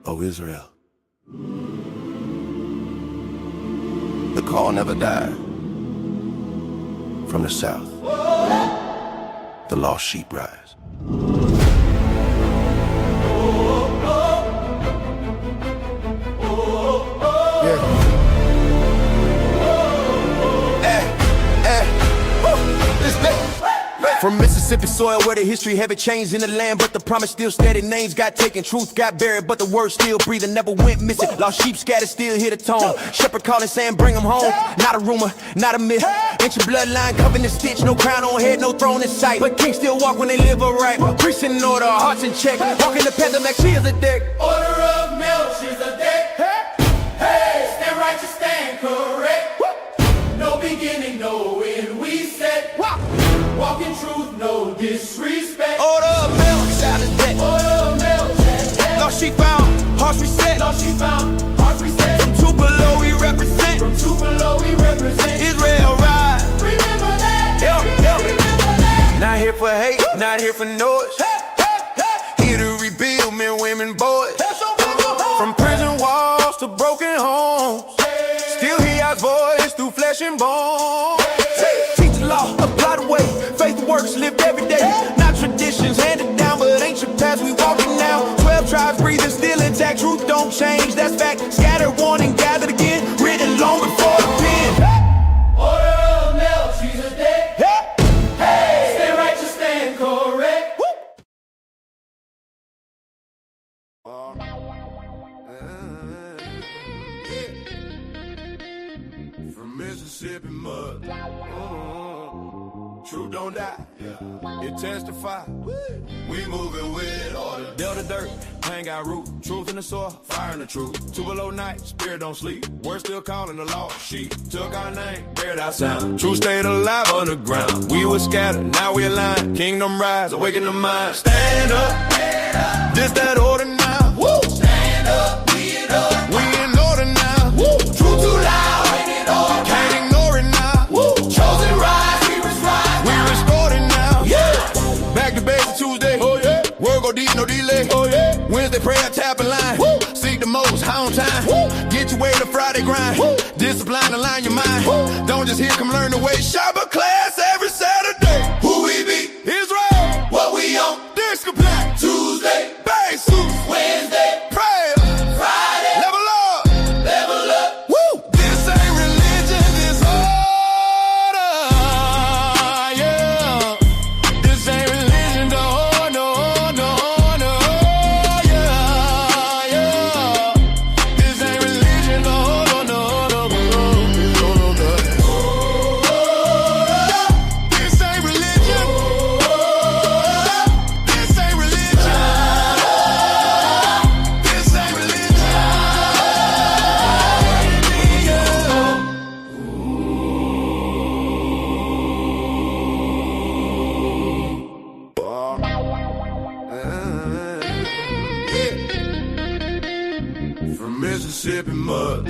O Israel. The call never died. From the south, the lost sheep rise. From Mississippi soil where the history haven't changed in the land, but the promise still steady. Names got taken, truth got buried, but the word still breathing, never went missing. Lost sheep scattered, still hear the tone. Shepherd calling, saying bring them home. Not a rumor, not a myth. Ancient bloodline covered in stitch, no crown on head, no throne in sight. But kings still walk when they live upright. Priests in order, hearts in check. Walking the path of like she is a deck. Order of milk, she's a deck. Hey, stand righteous, stand correct. No beginning, no end, we set. Walk in truth, no disrespect. Order of milk, shout is deck. Order of milk, check. Lost sheep found, hearts reset. Lost she found, hearts reset. From Tupelo we represent. From Tupelo we represent. Israel rise. Remember that. Remember that. Not here for hate, not here for noise. Here to rebuild men, women, boys. From prison walls to broken homes. Still hear God's voice through flesh and bone. Teach the law, apply the way. Faith works, lived every day. Not traditions handed down, but ancient paths we walking now. 12 tribes breathing, still intact. Truth don't change, that's fact. Scattered, warned, and gathered again. Written long before the pen. Order of milk, she's a deck. Hey, stand righteous, stand correct. From Mississippi mud, truth don't die, it testify. We moving with order. Delta dirt, hang out root. Truth in the soil, fire in the truth. Tupelo night, spirit don't sleep. Word still calling the lost sheep. Took our name, buried our sound. Truth stayed alive underground. We were scattered, now we aligned. Kingdom rise, awaken the mind. Stand up, this that order now. Woo! Stand up, we it up. We in order now. Woo! Truth too loud, bring it all. Can't ignore it now. Woo! Chosen rise, we rise. We restored it now. Yeah. Back to basic Tuesday. Oh yeah. Word go deep, no delay. Oh yeah. Wednesday prayer, tap and line. Woo. Seek the most, high on time. Woo. Get your way to Friday grind. Woo. Discipline, align your mind. Woo. Don't just hear, come learn the way. Shabbat class every Saturday. Who we be? Israel. What we on? Discipline. Tuesday. Basic. Wednesday. Prayer. Friday. Level up. Level up. Woo. This ain't religion, this order. Yeah. This ain't religion, no, no, no, no. Yeah, yeah. This ain't religion, no, no, no, no, no, no, no. This ain't religion. This ain't religion. This ain't religion. From Mississippi mud,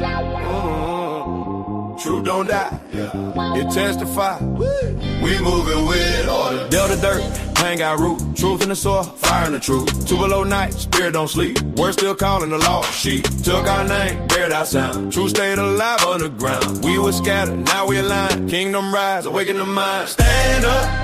truth don't die, it testify. We moving with order. Delta dirt, hang out root. Truth in the soil, fire in the truth. Tupelo night, spirit don't sleep. Word still calling the lost sheep. Took our name, buried our sound. Truth stayed alive underground. We were scattered, now we aligned. Kingdom rise, awaken the mind. Stand up,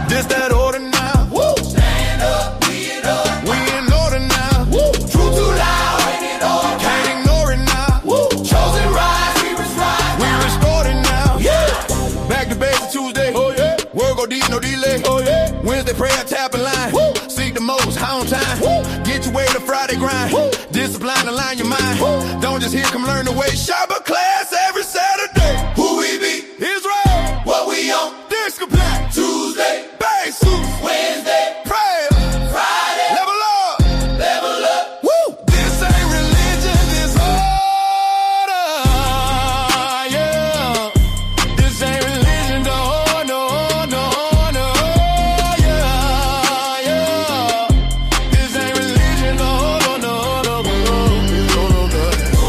this that order now. Woo. Stand up, we it up. We in order now. Woo. Truth too loud, bring it all. Can't ignore it now. Woo. Chosen rise, we rise. We restored it now. Yeah. Back to basic Tuesday. Oh yeah. Word go deep, no delay. Oh yeah. Wednesday prayer, tap and line. Woo. Seek the most, high on time. Woo. Get your way to Friday grind. Woo. Discipline, align your mind. Woo. Don't just hear, come learn the way. Shabbat class every Saturday. Who we be? Israel. What we on? Discipline. Tuesday. Basic. Wednesday. Prayer. Friday. Level up. Level up. Woo. This ain't religion, this order. Yeah. This ain't religion, no, no, no, no. Yeah, yeah. This ain't religion, no, no, no, no, no, no, no, no.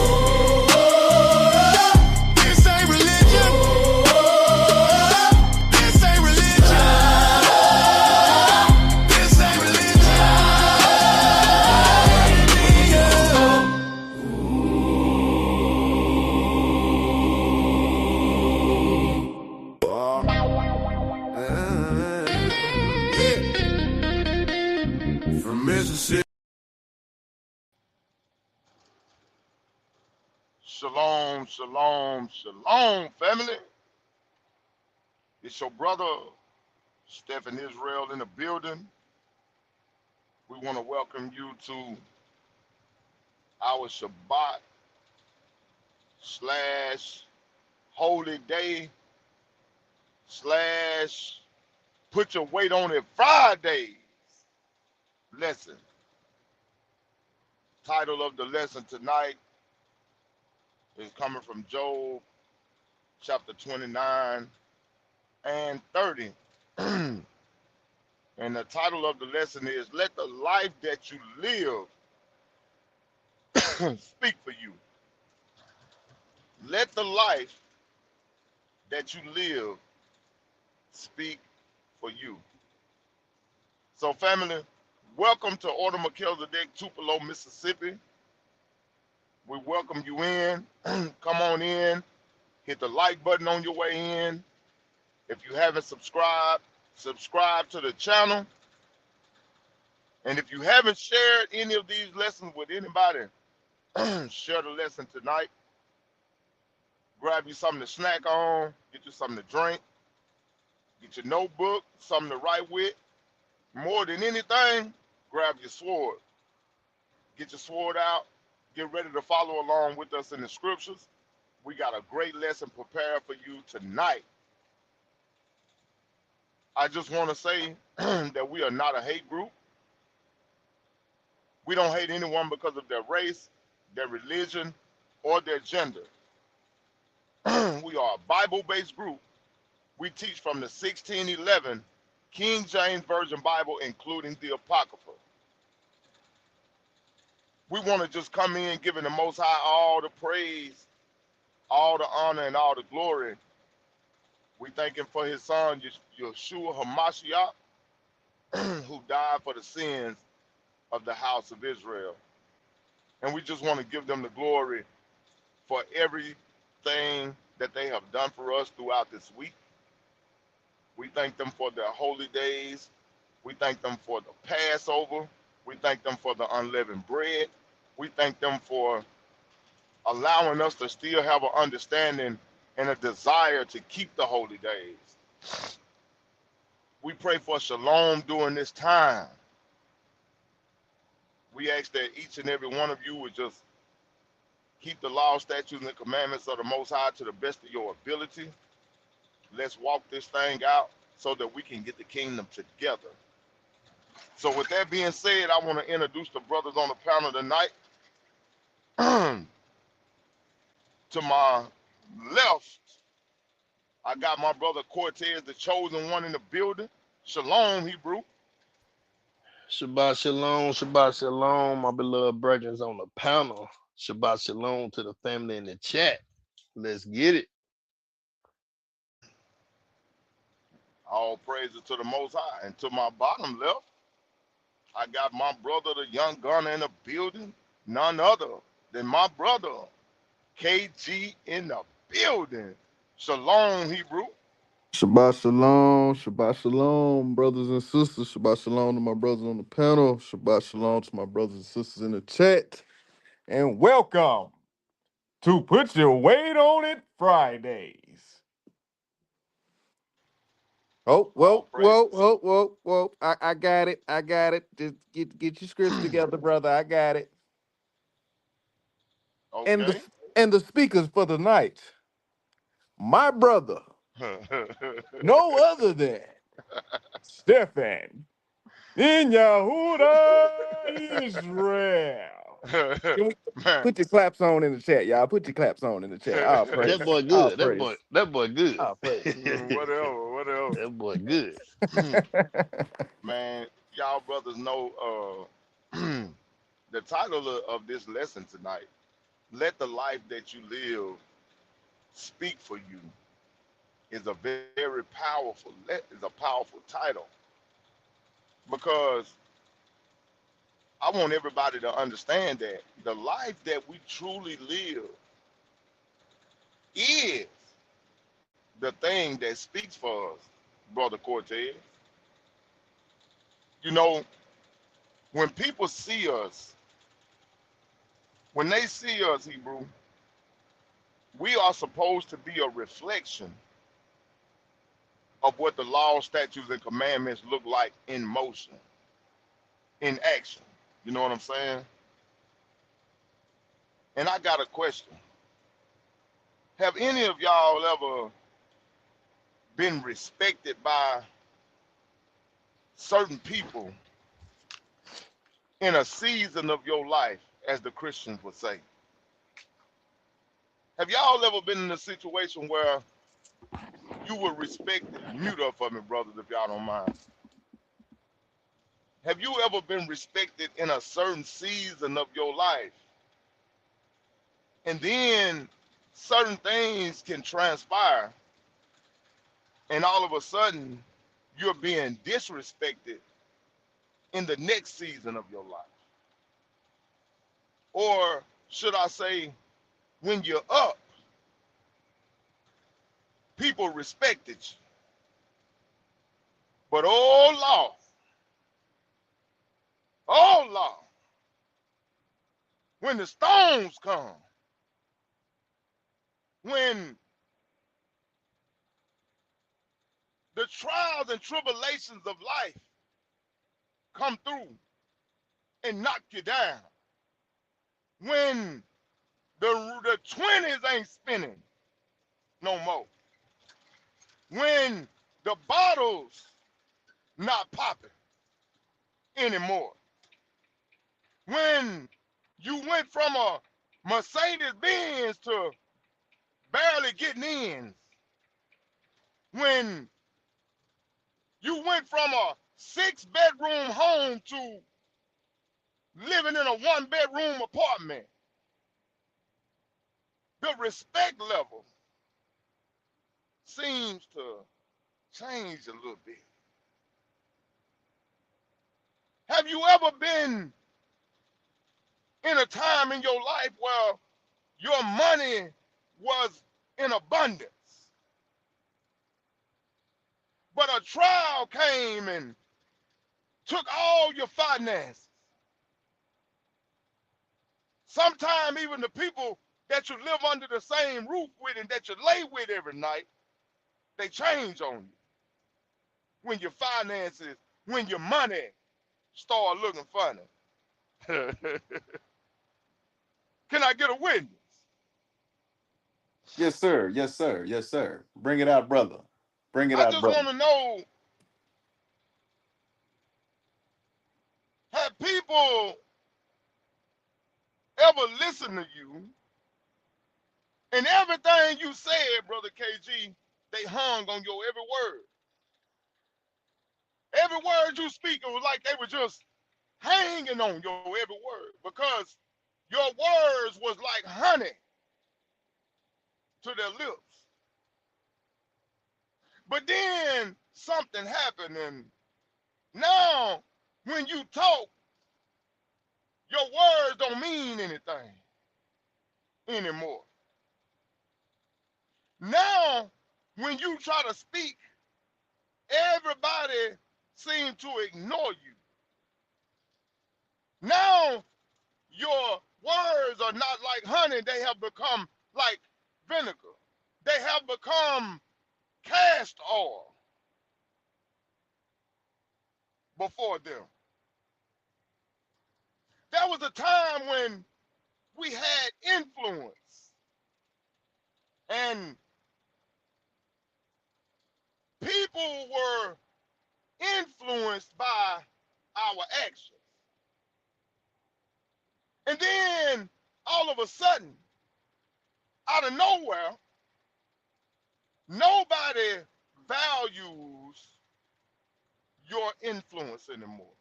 Shalom, shalom, shalom, family. It's your brother, Stephen Israel, in the building. We want to welcome you to our Shabbat slash holy day slash put your weight on it Fridays lesson. Title of the lesson tonight is coming from Job chapter 29 and 30. And the title of the lesson is Let the Life That You Live Speak for You. Let the life that you live speak for you. So, family, welcome to Order Melchizedek, Tupelo, Mississippi. We welcome you in. Come on in. Hit the like button on your way in. If you haven't subscribed, subscribe to the channel. And if you haven't shared any of these lessons with anybody, share the lesson tonight. Grab you something to snack on, get you something to drink, get your notebook, something to write with. More than anything, grab your sword. Get your sword out. Get ready to follow along with us in the scriptures. We got a great lesson prepared for you tonight. I just want to say that we are not a hate group. We don't hate anyone because of their race, their religion, or their gender. We are a Bible-based group. We teach from the 1611 King James Version Bible, including the Apocrypha. We want to just come in giving the Most High all the praise, all the honor, and all the glory. We thank him for his son, Yeshua HaMashiach, who died for the sins of the house of Israel. And we just want to give them the glory for everything that they have done for us throughout this week. We thank them for their holy days. We thank them for the Passover. We thank them for the unleavened bread. We thank them for allowing us to still have an understanding and a desire to keep the holy days. We pray for shalom during this time. We ask that each and every one of you would just keep the law, statutes, and the commandments of the Most High to the best of your ability. Let's walk this thing out so that we can get the kingdom together. So with that being said, I want to introduce the brothers on the panel tonight. To my left, I got my brother Cortez, the chosen one in the building. Shalom, Hebrew. Shabbat shalom, my beloved brethren on the panel. Shabbat shalom to the family in the chat. Let's get it. All praises to the Most High. And to my bottom left, I got my brother, the young gunner in the building. None other than my brother, KG in the building. Shalom, Hebrew. Shabbat shalom, brothers and sisters. Shabbat shalom to my brothers on the panel. Shabbat shalom to my brothers and sisters in the chat. And welcome to Put Your Weight on It Fridays. Oh, All praises. whoa. I got it. Just get your scripts together, brother. I got it. And the Okay. and the speakers for the night, my brother, no other than Stephen in Yahuda Israel. Can we Man, put your claps on in the chat, y'all? Put your claps on in the chat. I'll That praise. boy I'll good. praise. That boy good. I'll praise. whatever. That boy good. Man, y'all brothers know the title of this lesson tonight. Let the life that you live speak for you is a very powerful title, because I want everybody to understand that the life that we truly live is the thing that speaks for us, brother Cortez. You know, when people see us, when they see us, Hebrew, We are supposed to be a reflection of what the law, statutes, and commandments look like in motion, in action. You know what I'm saying? And I got a question. Have any of y'all ever been respected by certain people in a season of your life, as the Christians would say? Have y'all ever been in a situation where you were respected? Mute up for me, brothers, if y'all don't mind. Have you ever been respected in a certain season of your life? And then certain things can transpire, and all of a sudden, you're being disrespected in the next season of your life. Or should I say, when you're up, people respected you. But oh Lord, when the storms come, when the trials and tribulations of life come through and knock you down, when the 20s ain't spinning no more, when the bottles not popping anymore, when you went from a Mercedes Benz to barely getting in, when you went from a 6-bedroom home to living in a 1-bedroom apartment, the respect level seems to change a little bit. Have you ever been in a time in your life where your money was in abundance, but a trial came and took all your finances? Sometimes even the people that you live under the same roof with and that you lay with every night, they change on you when your finances, when your money start looking funny. Can I get a witness? Yes, sir. Yes, sir. Yes, sir. Bring it out, brother. Bring it I out, just brother. want to know, have people ever listened to you and everything you said, Brother KG, they hung on your every word? Every word you speak, it was like they were just hanging on your every word because your words was like honey to their lips. But then something happened, and now when you talk, your words don't mean anything anymore. Now, when you try to speak, everybody seems to ignore you. Now, your words are not like honey, they have become like vinegar. They have become cast oil before them. There was a time when we had influence and people were influenced by our actions. And then all of a sudden, out of nowhere, nobody values your influence anymore.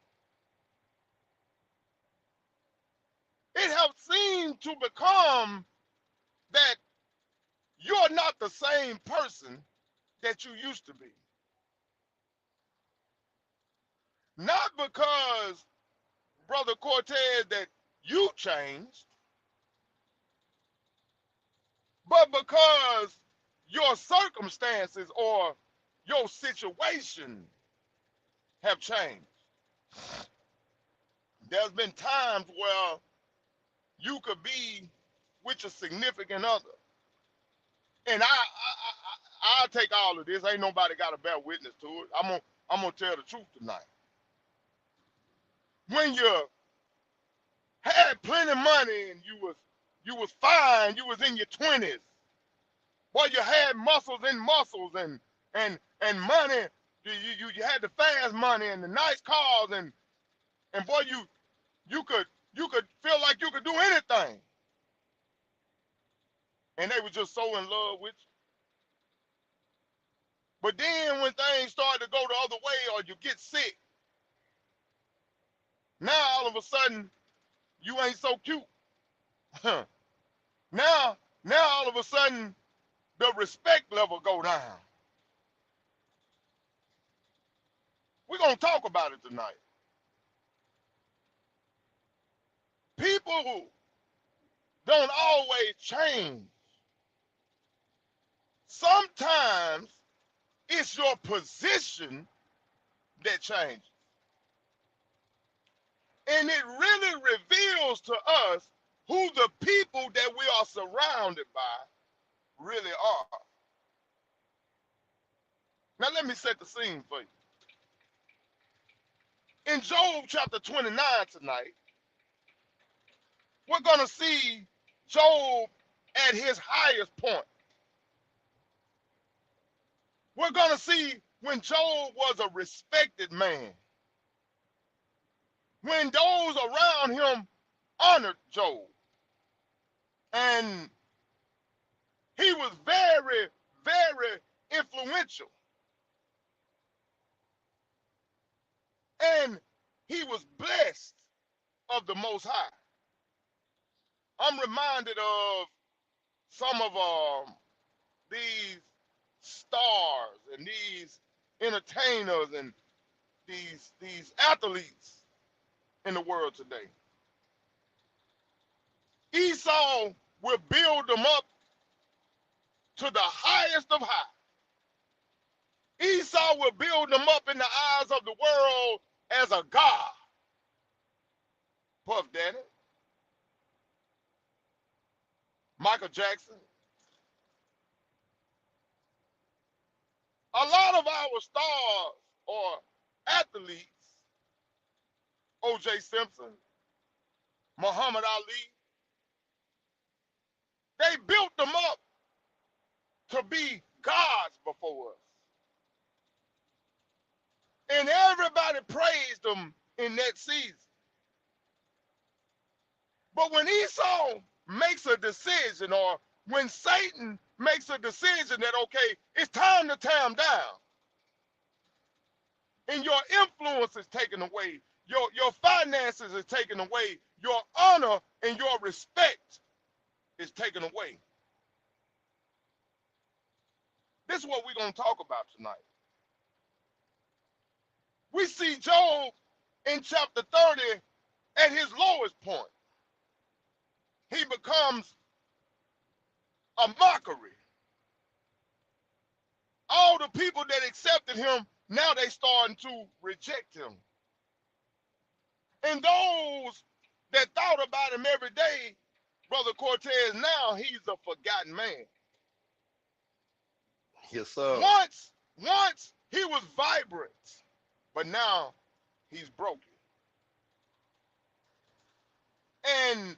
It has seemed to become that you're not the same person that you used to be. Not because, Brother Cortez, that you changed, but because your circumstances or your situation have changed. There's been times where you could be with your significant other, And I'll take all of this. Ain't nobody got to bear witness to it. I'm gonna tell the truth tonight. When you had plenty of money and you was fine, you was in your 20s, boy, you had muscles and muscles and money. You had the fast money and the nice cars and boy, you could feel like you could do anything. And they were just so in love with you. But then when things start to go the other way or you get sick, now all of a sudden you ain't so cute. now all of a sudden the respect level go down. We're gonna talk about it tonight. People don't always change. Sometimes it's your position that changes. And it really reveals to us who the people that we are surrounded by really are. Now let me set the scene for you. In Job chapter 29 tonight, we're going to see Job at his highest point. We're going to see when Job was a respected man. When those around him honored Job. And he was very, very influential. And he was blessed of the Most High. I'm reminded of some of these stars and these entertainers and these athletes in the world today. Esau will build them up to the highest of high. Esau will build them up in the eyes of the world as a god. Puff Daddy, Michael Jackson. A lot of our stars or athletes, O.J. Simpson, Muhammad Ali, they built them up to be gods before us. And everybody praised them in that season. But when Esau makes a decision, or when Satan makes a decision that, okay, it's time to tear him down, and your influence is taken away, your finances is taken away, your honor and your respect is taken away. This is what we're going to talk about tonight. We see Job in chapter 30 at his lowest point. He becomes a mockery. All the people that accepted him, now they starting to reject him. And those that thought about him every day, Brother Cortez, now he's a forgotten man. Yes, sir. Once he was vibrant, but now he's broken. And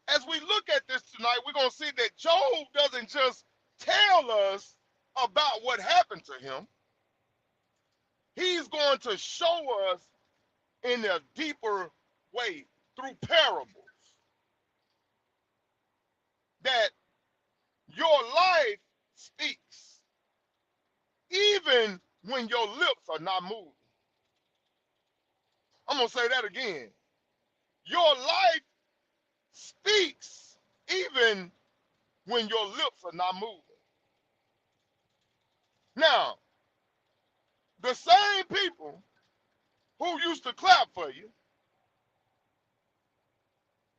as we look at this tonight, we're going to see that Job doesn't just tell us about what happened to him. He's going to show us in a deeper way through parables that your life speaks even when your lips are not moving. I'm going to say that again. Your life speaks even when your lips are not moving. Now, the same people who used to clap for you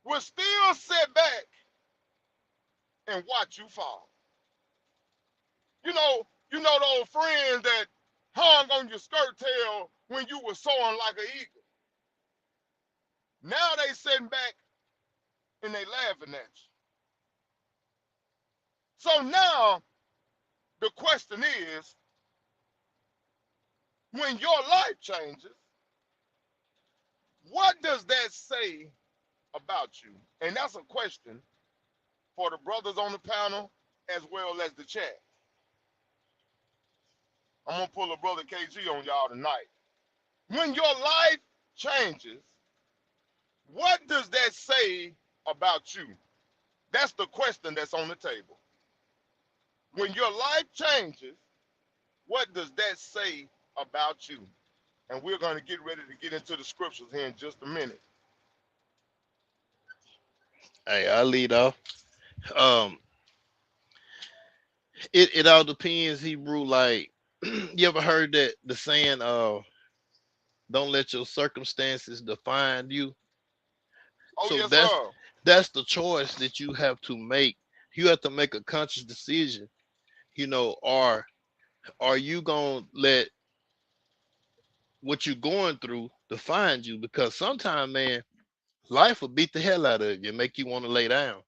will still sit back and watch you fall. You know those friends that hung on your skirt tail when you were soaring like an eagle. Now they sitting back and they laughing at you. So now the question is, when your life changes, what does that say about you? And that's a question for the brothers on the panel as well as the chat. I'm gonna pull a brother KG on y'all tonight. When your life changes, what does that say about you? That's the question that's on the table. When your life changes, what does that say about you? And we're going to get ready to get into the scriptures here in just a minute. Hey, I lead off. Um, it all depends, Hebrew. Like, you ever heard that the saying, don't let your circumstances define you. Oh, So yes, sir. that's the choice that you have to make. You have to make a conscious decision. Are you gonna let what you're going through define you? Because sometimes, man, life will beat the hell out of you and make you want to lay down.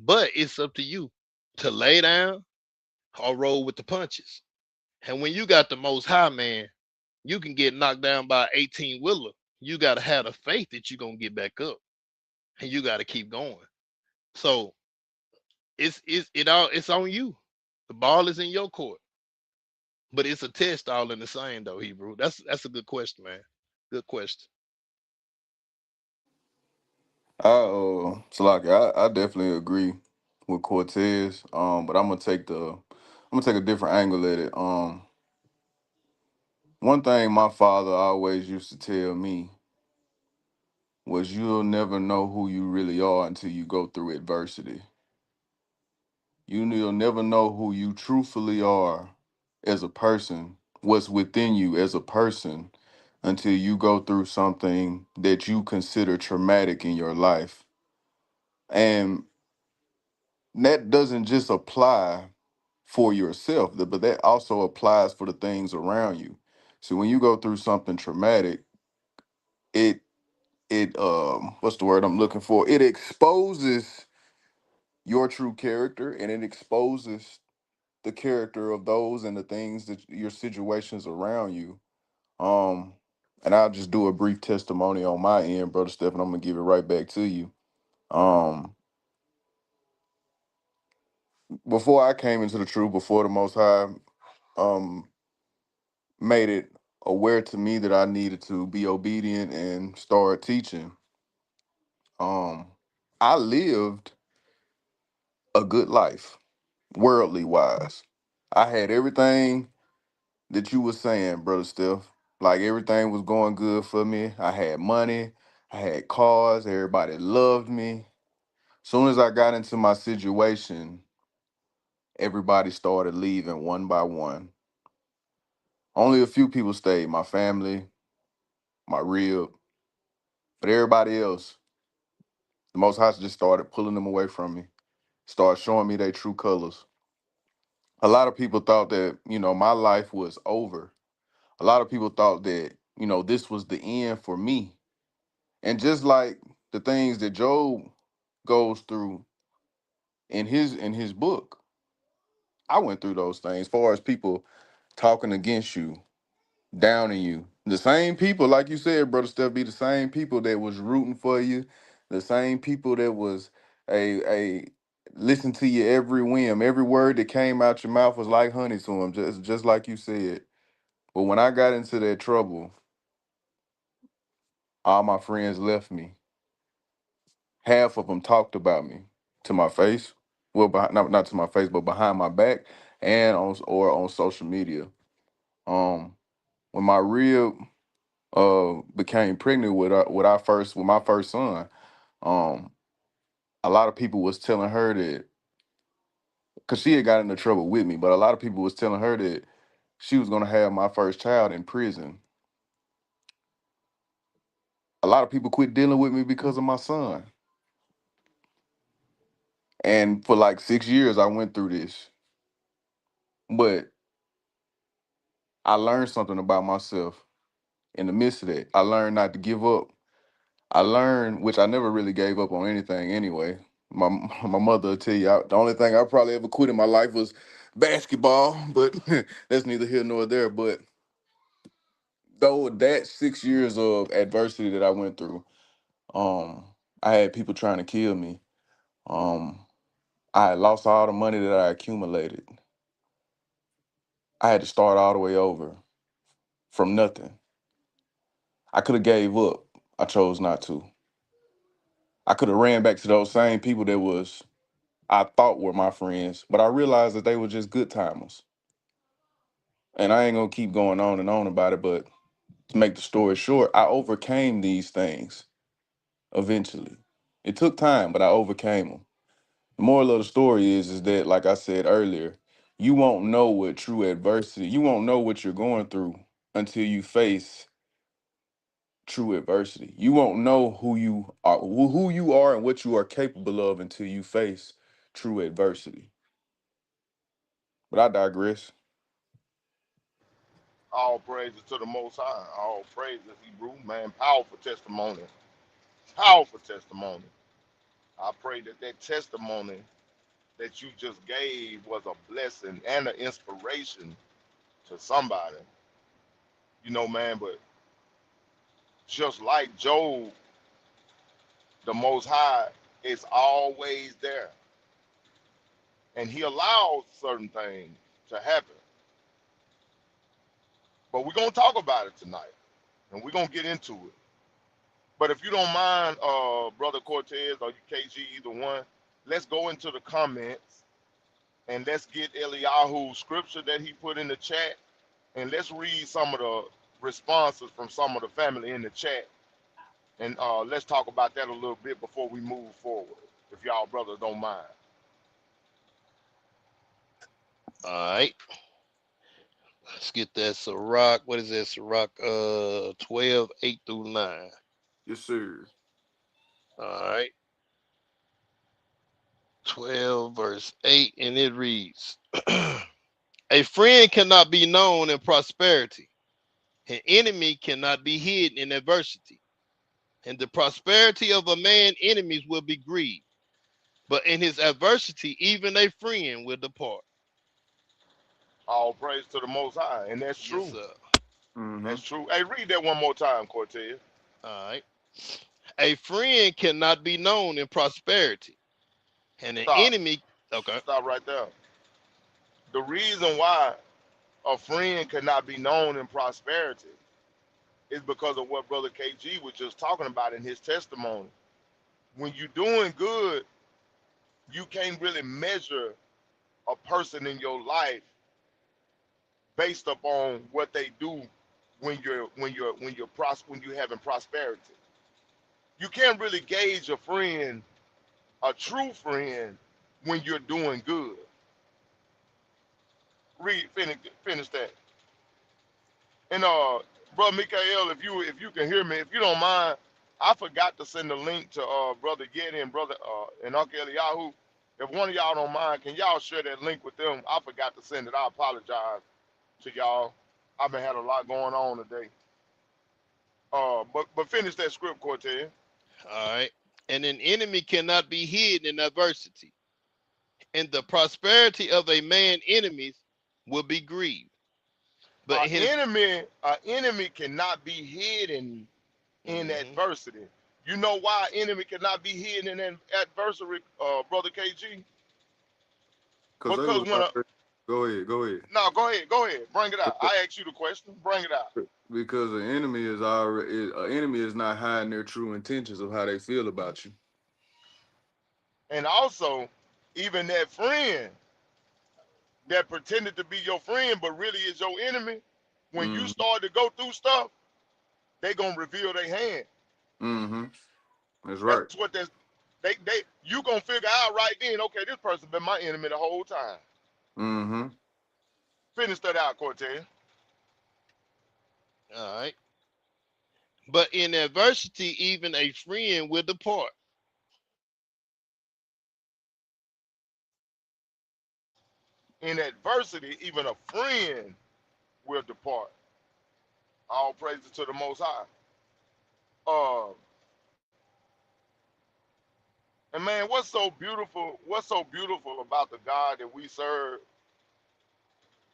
But it's up to you to lay down or roll with the punches. And when you got the most high, man, you can get knocked down by 18 wheeler. You gotta have the faith that you're gonna get back up, and you gotta keep going. So it's on you. The ball is in your court. But it's a test all in the same though, Hebrew. That's a good question, man. Good question. So like I definitely agree with Cortez. But I'm gonna take a different angle at it. One thing my father always used to tell me was you'll never know who you really are until you go through adversity. You'll never know who you truthfully are as a person, what's within you as a person, until you go through something that you consider traumatic in your life. And that doesn't just apply for yourself, but that also applies for the things around you. So when you go through something traumatic, it what's the word I'm looking for? It exposes your true character, and it exposes the character of those and the things that your situations around you. Um, and I'll just do a brief testimony on my end, brother Stephen. I'm gonna give it right back to you. Um, before I came into the truth, before the Most High um made it aware to me that I needed to be obedient and start teaching, um, I lived a good life, worldly wise. I had everything that you were saying, brother Steph. Like everything was going good for me. I had money, I had cars, everybody loved me. Soon as I got into my situation, everybody started leaving one by one. Only a few people stayed, my family, my rib, but everybody else, the Most High just started pulling them away from me, started showing me their true colors. A lot of people thought that, my life was over. A lot of people thought that, this was the end for me. And just like the things that Job goes through in his book, I went through those things. As far as people talking against you, downing you, the same people, like you said, brother Steph, be the same people that was rooting for you, the same people that was a listen to you every whim, every word that came out your mouth was like honey to them, just like you said. But when I got into that trouble, all my friends left me. Half of them talked about me to my face. Well, not to my face, but behind my back and on social media. Um, when my rib became pregnant with my first son, um, a lot of people was telling her that because she had got into trouble with me, but a lot of people was telling her that she was gonna have my first child in prison. A lot of people quit dealing with me because of my son. And for like 6 years, I went through this. But I learned something about myself in the midst of that. I learned not to give up. I learned, which I never really gave up on anything anyway, My my mother will tell you the only thing I probably ever quit in my life was basketball, but that's neither here nor there. But though that 6 years of adversity that I went through, um, I had people trying to kill me. Um, I had lost all the money that I accumulated. I had to start all the way over from nothing. I could have gave up. I chose not to. I could have ran back to those same people that was I thought were my friends, but I realized that they were just good timers. And I ain't gonna keep going on and on about it, but to make the story short, I overcame these things eventually. It took time, but I overcame them. The moral of the story is that, like I said earlier, you won't know what true adversity, you won't know what you're going through until you face true adversity. You won't know who you are and what you are capable of until you face true adversity. But I digress. All praises to the Most High. All praises, Hebrew. Man, powerful testimony. Powerful testimony. I pray that that testimony that you just gave was a blessing and an inspiration to somebody. You know, man, but just like Job, the Most High is always there. And he allows certain things to happen. But we're going to talk about it tonight. And we're going to get into it. But if you don't mind, Brother Cortez or KG, either one, let's go into the comments and let's get Eliyahu's scripture that he put in the chat. And let's read some of the responses from some of the family in the chat. And let's talk about that a little bit before we move forward, if y'all brothers don't mind. All right. Let's get that Ciroc. What is that? Ciroc 12, 8 through 9. Yes, sir. All right. 12 verse 8, and it reads, a friend cannot be known in prosperity. An enemy cannot be hidden in adversity. In the prosperity of a man, enemies will be grieved. But in his adversity, even a friend will depart. All praise to the Most High. And that's Yes, true. sir. Mm-hmm. That's true. Hey, read that one more time, Cortez. All right. A friend cannot be known in prosperity. And an Stop. enemy, okay. Stop right there. The reason why a friend cannot be known in prosperity is because of what Brother KG was just talking about in his testimony. When you're doing good, you can't really measure a person in your life based upon what they do when you're having prosperity. You can't really gauge a friend, a true friend, when you're doing good. Finish that. And brother Mikael, if you can hear me, if you don't mind, I forgot to send the link to brother Yeti and brother and Uncle Eliyahu. If one of y'all don't mind, can y'all share that link with them? I forgot to send it. I apologize to y'all. I've been had a lot going on today. But finish that script, Cortez. All right. And an enemy cannot be hidden in adversity. And the prosperity of a man, enemies will be grieved. But An in his enemy cannot be hidden in mhm. adversity. You know why an enemy cannot be hidden in adversity, brother KG? Cause they Because was when a already. Go ahead. Go ahead. no, go ahead, bring it out. I asked you the question, bring it out. Because an enemy is not hiding their true intentions of how they feel about you. And also, even that friend that pretended to be your friend but really is your enemy, when you Mm-hmm. start to go through stuff, they gonna reveal their hand. Mm-hmm. That's right. That's what they you gonna figure out right then. Okay, this person been my enemy the whole time. Mm-hmm. Finish that out, Cortez. All right. But in adversity, even a friend will depart. In adversity, even a friend will depart. All praises to the Most High. Uh, And man, what's so beautiful about the God that we serve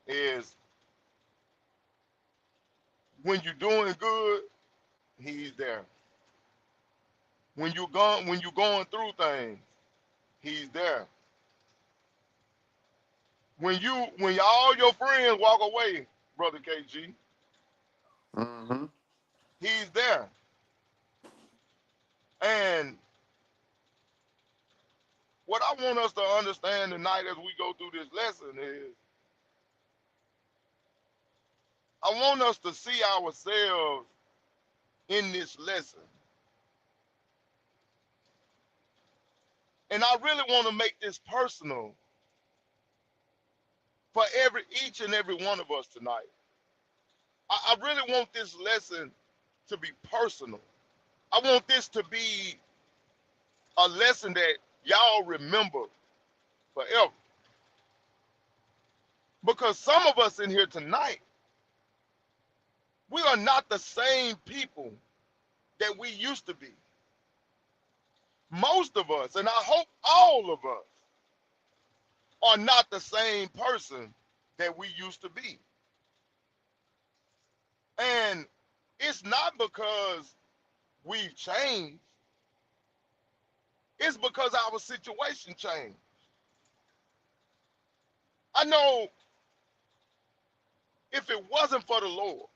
is when you're doing good, he's there. When you're going through things, he's there. When all your friends walk away, brother KG, Mm-hmm. he's there. And what I want us to understand tonight as we go through this lesson is I want us to see ourselves in this lesson. And I really want to make this personal for each and every one of us tonight. I really want this lesson to be personal. I want this to be a lesson that y'all remember forever. Because some of us in here tonight, we are not the same people that we used to be. Most of us, and I hope all of us, are not the same person that we used to be. And it's not because we've changed. It's because our situation changed. I know if it wasn't for the Lord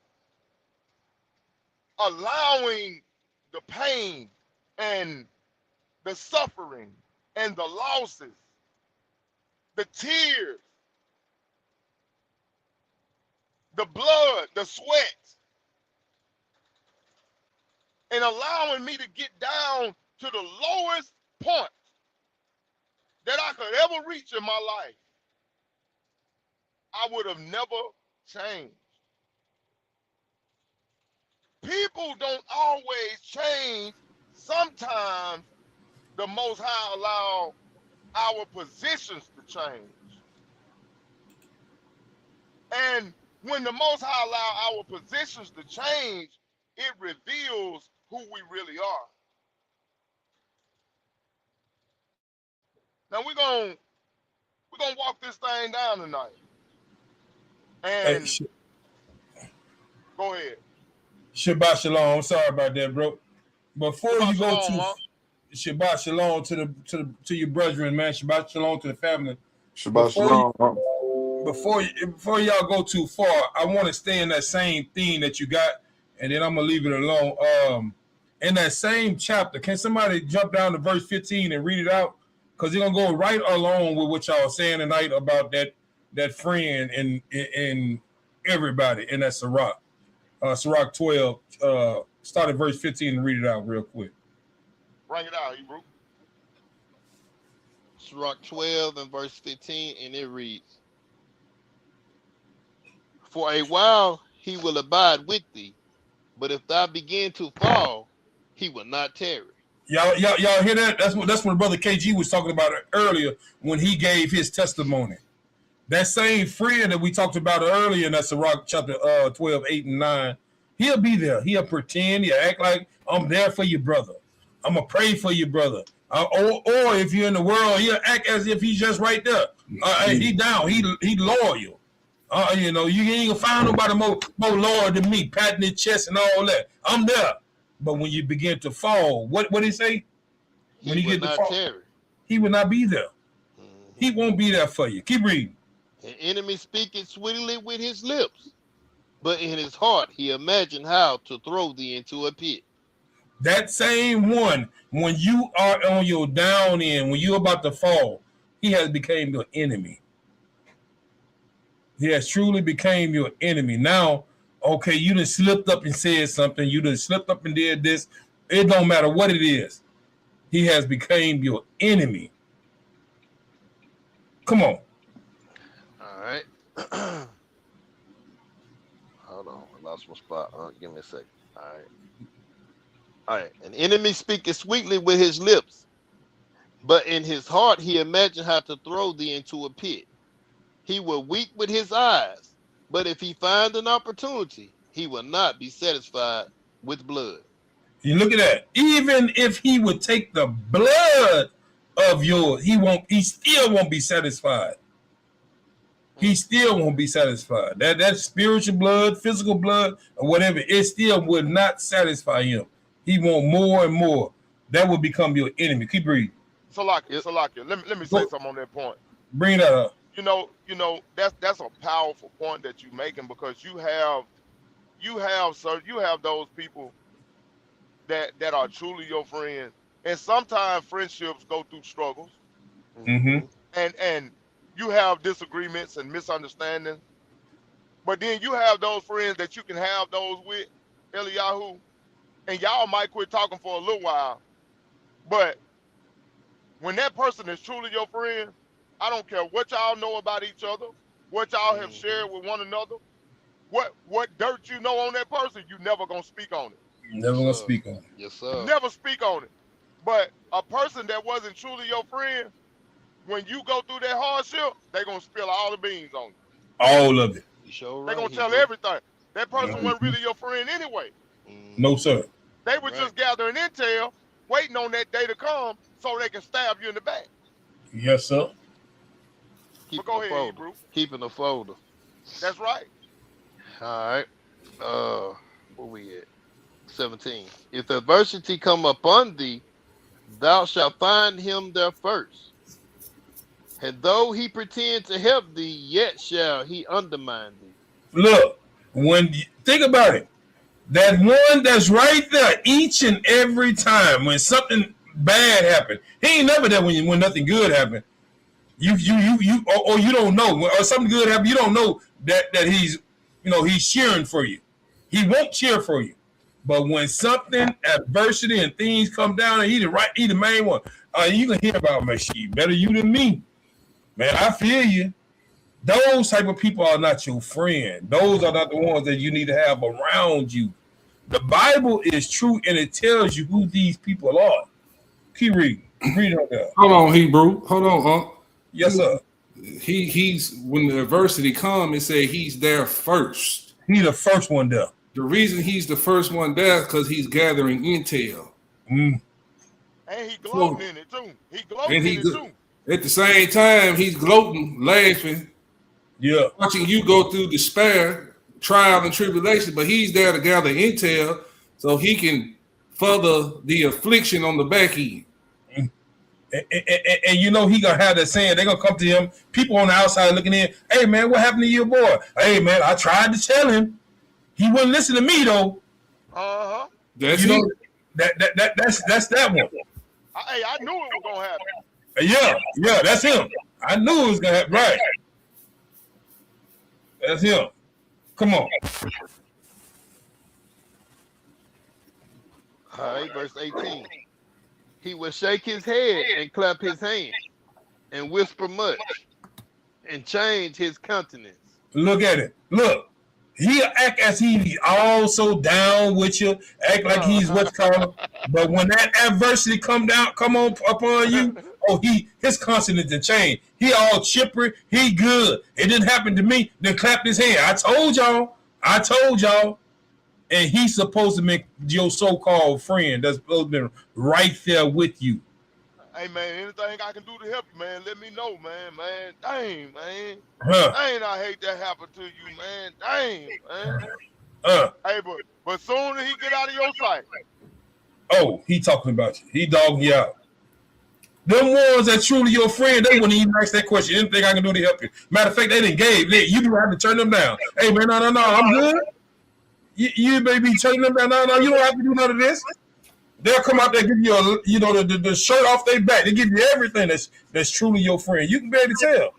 allowing the pain and the suffering and the losses, the tears, the blood, the sweat, and allowing me to get down to the lowest point that I could ever reach in my life, I would have never changed. People don't always change. Sometimes the Most High allow our positions to change. And when the Most High allow our positions to change, it reveals who we really are. Now we're gonna walk this thing down tonight. Hey, And go ahead. Shabbat Shalom. I'm sorry about that, bro. Before Shabbat you go shalom, to huh? Shabbat Shalom to your brethren, man. Shabbat Shalom to the family. Shabbat Before you shalom. before y'all go too far, I want to stay in that same theme that you got, and then I'm gonna leave it alone. In that same chapter, can somebody jump down to verse 15 and read it out? Because you're gonna go right along with what y'all saying tonight about that friend and everybody in that Sirach. Sirach 12. Start at verse 15 and read it out real quick. Bring it out, Hebrew. Sirach 12 and verse 15, and it reads, "For a while he will abide with thee, but if thou begin to fall, he will not tarry." Y'all hear that? That's what Brother KG was talking about earlier when he gave his testimony. That same friend that we talked about earlier in that Sirach chapter 12, 8, and 9, he'll be there. He'll pretend, he'll act like I'm there for you, brother. I'm going to pray for you, brother. Or if you're in the world, he'll act as if he's just right there. He down. He loyal. You ain't going to find nobody more loyal than me, patting his chest and all that. I'm there. But when you begin to fall, what did he say? When He you will get to not fall, tarry. he will not be there. He won't be there for you. Keep reading. An enemy speaketh sweetly with his lips, but in his heart he imagined how to throw thee into a pit. That same one, when you are on your down end, when you're about to fall, he has become your enemy. He has truly become your enemy. Now, okay, you done slipped up and said something. You done slipped up and did this. It don't matter what it is. He has become your enemy. Come on. All right. Hold on. I lost my spot. Give me a second. All right. All right. An enemy speaketh sweetly with his lips, but in his heart he imagined how to throw thee into a pit. He will weep with his eyes, but if he find an opportunity, he will not be satisfied with blood. You look at that. Even if he would take the blood of yours, he still won't be satisfied. He still won't be satisfied. That spiritual blood, physical blood, or whatever, it still would not satisfy him. He want more and more. That will become your enemy. Keep reading. Salakia. Let me say something on that point. Bring that up. That's a powerful point that you're making, because you have those people that are truly your friends, and sometimes friendships go through struggles, Mm-hmm. and you have disagreements and misunderstandings, but then you have those friends that you can have those with, Eliyahu, and y'all might quit talking for a little while, but when that person is truly your friend, I don't care what y'all know about each other, what y'all have shared with one another, what dirt you know on that person, you never gonna speak on it. Never gonna speak on it. Yes, You sir. never speak on it. But a person that wasn't truly your friend, when you go through that hardship, they gonna spill all the beans on you. All of it. You sure They right, gonna tell Hebrew. everything. That person wasn't Mhm. really your friend anyway. No, sir. They were Right. just gathering intel, waiting on that day to come so they can stab you in the back. Yes, sir. But Keeping go the ahead, folder. Hebrew. Keeping the folder. That's right. All right. Where we at? 17. If adversity come upon thee, thou shalt find him there first. And though he pretend to help thee, yet shall he undermine thee. Look, think about it. That one that's right there each and every time when something bad happened. He ain't never there when nothing good happened. Or you don't know, or something good happened. You don't know that he's cheering for you. He won't cheer for you. But when something adversity and things come down, and he the main one. You can hear about me. She better you than me, man. I feel you. Those type of people are not your friend. Those are not the ones that you need to have around you. The Bible is true, and it tells you who these people are. Keep reading. Read it on there. Hold on, Hebrew. Hold on, Unc. Yes, sir. He's when the adversity comes, it say he's there first. He's the first one there. The reason he's the first one there is because he's gathering intel. Mm. And he gloating in it too. He gloating And in it too. at the same time, he's gloating, laughing, Yeah. watching you go through despair, trial, and tribulation. But he's there to gather intel so he can further the affliction on the back end. And he gonna have that saying. They're gonna come to him. People on the outside looking in. Hey man, what happened to your boy? Hey man, I tried to tell him. He wouldn't listen to me though. Uh-huh. That's You it. know, that's that one. I knew it was gonna happen. Yeah, that's him. I knew it was gonna happen. Right. That's him. Come on. All right, verse 18. He will shake his head and clap his hands and whisper much and change his countenance. Look at it. Look. He'll act as he's also down with you, act like he's what's called. But when that adversity come on upon you, his consonants will change. He all chipper, he good. It didn't happen to me. Then clapped his hand. I told y'all. And he's supposed to make your so-called friend that's supposed to be right there with you. Hey man, anything I can do to help you, man, let me know, man. Man, dang, man. Huh. Dang, I hate that happen to you, man. Dang, man. Hey, but soon as he get out of your sight. Oh, he talking about you. He dogging you out. Them ones that truly your friend, they wouldn't even ask that question. Anything I can do to help you. Matter of fact, they didn't gave. You do have to turn them down. Hey man, no, I'm good. You may be turning them down. No, you don't have to do none of this. They'll come out there, give you the shirt off their back. They give you everything that's truly your friend. You can barely tell.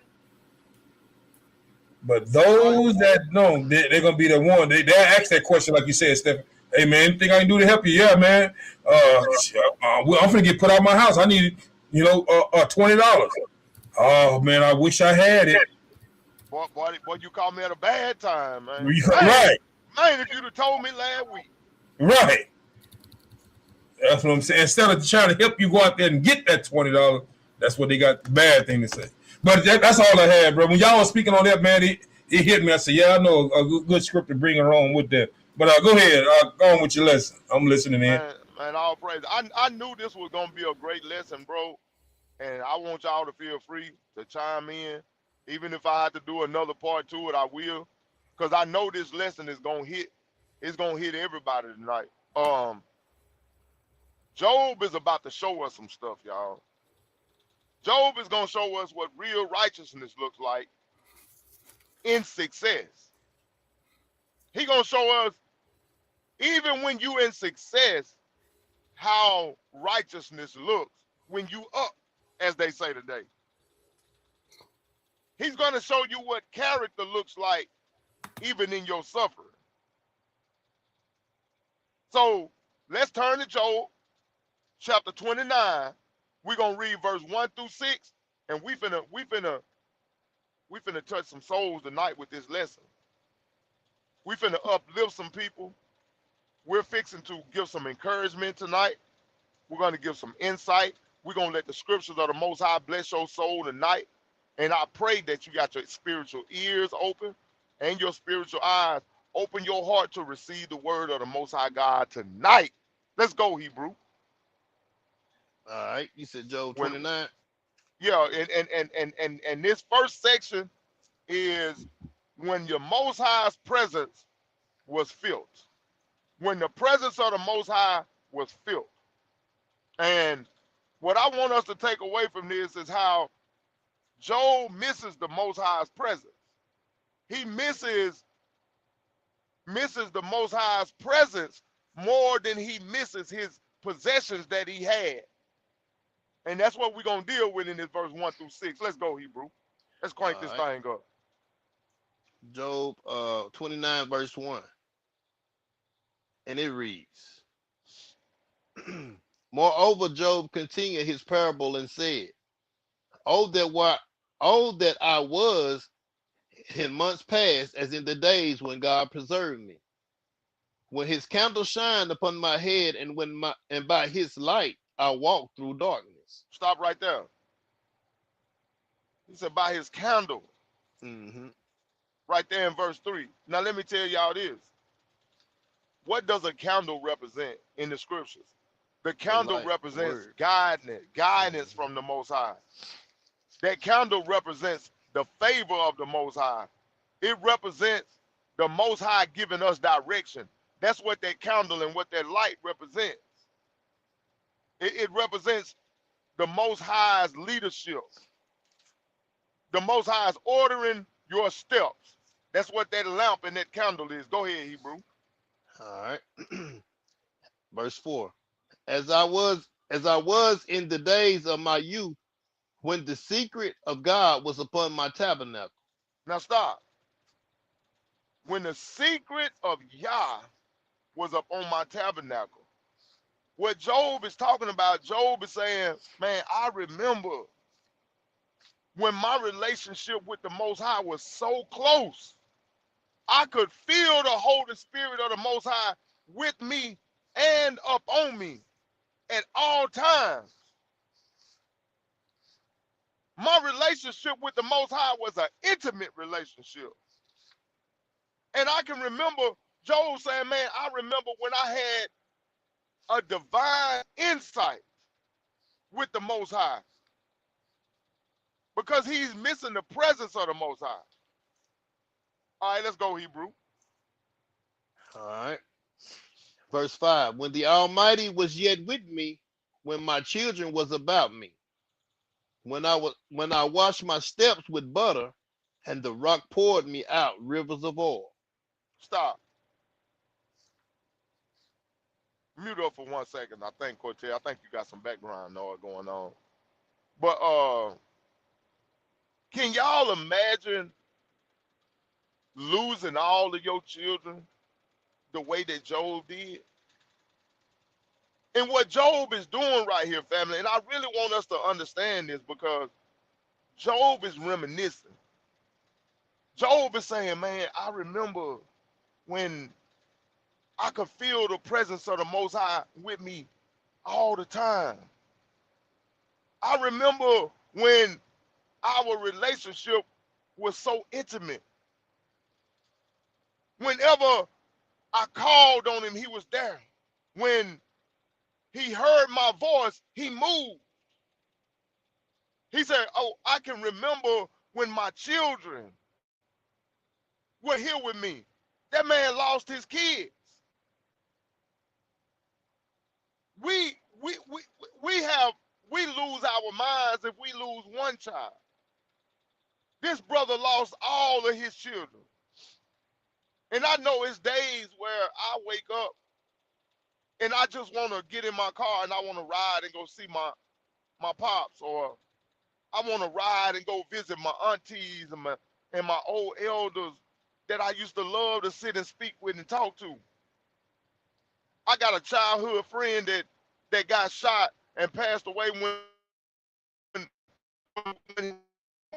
But those that know, they're gonna be the one. They'll ask that question like you said, Stephen. Hey man, anything I can do to help you? Yeah, man. I'm gonna get put out of my house. I need $20. Oh man, I wish I had it. Boy, you caught me at a bad time, man. Right. Man, if you'd have told me last week. Right. That's what I'm saying. Instead of trying to help you go out there and get that $20, that's what they got the bad thing to say. But that's all I had, bro. When y'all was speaking on that, man, it hit me. I said, yeah, I know a good script to bring it on with that. But go ahead. Go on with your lesson. I'm listening in. Man, all praise. I knew this was going to be a great lesson, bro. And I want y'all to feel free to chime in. Even if I have to do another part to it, I will. Because I know this lesson is gonna hit. It's gonna hit everybody tonight. Job is about to show us some stuff, y'all. Job is gonna show us what real righteousness looks like in success. He gonna show us, even when you in success, how righteousness looks when you up, as they say today. He's gonna show you what character looks like even in your suffering. So let's turn to Job chapter 29. We're gonna read verse 1 through 6, and we finna touch some souls tonight with this lesson. We finna uplift some people. We're fixing to give some encouragement tonight. We're gonna give some insight. We're gonna let the scriptures of the Most High bless your soul tonight. And I pray that you got your spiritual ears open and your spiritual eyes. Open your heart to receive the word of the Most High God tonight. Let's go, Hebrew. All right. You said Job When 29. yeah, and this first section is when your Most High's presence was filled. When the presence of the Most High was filled. And what I want us to take away from this is how Job misses the Most High's presence. He misses the Most High's presence more than he misses his possessions that he had. And that's what we're going to deal with in this verse 1 through 6. Let's go, Hebrew. Let's crank All this right. thing up. Job 29 verse 1. And it reads, Moreover, Job continued his parable and said, Oh that I was in months past, as in the days when God preserved me, when his candle shined upon my head, and by his light I walked through darkness. Stop right there. He said, by his candle, Mm-hmm. right there in verse 3. Now, let me tell y'all this. What does a candle represent in the scriptures? The The candle light, the represents word. guidance Mm-hmm. from the Most High. That candle represents the favor of the Most High. It represents the Most High giving us direction. That's what that candle and what that light represents. It represents the Most High's leadership. The Most High is ordering your steps. That's what that lamp and that candle is. Go ahead, Hebrew. All right. Verse 4. As I was in the days of my youth, when the secret of God was upon my tabernacle. Now stop. When the secret of Yah was up on my tabernacle. What Job is talking about, Job is saying, man, I remember when my relationship with the Most High was so close. I could feel the Holy Spirit of the Most High with me and up on me at all times. My relationship with the Most High was an intimate relationship. And I can remember Job saying, man, I remember when I had a divine insight with the Most High because he's missing the presence of the Most High. All right, let's go, Hebrew. All right. Verse 5. When the Almighty was yet with me, when my children was about me, when I washed my steps with butter, and the rock poured me out rivers of oil. Stop. Mute up for 1 second. I think, Cortez, I think you got some background noise going on. But can y'all imagine losing all of your children the way that Job did? And what Job is doing right here, family, and I really want us to understand this because Job is reminiscing. Job is saying, man, I remember when I could feel the presence of the Most High with me all the time. I remember when our relationship was so intimate. Whenever I called on him, he was there. When he heard my voice, he moved. He said, oh, I can remember when my children were here with me. That man lost his kids. We we we we lose our minds if we lose one child. This brother lost all of his children. And I know it's days where I wake up and I just want to get in my car and I want to ride and go see my pops, or I want to ride and go visit my aunties and my old elders that I used to love to sit and speak with and talk to. I got a childhood friend that got shot and passed away when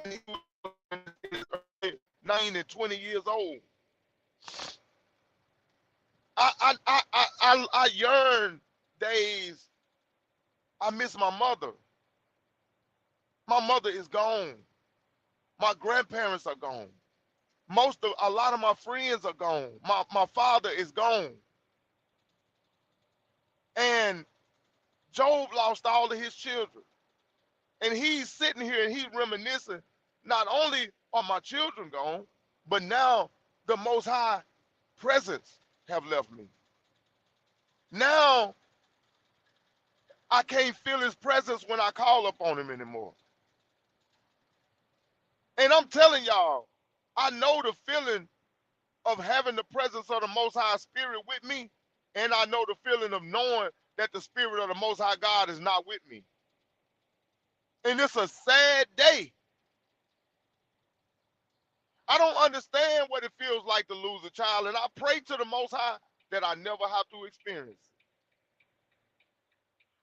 he was 9 and 20 years old. I yearn days. I miss my mother. My mother is gone. My grandparents are gone. A lot of my friends are gone. My father is gone. And Job lost all of his children. And he's sitting here and he's reminiscing. Not only are my children gone, but now the Most High presence have left me. Now I can't feel his presence when I call upon him anymore. And I'm telling y'all, I know the feeling of having the presence of the Most High Spirit with me, and I know the feeling of knowing that the Spirit of the Most High God is not with me. And it's a sad day. I don't understand what it feels like to lose a child, and I pray to the Most High that I never have to experience it.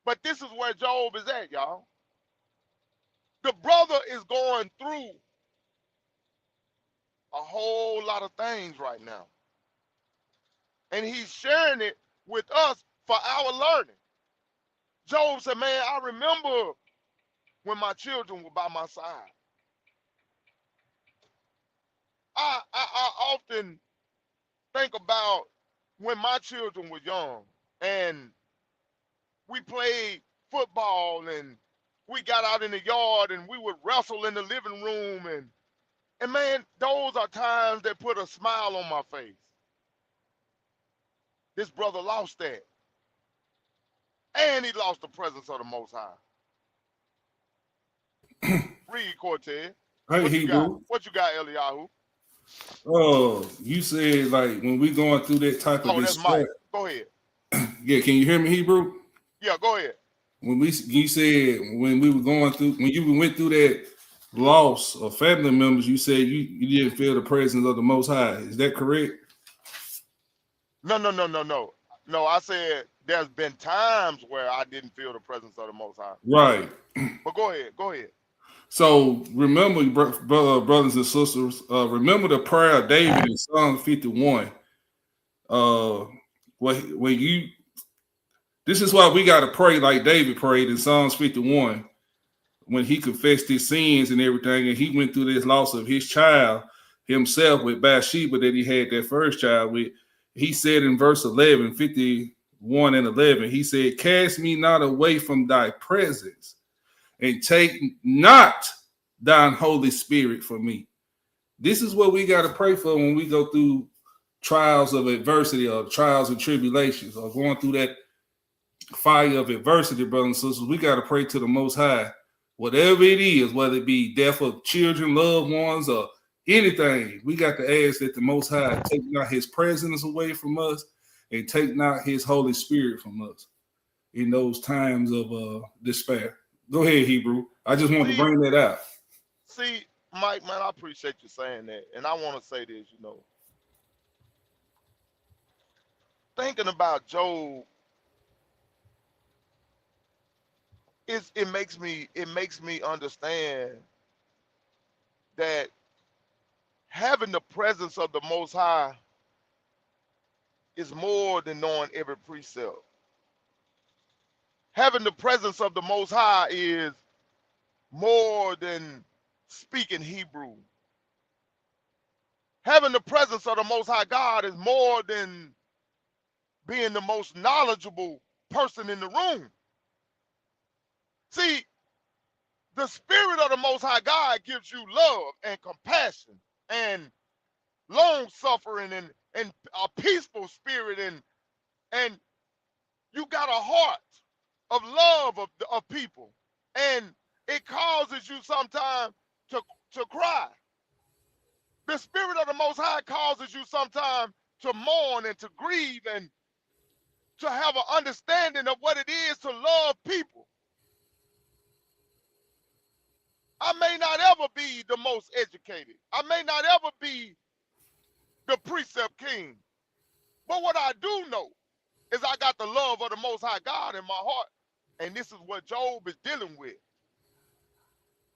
But this is where Job is at, y'all. The brother is going through a whole lot of things right now. And he's sharing it with us for our learning. Job said, man, I remember when my children were by my side. I often think about when my children were young and we played football and we got out in the yard and we would wrestle in the living room, and man, those are times that put a smile on my face. This brother lost that. And he lost the presence of the Most High. Read, Cortez. Hey, What you got? Hebrew. What you got, Eliyahu? Oh, you said like when we going through that type of Oh, that's Mike. Go ahead. Yeah, can you hear me, Hebrew? Yeah, go ahead. You said when we were going through, when you went through that loss of family members, you said you didn't feel the presence of the Most High. Is that correct? No. No, I said there's been times where I didn't feel the presence of the Most High. Right. But go ahead. So remember, brothers and sisters, remember the prayer of David in Psalm 51. When you, this is why we got to pray like David prayed in Psalms 51 when he confessed his sins and everything, and he went through this loss of his child himself with Bathsheba that he had that first child with. He said in verse 11, 51 and 11, he said, cast me not away from thy presence, and take not thine Holy Spirit from me. This is what we got to pray for when we go through trials of adversity or trials and tribulations or going through that fire of adversity, brothers and sisters. We got to pray to the Most High. Whatever it is, whether it be death of children, loved ones, or anything, we got to ask that the Most High take not his presence away from us and take not his Holy Spirit from us in those times of despair. Go ahead, Hebrew. I just want to bring that out. See, Mike, man, I appreciate you saying that. And I want to say this, thinking about Job, it makes me understand that having the presence of the Most High is more than knowing every precept. Having the presence of the Most High is more than speaking Hebrew. Having the presence of the Most High God is more than being the most knowledgeable person in the room. See, The spirit of the Most High God gives you love and compassion and long suffering and a peaceful spirit, and you got a heart of love of people, and it causes you sometimes to cry. The spirit of the Most High causes you sometimes to mourn and to grieve and to have an understanding of what it is to love people. I may not ever be the most educated. I may not ever be the precept king. But what I do know is I got the love of the Most High God in my heart. And this is what Job is dealing with.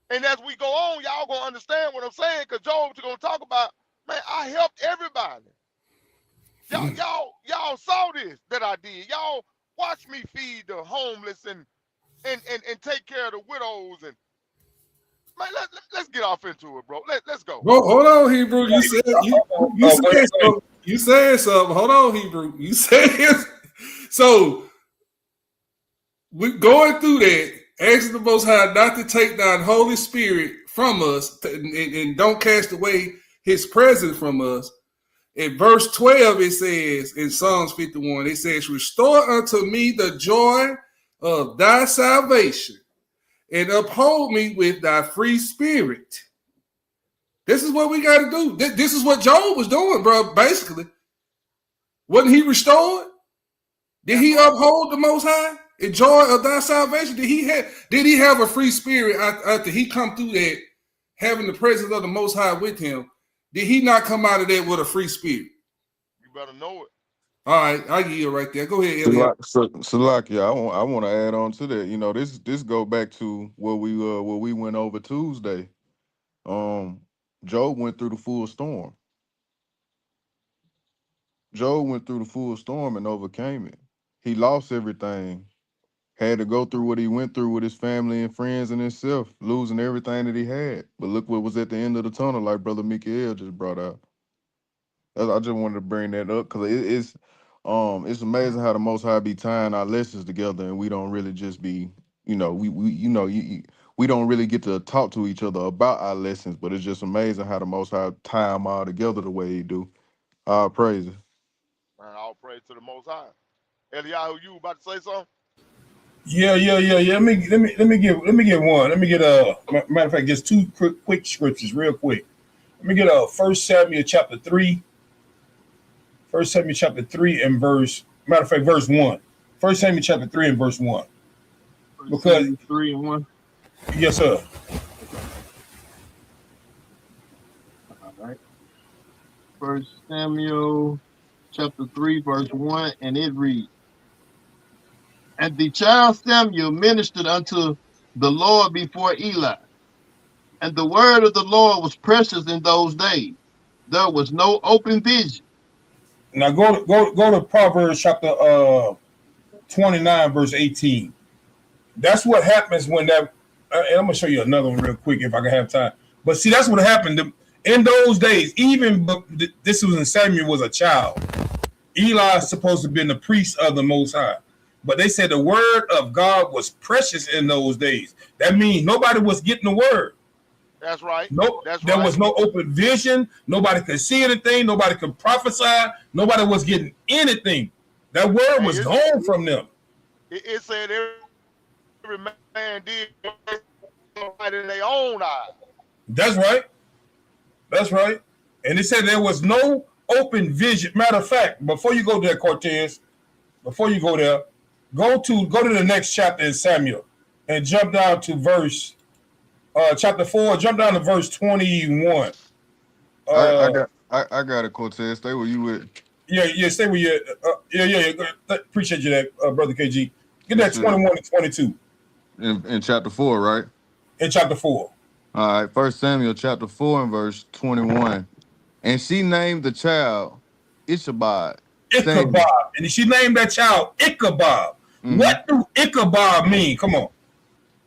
And as we go on, y'all gonna understand what I'm saying, because Job's gonna talk about, man, I helped everybody. Y'all saw this that I did. Y'all watched me feed the homeless and take care of the widows. And man, let's get off into it, bro. Let's go. Well, hold on, Hebrew. You said something. You said something. Hold on, Hebrew. You said so. We're going through that, asking the Most High not to take down Holy Spirit from us and don't cast away His presence from us. In verse 12, it says, in Psalms 51, it says, restore unto me the joy of thy salvation and uphold me with thy free spirit. This is what we got to do. This is what Job was doing, bro, basically. Wasn't he restored? Did he uphold the Most High? The joy of thy salvation? Did he have a free spirit after he come through that, having the presence of the Most High with him? Did he not come out of that with a free spirit? You better know it. All right, I yield right there. Go ahead, Elliot. Salakia, I want to add on to that. You know, this go back to what we went over Tuesday. Job went through the full storm. Job went through the full storm and overcame it. He lost everything. Had to go through what he went through with his family and friends and himself, losing everything that he had. But look what was at the end of the tunnel, like Brother Mikael just brought out. I just wanted to bring that up because it's amazing how the Most High be tying our lessons together, and we don't really just be, we don't really get to talk to each other about our lessons. But it's just amazing how the Most High tie them all together the way He do. All praises. Man, all praise to the Most High. Eliyahu, you about to say something? Yeah. Let me get one. Let me get matter of fact, just two quick scriptures, real quick. Let me get 1 Samuel chapter 3. 1 Samuel chapter 3 and verse 1. 1 Samuel chapter 3 and verse 1. Because 3 and 1. Yes, sir. All right. 1 Samuel chapter 3, verse 1, and it reads, and the child Samuel ministered unto the Lord before Eli. And the word of the Lord was precious in those days. There was no open vision. Now go to Proverbs chapter 29, verse 18. That's what happens when that. And I'm gonna show you another one real quick if I can have time. But see, that's what happened in those days. Even this was when Samuel was a child. Eli is supposed to have been the priest of the Most High. But they said the word of God was precious in those days. That means nobody was getting the word. That's right. Nope. There was no open vision. Nobody could see anything. Nobody could prophesy. Nobody was getting anything. That word was gone from them. It said every man did right in their own eyes. That's right. That's right. And it said there was no open vision. Matter of fact, before you go there, Cortez, before you go there, go to the next chapter in Samuel and jump down to verse chapter 4, jump down to verse 21. I got it, Cortez. Stay where you at. Yeah, stay where you at. Appreciate you that, Brother KG. Get that 21 and 22. In chapter 4, right? In chapter 4. All right, 1 Samuel chapter 4 and verse 21. And she named the child Ichabod. Ichabod. And she named that child Ichabod. Mm-hmm. What do Ichabod mean? Come on.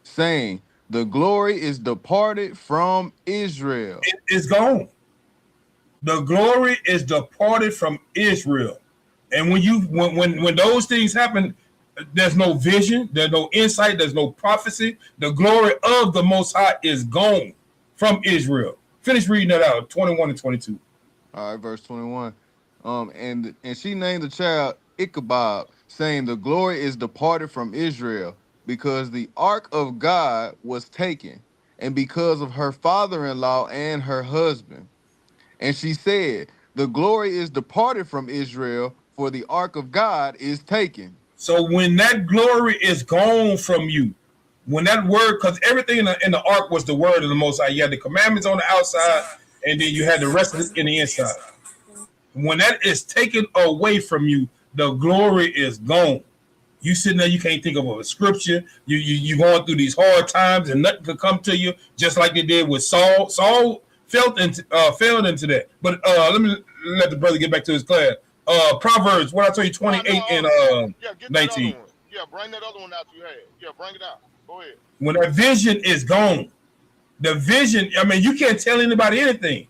Saying, the glory is departed from Israel. It is gone. The glory is departed from Israel. And when those things happen, There's no vision, there's no insight, there's no prophecy. The glory of the Most High is gone from Israel. Finish reading that out, 21 and 22. All right, verse 21. And she named the child Ichabod, saying, "The glory is departed from Israel, because the ark of God was taken, and because of her father-in-law and her husband." And she said, "The glory is departed from Israel, for the ark of God is taken." So when that glory is gone from you, when that word, because everything in the ark was the word of the Most High. You had the commandments on the outside, and then you had the rest of it in the inside. When that is taken away from you, the glory is gone. You sitting there, you can't think of a scripture. You going through these hard times, and nothing could come to you, just like they did with Saul. Saul fell into that. But let the brother get back to his class. Proverbs, what I told you, 28 and get 19. That other one. Yeah, bring that other one out you had. Yeah, bring it out. Go ahead. When that vision is gone, the vision, I mean, you can't tell anybody anything.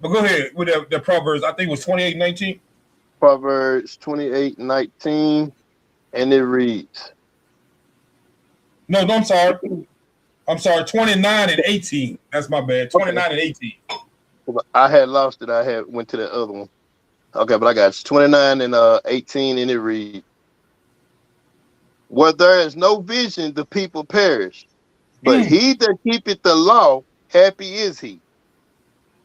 But go ahead with the Proverbs. I think it was 28 and 19. Proverbs 28:19, and it reads. No, I'm sorry. 29 and 18. That's my bad. 29 and 18. I had lost it. I had went to the other one. Okay, but I got it. 29 and 18, and it reads, "Where there is no vision, the people perish. But he that keepeth the law, happy is he."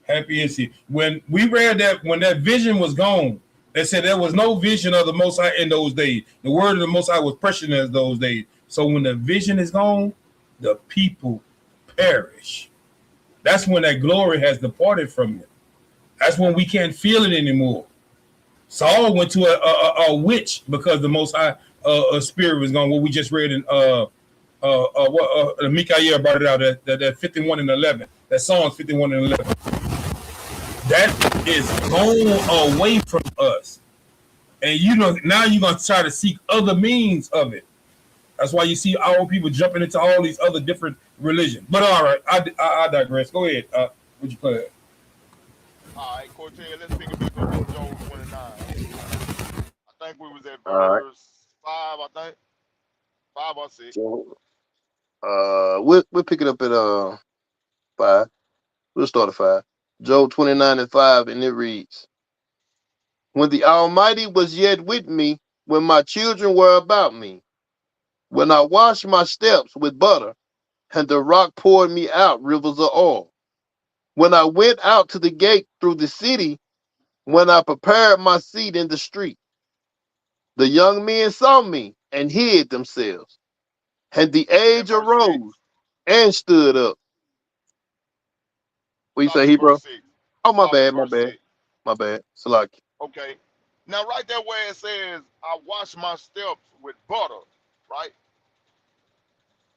Happy is he. When we read that, when that vision was gone, they said there was no vision of the Most High in those days. The word of the Most High was precious in those days. So when the vision is gone, the people perish. That's when that glory has departed from you. That's when we can't feel it anymore. Saul went to a witch because the Most High spirit was gone. What we just read in Mikael brought it out that 51 and 11. That Psalms 51 and 11. That is gone away from us. And now you're going to try to seek other means of it. That's why you see our people jumping into all these other different religions. But all right, I digress. Go ahead. Would you play it? All right, Cortez, let's pick a bit on Job 29. I think we was at All verse 5, I think. 5 or 6. So, we'll pick it up at 5. We'll start at 5. Job 29 and 5, and it reads, "When the Almighty was yet with me, when my children were about me, when I washed my steps with butter, and the rock poured me out rivers of oil, when I went out to the gate through the city, when I prepared my seat in the street, the young men saw me and hid themselves, and the age verse arose and stood up." What you Stop say, at Hebrew? verse 6. Oh, my Stop at bad, my verse bad, 6. my bad. Salaki. Okay. Now, right there where it says, "I wash my steps with butter," right?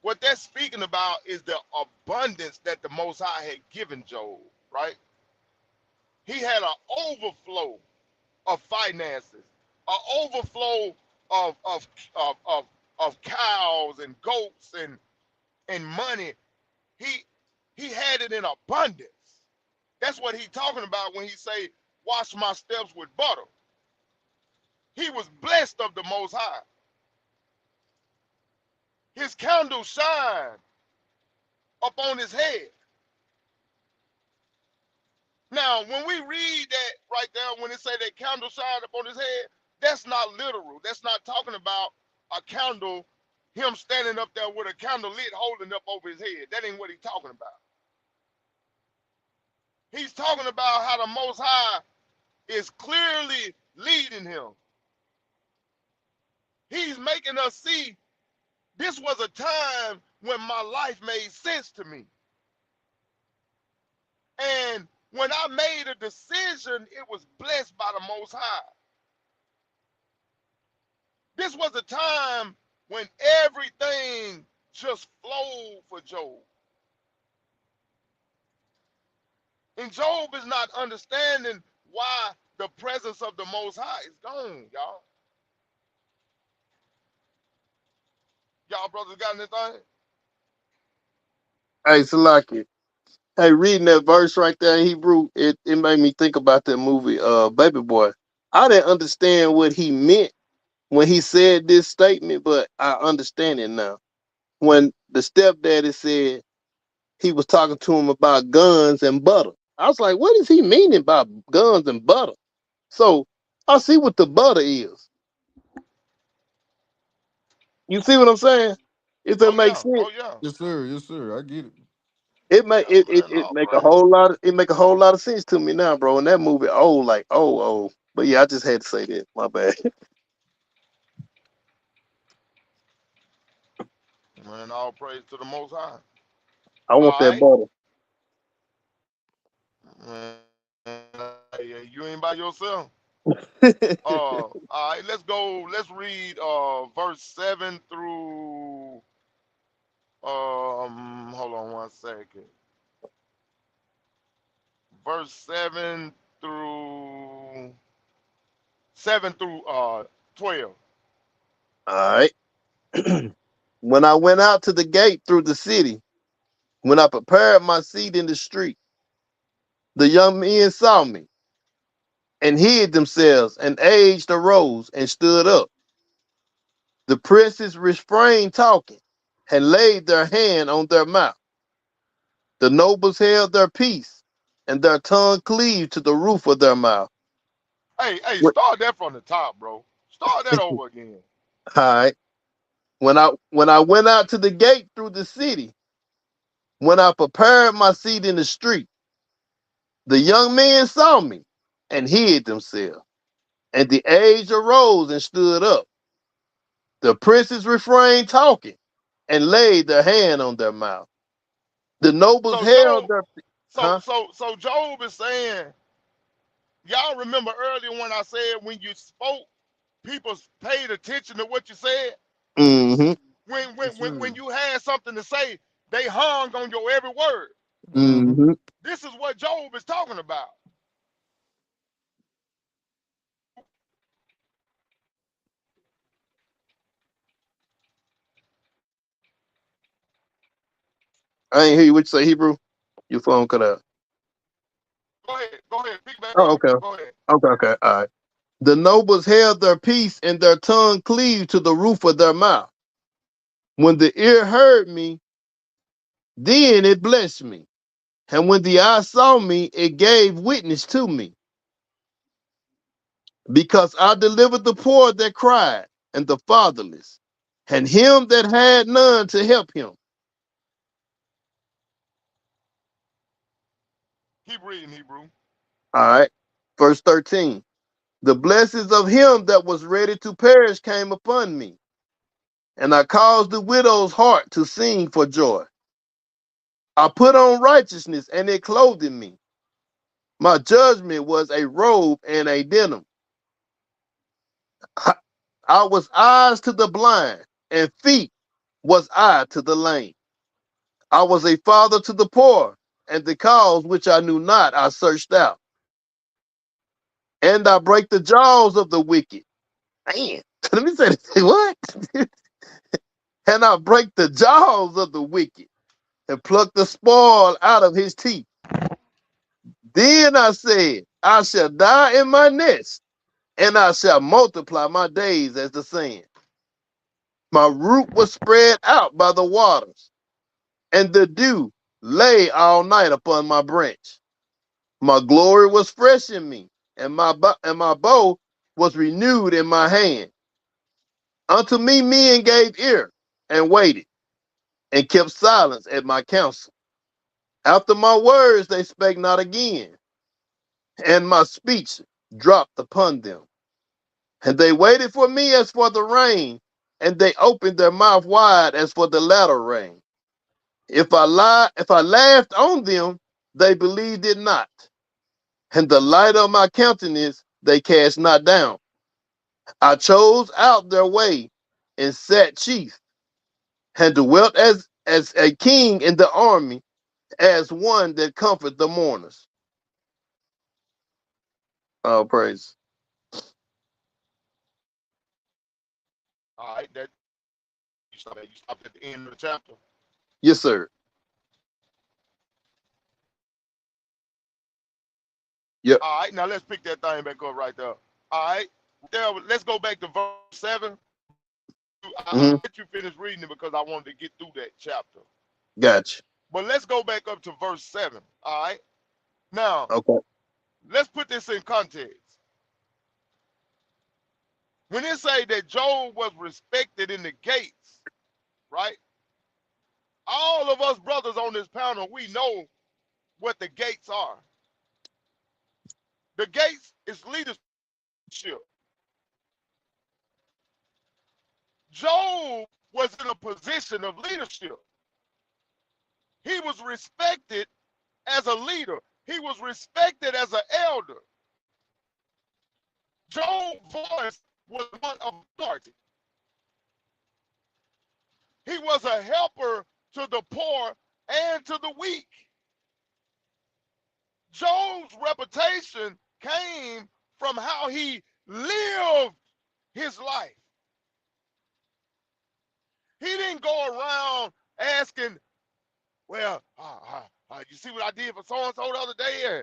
What that's speaking about is the abundance that the Most High had given Job, right? He had an overflow of finances, an overflow of cows and goats and money. He had it in abundance. That's what he's talking about when he say, "Wash my steps with butter." He was blessed of the Most High. His candle shine upon his head. Now, when we read that right there, when it say that candle shine upon his head, that's not literal. That's not talking about a candle, him standing up there with a candle lit holding up over his head. That ain't what he's talking about. He's talking about how the Most High is clearly leading him. He's making us see this was a time when my life made sense to me. And when I made a decision, it was blessed by the Most High. This was a time when everything just flowed for Job. And Job is not understanding why the presence of the Most High is gone, y'all. Y'all brothers got anything? Hey, Salaki. Hey, reading that verse right there in Hebrew, it made me think about that movie, Baby Boy. I didn't understand what he meant when he said this statement, but I understand it now. When the stepdaddy said he was talking to him about guns and butter, I was like, what is he meaning by guns and butter? So I see what the butter is. You see what I'm saying? If that Oh makes yeah, sense, oh yeah. Yes, sir. Yes, sir. I get it. it make Yeah, man, it all make a praise. whole lot of it make a whole lot of sense to me now, bro. And that movie, oh. But yeah, I just had to say that. My bad. Man, all praise to the Most High. I want All that right. butter. You ain't by yourself. All right, let's go. Let's read verse 7 through hold on one second. Verse 7 through 12. All right. When I went out to the gate through the city, when I prepared my seat in the street, the young men saw me and hid themselves, and aged arose and stood up. The princes refrained talking and laid their hand on their mouth. The nobles held their peace, and their tongue cleaved to the roof of their mouth. Hey, When, start that from the top, bro. Start that over again. all right. When I went out to the gate through the city, when I prepared my seat in the street, the young men saw me and hid themselves, and the aged arose and stood up. The princes refrained talking and laid their hand on their mouth. The nobles So held Job, their so huh? so so Job is saying, y'all remember earlier when I said when you spoke, people paid attention to what you said. Mm-hmm. When when Yes, when sir. when you had something to say, they hung on your every word. Uh-huh. Mm-hmm. This is what Job is talking about. I ain't hear you what you say, Hebrew. Your phone cut out. Go ahead, pick back Oh, up. okay. Go ahead. Okay. All right. The nobles held their peace and their tongue cleaved to the roof of their mouth. When the ear heard me, then it blessed me. And when the eye saw me, it gave witness to me. Because I delivered the poor that cried, and the fatherless, and him that had none to help him. Keep reading, Hebrew. All right. Verse 13. The blessings of him that was ready to perish came upon me, and I caused the widow's heart to sing for joy. I put on righteousness, and it clothed me. My judgment was a robe and a denim. I was eyes to the blind, and feet was I to the lame. I was a father to the poor, and the cause which I knew not I searched out. And I break the jaws of the wicked. Man, let me say this. What? And I break the jaws of the wicked, and pluck the spoil out of his teeth. Then I said, I shall die in my nest, and I shall multiply my days as the sand. My root was spread out by the waters, and the dew lay all night upon my branch. My glory was fresh in me, and my bow was renewed in my hand. Unto me men gave ear, and waited, and kept silence at my counsel. After my words they spake not again, and my speech dropped upon them. And they waited for me as for the rain, and they opened their mouth wide as for the latter rain. If I laughed on them, they believed it not, and the light of my countenance they cast not down. I chose out their way and sat chief, and dwelt as a king in the army, as one that comfort the mourners. All praise. All right, that you stopped at the end of the chapter. Yes, sir. Yep. All right, now let's pick that thing back up right there. All right. There, let's go back to verse 7. I'll Mm-hmm. let you finish reading it because I wanted to get through that chapter. Gotcha. But let's go back up to verse 7. All right. Now, Okay. let's put this in context. When it say that Job was respected in the gates, right? All of us brothers on this panel, we know what the gates are. The gates is leadership. Job was in a position of leadership. He was respected as a leader. He was respected as an elder. Job's voice was one of authority. He was a helper to the poor and to the weak. Job's reputation came from how he lived his life. He didn't go around asking, well, you see what I did for so-and-so the other day?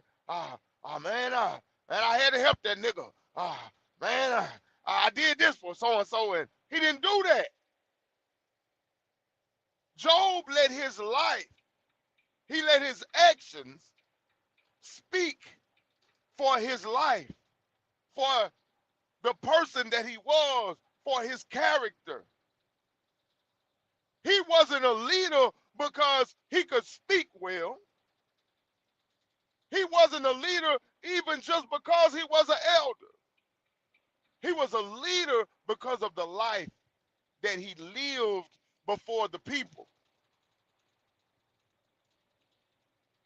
Man, I had to help that nigga. Man, I did this for so-and-so, and he didn't do that. Job let his life, he let his actions speak for his life, for the person that he was, for his character. He wasn't a leader because he could speak well. He wasn't a leader even just because he was an elder. He was a leader because of the life that he lived before the people.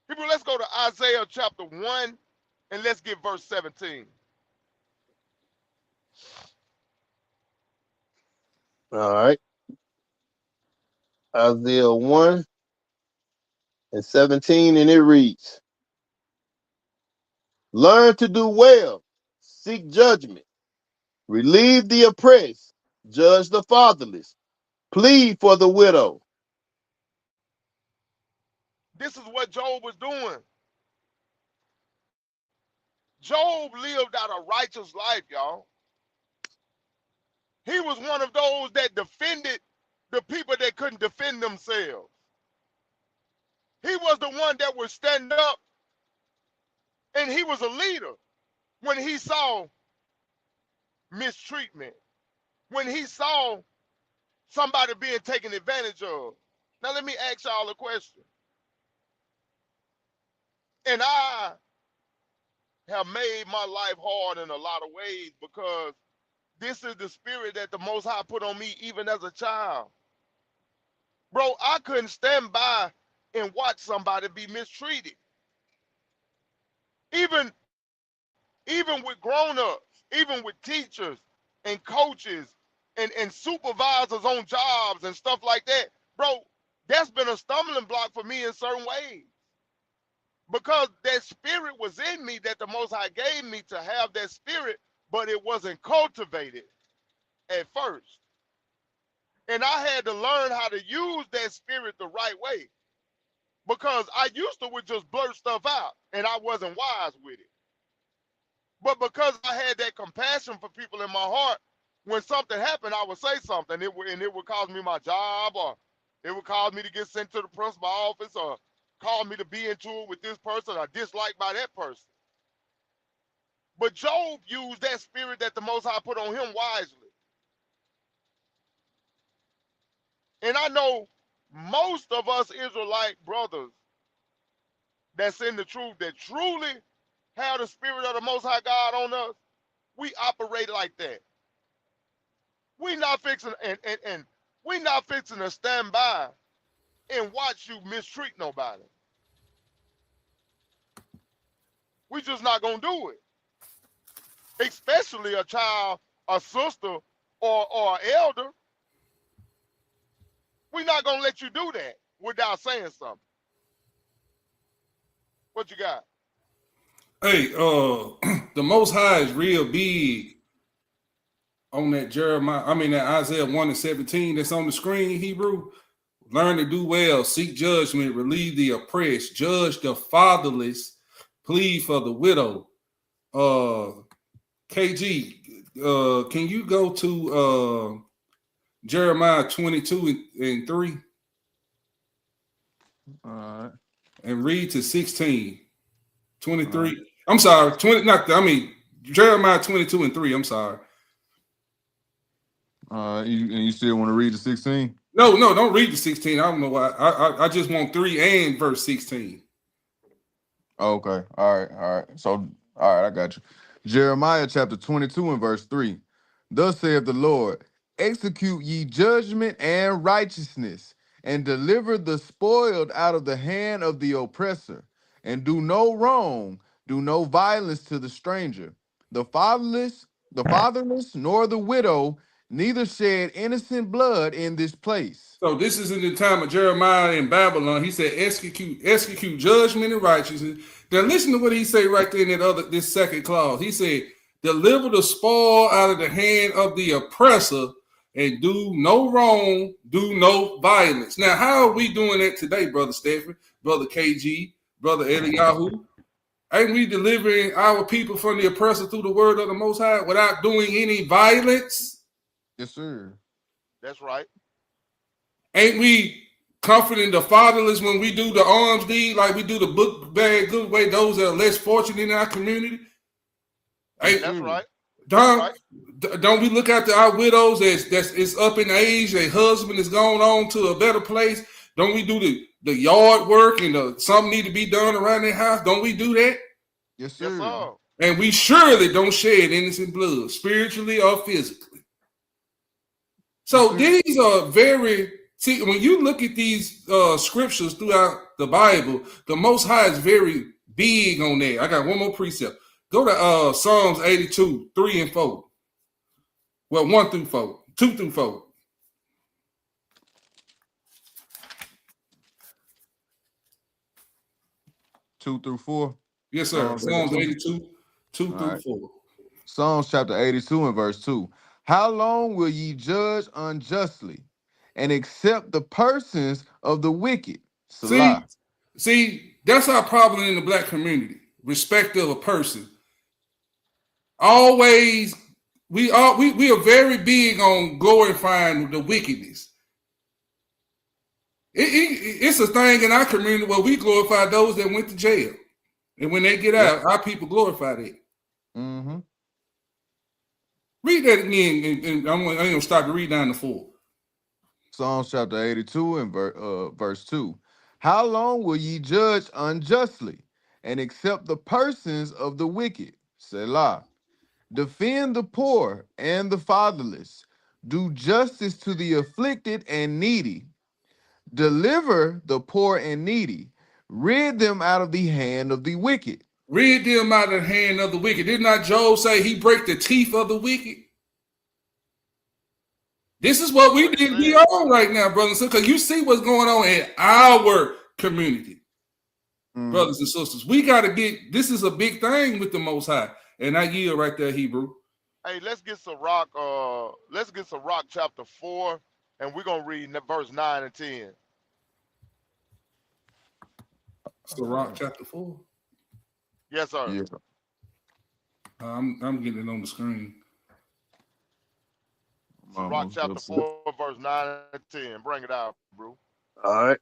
People, let's go to Isaiah chapter 1 and let's get verse 17. All right. Isaiah 1 and 17, and it reads, learn to do well, seek judgment, relieve the oppressed, judge the fatherless, plead for the widow. This is what Job was doing. Job lived out a righteous life, y'all. He was one of those that defended the people that couldn't defend themselves. He was the one that would stand up, and he was a leader when he saw mistreatment, when he saw somebody being taken advantage of. Now let me ask y'all a question. And I have made my life hard in a lot of ways because this is the spirit that the Most High put on me even as a child. Bro, I couldn't stand by and watch somebody be mistreated. Even with grown-ups, even with teachers and coaches and supervisors on jobs and stuff like that, bro, that's been a stumbling block for me in certain ways. Because that spirit was in me that the Most High gave me to have that spirit, but it wasn't cultivated at first. And I had to learn how to use that spirit the right way. Because I used to would just blurt stuff out and I wasn't wise with it. But because I had that compassion for people in my heart, when something happened, I would say something, and it would cause me my job, or it would cause me to get sent to the principal office, or cause me to be into it with this person, or disliked by that person. But Job used that spirit that the Most High put on him wisely. And I know most of us Israelite brothers that's in the truth, that truly have the spirit of the Most High God on us, we operate like that. We not fixing and we not fixing to stand by and watch you mistreat nobody. We just not gonna do it. Especially a child, a sister, or an elder. We not gonna let you do that without saying something. What you got? Hey, the Most High is real big on that that Isaiah 1 and 17 that's on the screen, Hebrew. Learn to do well, seek judgment, relieve the oppressed, judge the fatherless, plead for the widow. KG, can you go to Jeremiah 22 and 3 All right. and read to 16? All right. 23. I'm sorry, 20, not I mean Jeremiah 22 and 3. I'm sorry. You still want to read the 16? No, don't read the 16. I don't know why. I just want 3 and verse 16. Okay. All right. So, all right, I got you. Jeremiah chapter 22 and verse 3. Thus saith the Lord, execute ye judgment and righteousness, and deliver the spoiled out of the hand of the oppressor, and do no wrong, do no violence to the stranger, the fatherless, nor the widow, neither shed innocent blood in this place. So this is in the time of Jeremiah in Babylon. He said, execute judgment and righteousness. Now listen to what he say right there in this second clause. He said, deliver the spoil out of the hand of the oppressor, and do no wrong, do no violence. Now, how are we doing that today, Brother Stephen, Brother KG, Brother Eliyahu? Ain't we delivering our people from the oppressor through the word of the Most High without doing any violence? Yes, sir. That's right. Ain't we comforting the fatherless when we do the alms deed, like we do the book bag good way, those that are less fortunate in our community? That's right. Don't we look after our widows that's up in age, their husband is going on to a better place? Don't we do the yard work and something need to be done around their house? Don't we do that? Yes, sir. Yes, sir. And we surely don't shed innocent blood, spiritually or physically. So these are very, see, when you look at these scriptures throughout the Bible, the Most High is very big on that. I got one more precept. Go to Psalms 82, 3 and 4. Well, 1 through 4, 2 through 4. Two through four. Yes, sir. Psalms 82, 2 through 4. Psalms chapter 82 and verse 2. How long will ye judge unjustly and accept the persons of the wicked? Salah. See, that's our problem in the black community. Respect of a person. Always, we are very big on glorifying the wickedness. It's a thing in our community where we glorify those that went to jail. And when they get out, our people glorify that. Mm-hmm. Read that again, and I'm going to stop to read down to 4. Psalms chapter 82 and verse 2. How long will ye judge unjustly and accept the persons of the wicked? Selah. Defend the poor and the fatherless. Do justice to the afflicted and needy. Deliver the poor and needy. Rid them out of the hand of the wicked. Rid them out of the hand of the wicked. Did not Job say he break the teeth of the wicked? This is what we need to be on right now, brothers and sisters, because you see what's going on in our community. Brothers and sisters, we got to get, this is a big thing with the Most High. And I yield right there, Hebrew. Hey, let's get Sirach chapter 4, and we're going to read verse 9 and 10. Sirach chapter 4? Yes, sir. Yeah. I'm getting it on the screen. Sirach chapter 4, verse 9 and 10. Bring it out, bro. All right.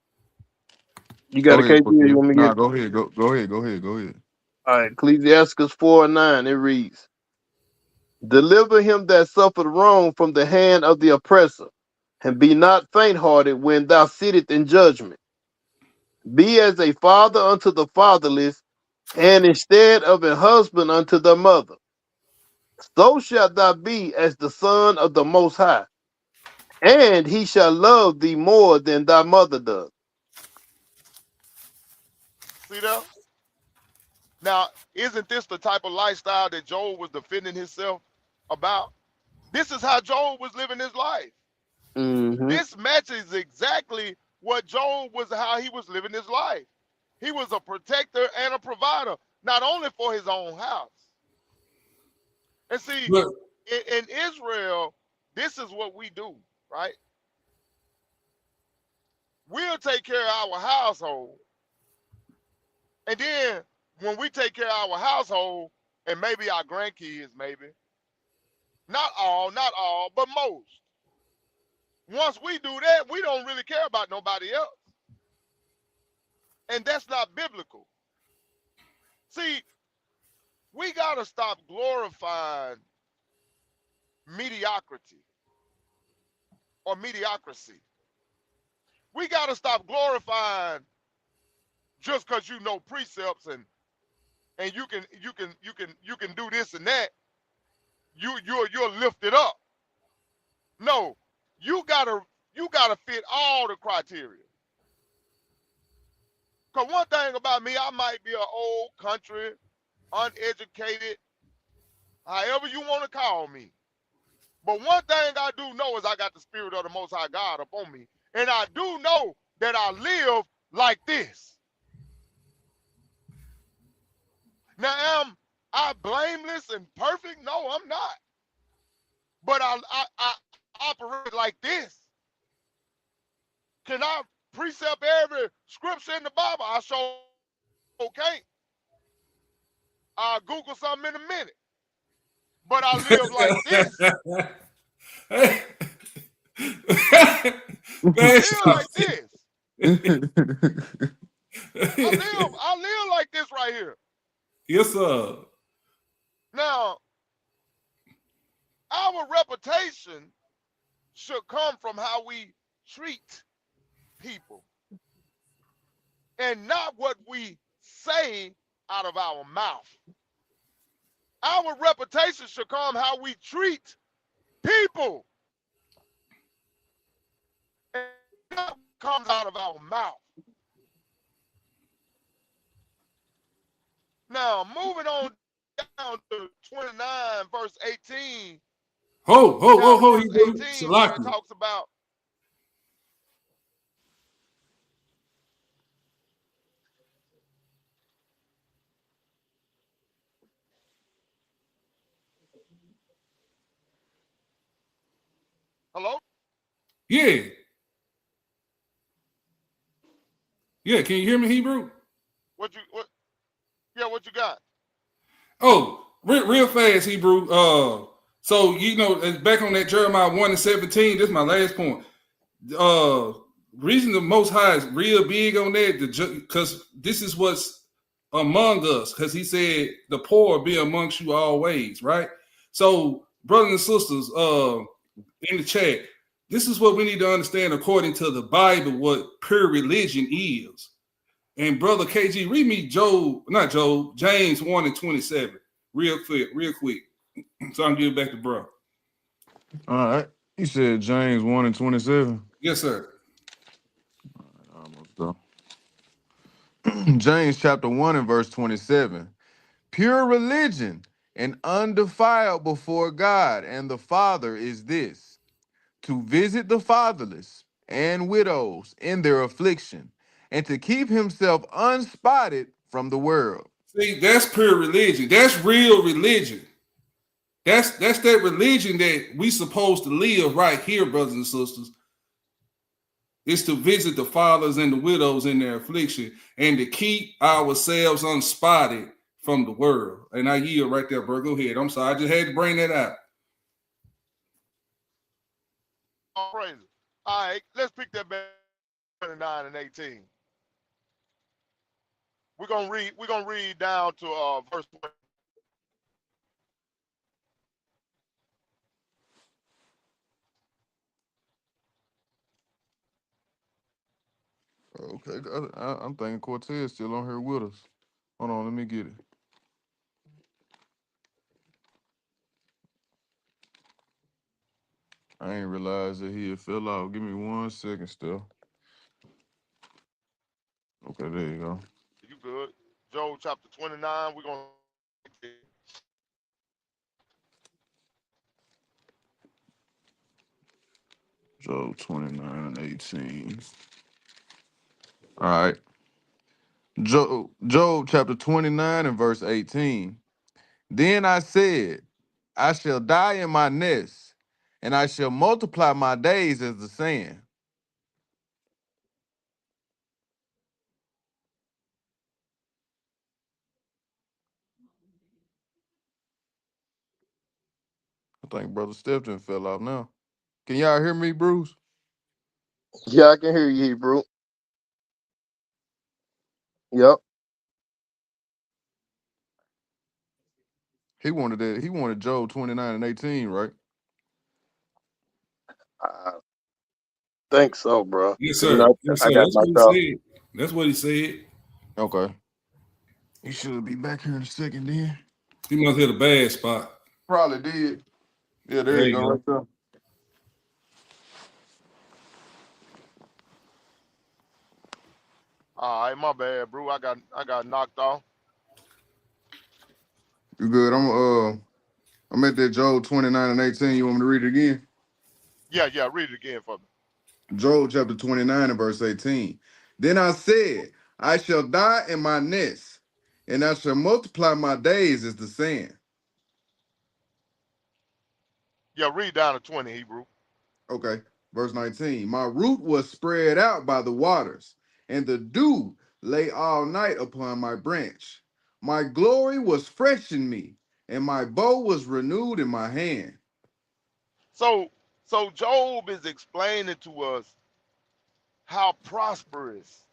You got a KG? You want me to Nah, get? go ahead. Go ahead. All right. Ecclesiasticus 4 and 9. It reads, deliver him that suffered wrong from the hand of the oppressor, and be not faint-hearted when thou sittest in judgment. Be as a father unto the fatherless, and instead of a husband unto the mother. So shalt thou be as the son of the Most High, and he shall love thee more than thy mother does. See that? Now, isn't this the type of lifestyle that Job was defending himself about? This is how Job was living his life. Mm-hmm. This matches exactly what Job was, how he was living his life. He was a protector and a provider, not only for his own house. And see, in Israel, this is what we do, right? We'll take care of our household. And then when we take care of our household, and maybe our grandkids, maybe, Not all, but most. Once we do that, we don't really care about nobody else. And that's not biblical. See, we got to stop glorifying mediocrity or mediocrity. We got to stop glorifying just because you know precepts and you can do this and that. You're lifted up. No, you gotta fit all the criteria. Cause one thing about me, I might be an old country, uneducated, however you want to call me. But one thing I do know is I got the spirit of the Most High God upon me, and I do know that I live like this. Now, am I blameless and perfect? No, I'm not. But I operate like this. Can I precept every scripture in the Bible? I sure can't. I'll Google something in a minute. But I live like this. I live like this. I live like this right here. Yes, sir. Now, our reputation should come from how we treat people and not what we say out of our mouth. Our reputation should come how we treat people and not what comes out of our mouth. Now, moving on down to 29, verse 18. Ho, Verse Hebrew. 18, where it Salaki. talks about hello? Yeah. Yeah, can you hear me, Hebrew? What you got? Oh, real fast, Hebrew. So you know, back on that Jeremiah 1:17, this is my last point. Reason the Most High is real big on that, because this is what's among us, because he said the poor be amongst you always, right? So, brothers and sisters, in the chat, this is what we need to understand according to the Bible, what pure religion is. And brother KG, read me James 1:27, real quick. So I can give it back to bro. All right. You said James 1:27. Yes, sir. Almost done. James chapter 1 and verse 27. Pure religion and undefiled before God and the Father is this, to visit the fatherless and widows in their affliction, and to keep himself unspotted from the world. See, that's pure religion. That's real religion. That's that religion that we supposed to live right here, brothers and sisters. Is to visit the fathers and the widows in their affliction and to keep ourselves unspotted from the world. And I yield right there, bro. Go ahead. I'm sorry. I just had to bring that out. All praise it. All right, let's pick that back 29 and 18. We're gonna read down to verse 20. Okay, I'm thinking Cortez still on here with us. Hold on, let me get it. I ain't realized that he had fell out. Give me 1 second still. Okay, there you go. You good? Job chapter 29. We're gonna Job 29 and 18. All right. Job chapter 29 and verse 18. Then I said, I shall die in my nest, and I shall multiply my days as the sand. I think Brother Stephen fell out now. Can y'all hear me, Bruce? Yeah, I can hear you, Hebrew. Yep. He wanted that. He wanted Job 29 and 18, right? I think so, bro. Yes, Because sir. Yes, I sir. got That's what knocked he out. said. That's what he said. Okay. He should be back here in a second then. He must hit a bad spot. Probably did. Yeah, there There you you go, go. right there. All right, my bad, bro. I got knocked off. You good? I'm at that Job 29 and 18. You want me to read it again? Yeah, read it again for me. Job chapter 29 and verse 18. Then I said, I shall die in my nest, and I shall multiply my days as the sand. Yeah, read down to 20, Hebrew. Okay. Verse 19. My root was spread out by the waters, and the dew lay all night upon my branch. My glory was fresh in me, and my bow was renewed in my hand. So Job is explaining to us how prosperous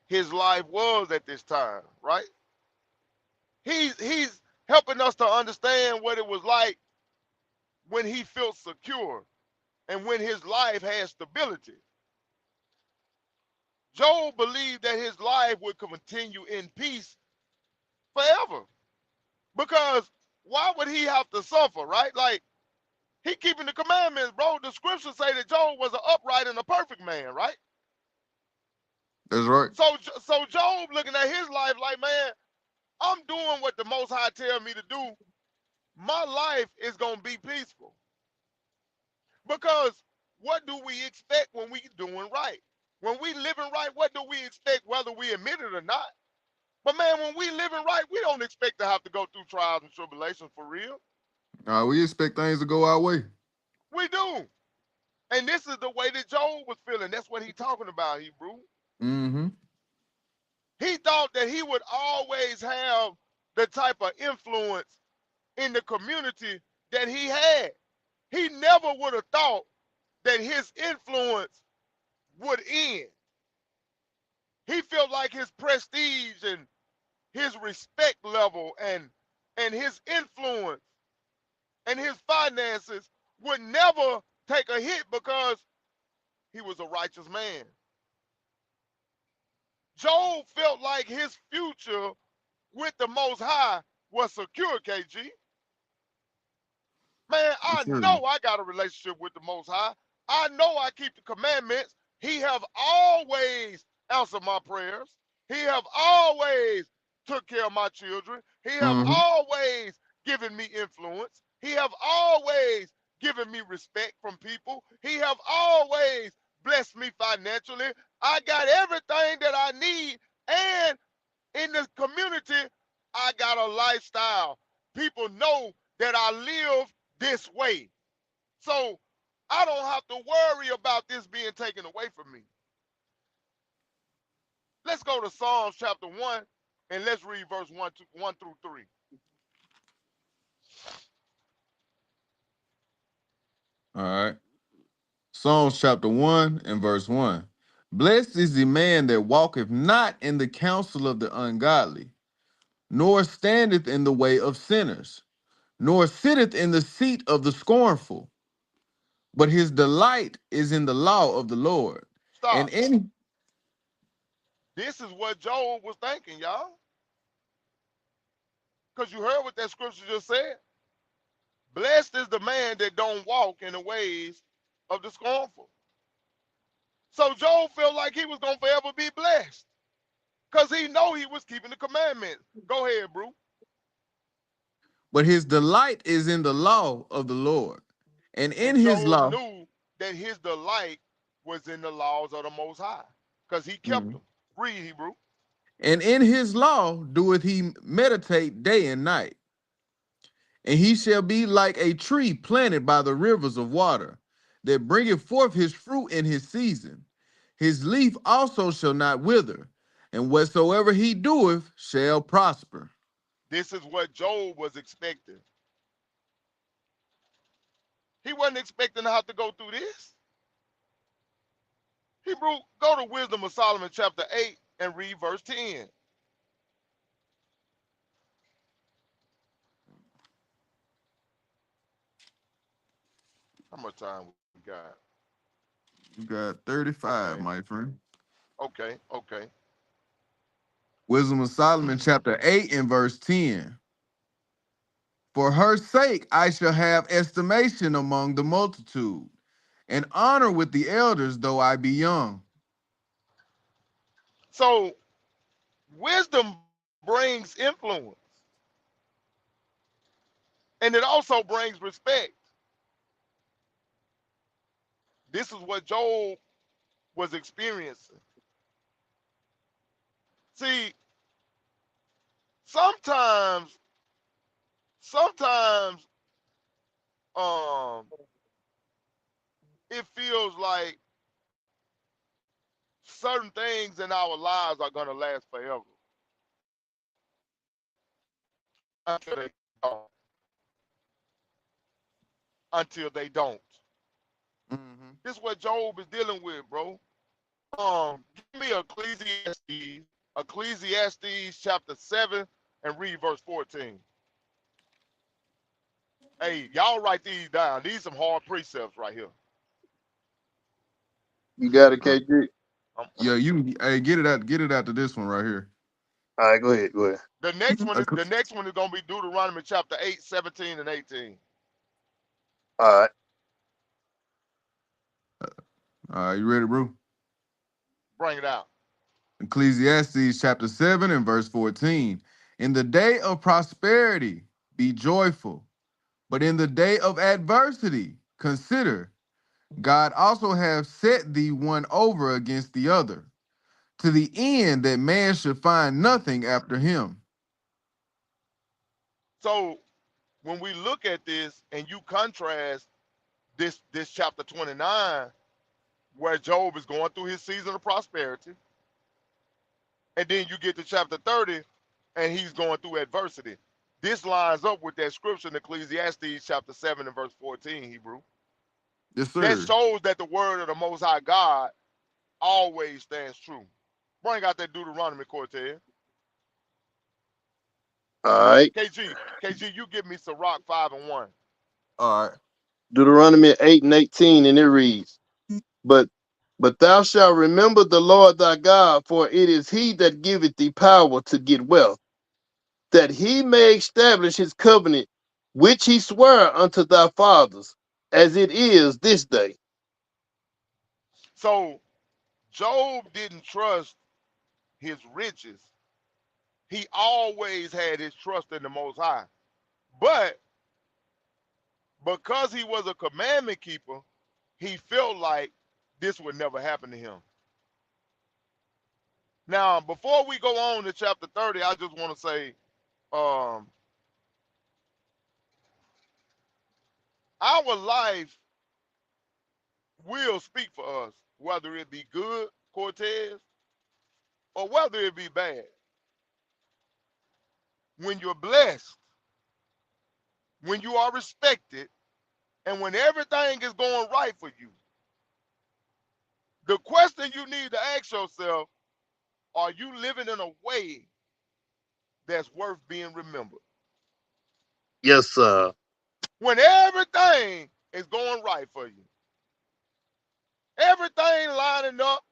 his life was at this time, right? He's helping us to understand what it was like when he felt secure and when his life had stability. Job believed that his life would continue in peace forever. Because why would he have to suffer, right? Like, he keeping the commandments, bro. The scriptures say that Job was an upright and a perfect man, right? That's right. So Job looking at his life like, man, I'm doing what the Most High tell me to do. My life is gonna be peaceful. Because what do we expect when we doing right? When we living right, what do we expect, whether we admit it or not? But man, when we living right, we don't expect to have to go through trials and tribulations for real. We expect things to go our way. We do. And this is the way that Job was feeling. That's what he's talking about, Hebrew. Mm-hmm. He thought that he would always have the type of influence in the community that he had. He never would have thought that his influence would end. He felt like his prestige and his respect level and his influence and his finances would never take a hit because he was a righteous man. Job felt like his future with the Most High was secure, KG. Man, I Sure. know I got a relationship with the Most High. I know I keep the commandments. He have always answered my prayers. He have always took care of my children. He have Mm-hmm. always given me influence. He have always given me respect from people. He have always blessed me financially. I got everything that I need. And in the community, I got a lifestyle. People know that I live this way. So I don't have to worry about this being taken away from me. Let's go to Psalms chapter 1 and let's read verse 1 through 3. All right. Psalms chapter 1 and verse 1. Blessed is the man that walketh not in the counsel of the ungodly, nor standeth in the way of sinners, nor sitteth in the seat of the scornful, but his delight is in the law of the Lord. And Stop. in This is what Job was thinking, y'all. Because you heard what that scripture just said. Blessed is the man that don't walk in the ways of the scornful. So Job felt like he was going to forever be blessed. Because he know he was keeping the commandments. Go ahead, bro. but his delight is in the law of the Lord. And in And his Job law, knew that his delight was in the laws of the Most High. Because he kept Mhm. them. Read, Hebrew. And in his law doeth he meditate day and night. And he shall be like a tree planted by the rivers of water, that bringeth forth his fruit in his season. His leaf also shall not wither, and whatsoever he doeth shall prosper. This is what Job was expecting. He wasn't expecting to have to go through this. Hebrew, go to Wisdom of Solomon chapter 8 and read verse 10. How much time we got? You got 35, Okay, my friend. okay. Wisdom of Solomon, chapter 8 and verse 10. For her sake I shall have estimation among the multitude, and honor with the elders, though I be young. So wisdom brings influence, and it also brings respect. This is what Job was experiencing. See, sometimes, sometimes, um, it feels like certain things in our lives are gonna last forever until they don't. Until they don't. Mm-hmm. This is what Job is dealing with, bro. Give me Ecclesiastes chapter 7 and read verse 14. Hey, y'all write these down. These some hard precepts right here. You got it, KG. Yeah, you hey, get it out to this one right here. All right, go ahead, go ahead. The next one is Eccle- gonna be Deuteronomy chapter 8, 17, and 18. All right. You ready, bro? Bring it out. Ecclesiastes chapter 7 and verse 14. In the day of prosperity, be joyful, but in the day of adversity, consider God also have set thee one over against the other, to the end that man should find nothing after him. So when we look at this and you contrast this chapter 29, where Job is going through his season of prosperity, and then you get to chapter 30 and he's going through adversity. This lines up with that scripture in Ecclesiastes chapter 7 and verse 14, Hebrew. Yes, That sir. shows that the word of the Most High God always stands true. Bring out that Deuteronomy, Cortez. All right. KG, you give me Sirach 5 and 1. All right. Deuteronomy 8 and 18, and it reads, But thou shalt remember the Lord thy God, for it is he that giveth thee power to get wealth, that he may establish his covenant, which he sware unto thy fathers, as it is this day. So Job didn't trust his riches. He always had his trust in the Most High. But because he was a commandment keeper, he felt like this would never happen to him. Now, before we go on to chapter 30, I just want to say, um, our life will speak for us, whether it be good, Cortez, or whether it be bad. When you're blessed, when you are respected, and when everything is going right for you, the question you need to ask yourself, are you living in a way that's worth being remembered? Yes, sir. When everything is going right for you, everything lining up,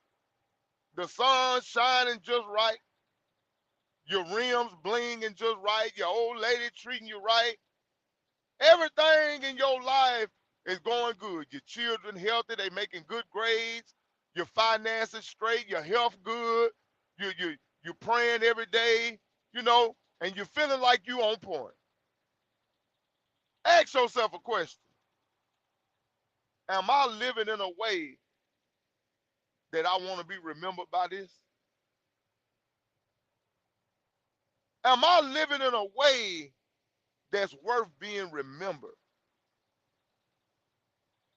the sun shining just right, your rims blinging just right, your old lady treating you right, everything in your life is going good. Your children healthy, they making good grades, your finances straight, your health good, you praying every day, you know, and you're feeling like you on point. Ask yourself a question. Am I living in a way that I want to be remembered by this? Am I living in a way that's worth being remembered?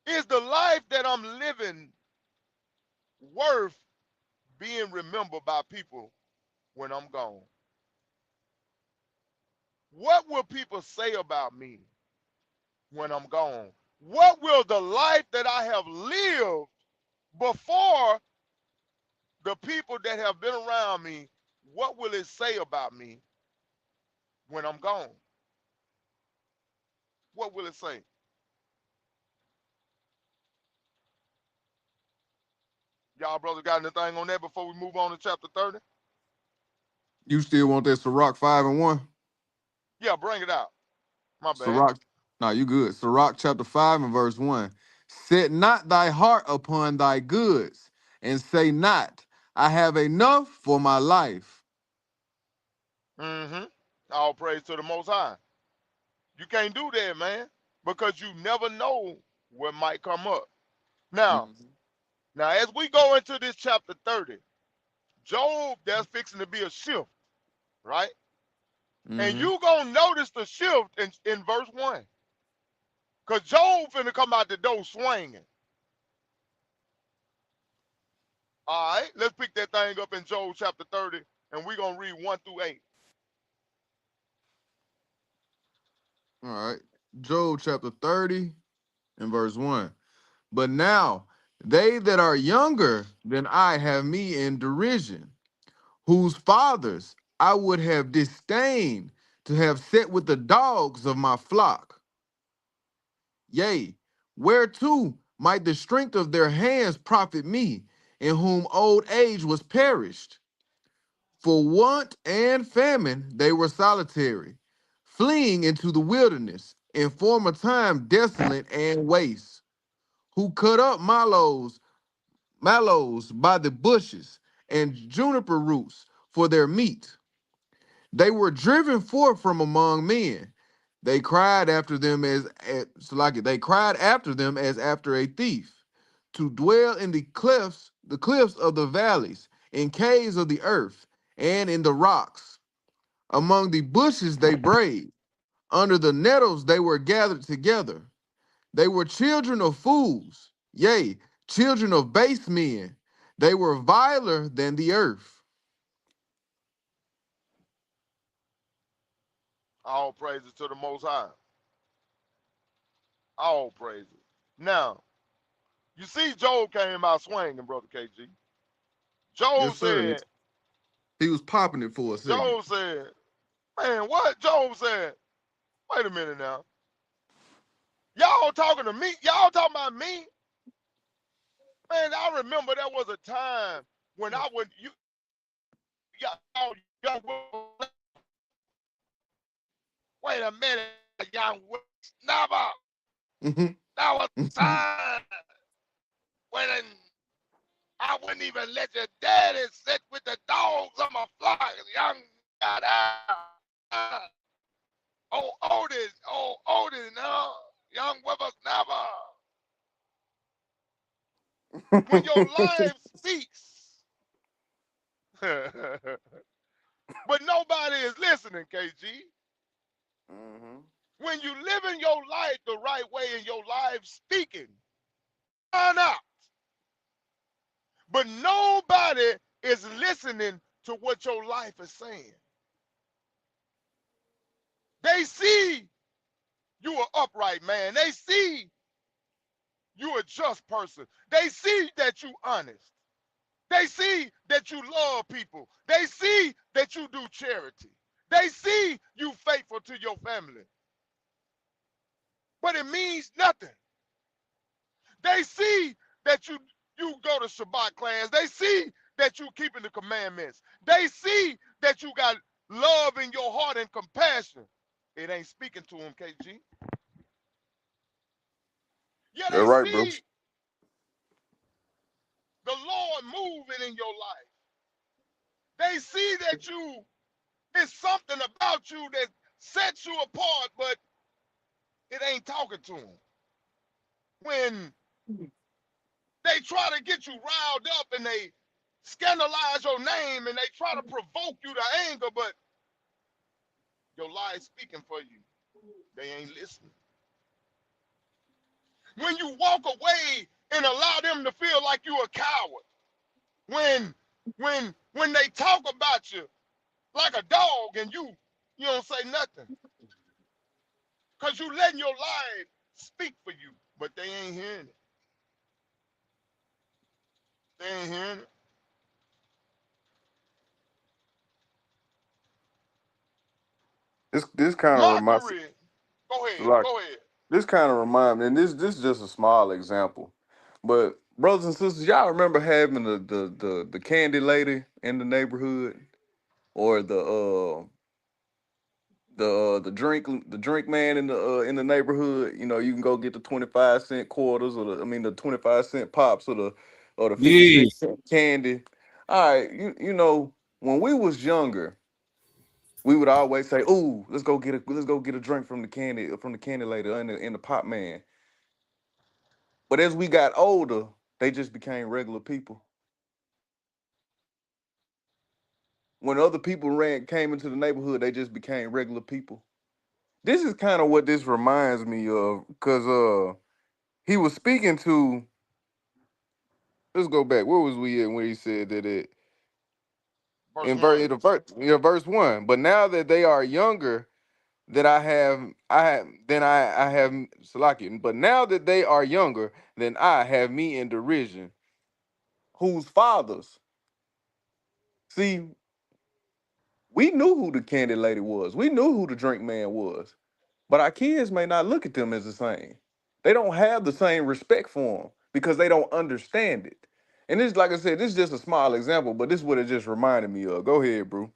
Is the life that I'm living worth being remembered by people when I'm gone? What will people say about me when I'm gone? What will the life that I have lived before the people that have been around me, what will it say about me when I'm gone? What will it say? Y'all brothers got anything on that before we move on to chapter 30? You still want that Sirach 5 and 1? Yeah, bring it out. My bad. Sirach, nah, you good. Sirach chapter 5 and verse 1. Set not thy heart upon thy goods, and say not, I have enough for my life. Mm-hmm. All praise to the Most High. You can't do that, man, because you never know what might come up. Now, Mhm. as we go into this chapter 30, Job, there's fixing to be a shift, right? And Mhm. you gonna notice the shift in verse 1. Because Job finna come out the door swinging. All right, let's pick that thing up in Job chapter 30, and we're gonna read 1 through 8. All right. Job chapter 30 and verse 1. But now they that are younger than I have me in derision, whose fathers I would have disdained to have set with the dogs of my flock. Yea, whereto might the strength of their hands profit me, in whom old age was perished? For want and famine they were solitary, fleeing into the wilderness, in former time desolate and waste, who cut up mallows by the bushes, and juniper roots for their meat. They were driven forth from among men. They cried after them they cried after them as after a thief, to dwell in the cliffs of the valleys, in caves of the earth, and in the rocks. Among the bushes they brayed, under the nettles they were gathered together. They were children of fools, yea, children of base men. They were viler than the earth. All praises to the Most High. All praises. Now, you see, Job came out swinging, brother KG. Yes, Job sir. said, He was popping it for a second. Job said, man, what? Job said, wait a minute now. Y'all talking to me? Y'all talking about me? Man, I remember there was a time when I would, y'all, wait a minute, young never. Mhm. That was time when I wouldn't even let your daddy sit with the dogs on my flock. Young got out. Oldie, no. Young whippersnapper. When your life speaks, but nobody is listening, KG. Mhm. When you living your life the right way and your life speaking, find out. But nobody is listening to what your life is saying. They see you an upright man. They see you a just person. They see that you honest. They see that you love people. They see that you do charity. They see you faithful to your family. But it means nothing. They see that you go to Shabbat class. They see that you keeping the commandments. They see that you got love in your heart and compassion. It ain't speaking to them, KG. Yeah, You're they right, bro. see the Lord moving in your life. They see that it's something about you that sets you apart, but it ain't talking to them. When they try to get you riled up and they scandalize your name and they try to provoke you to anger, but your life speaking for you, they ain't listening. When you walk away and allow them to feel like you're a coward, when they talk about you like a dog and you don't say nothing, because you letting your life speak for you but they ain't hearing it. They ain't hearing it. This kind of reminds. Mockery. Go ahead. Like, Go ahead. this kind of remind me, and this is just a small example, but brothers and sisters, y'all remember having the candy lady in the neighborhood, or the drink man in the neighborhood. You know, you can go get the 25-cent quarters, or the 25-cent pops, or the 56 Yes. cent candy. All right, you know, when we was younger, we would always say, "Ooh, let's go get a drink from the candy lady and the pop man." But as we got older, they just became regular people. When other people came into the neighborhood, they just became regular people. This is kind of what this reminds me of, because he was speaking to. Let's go back. Where was we at when he said that Verse 1. verse 1? But now that they are younger, that I have Salakia. But now that they are younger, then I have me in derision. Whose fathers? See, we knew who the candy lady was. We knew who the drink man was. But our kids may not look at them as the same. They don't have the same respect for them because they don't understand it. And this, like I said, this is just a small example, but this is what it just reminded me of. Go ahead, bro.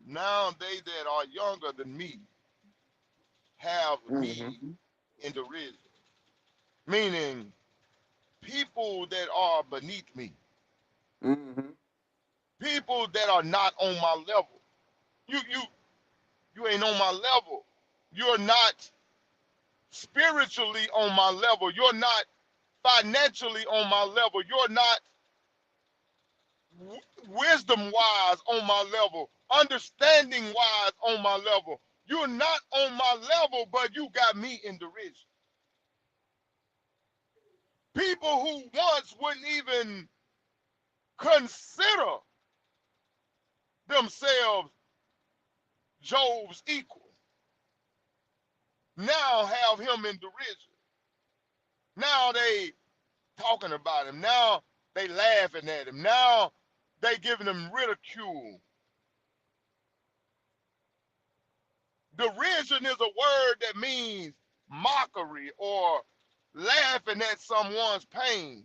Now they that are younger than me have me Mm-hmm. in derision. Meaning people that are beneath me. Mm-hmm. People that are not on my level. You ain't on my level. You're not spiritually on my level. You're not financially on my level. You're not wisdom wise on my level, understanding wise on my level. You're not on my level, but you got me in derision. People who once wouldn't even consider themselves Job's equal now have him in derision. Now they talking about him. Now they laughing at him. Now they giving him ridicule. Derision is a word that means mockery or laughing at someone's pain.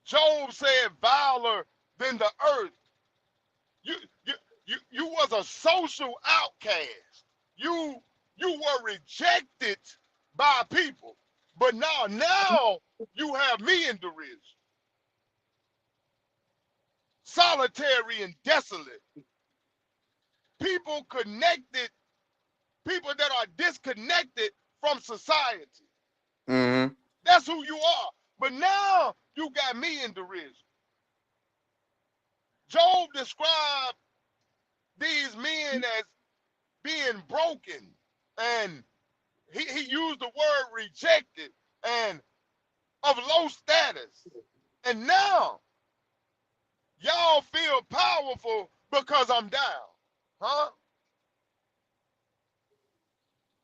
Job said, viler than the earth. You, you, you was a social outcast. You were rejected by people. But now you have me in derision. Solitary and desolate. People that are disconnected from society. Mm-hmm. That's who you are. But now you got me in derision. Job described these men as being broken, and he used the word rejected and of low status. And now y'all feel powerful because I'm down. Huh?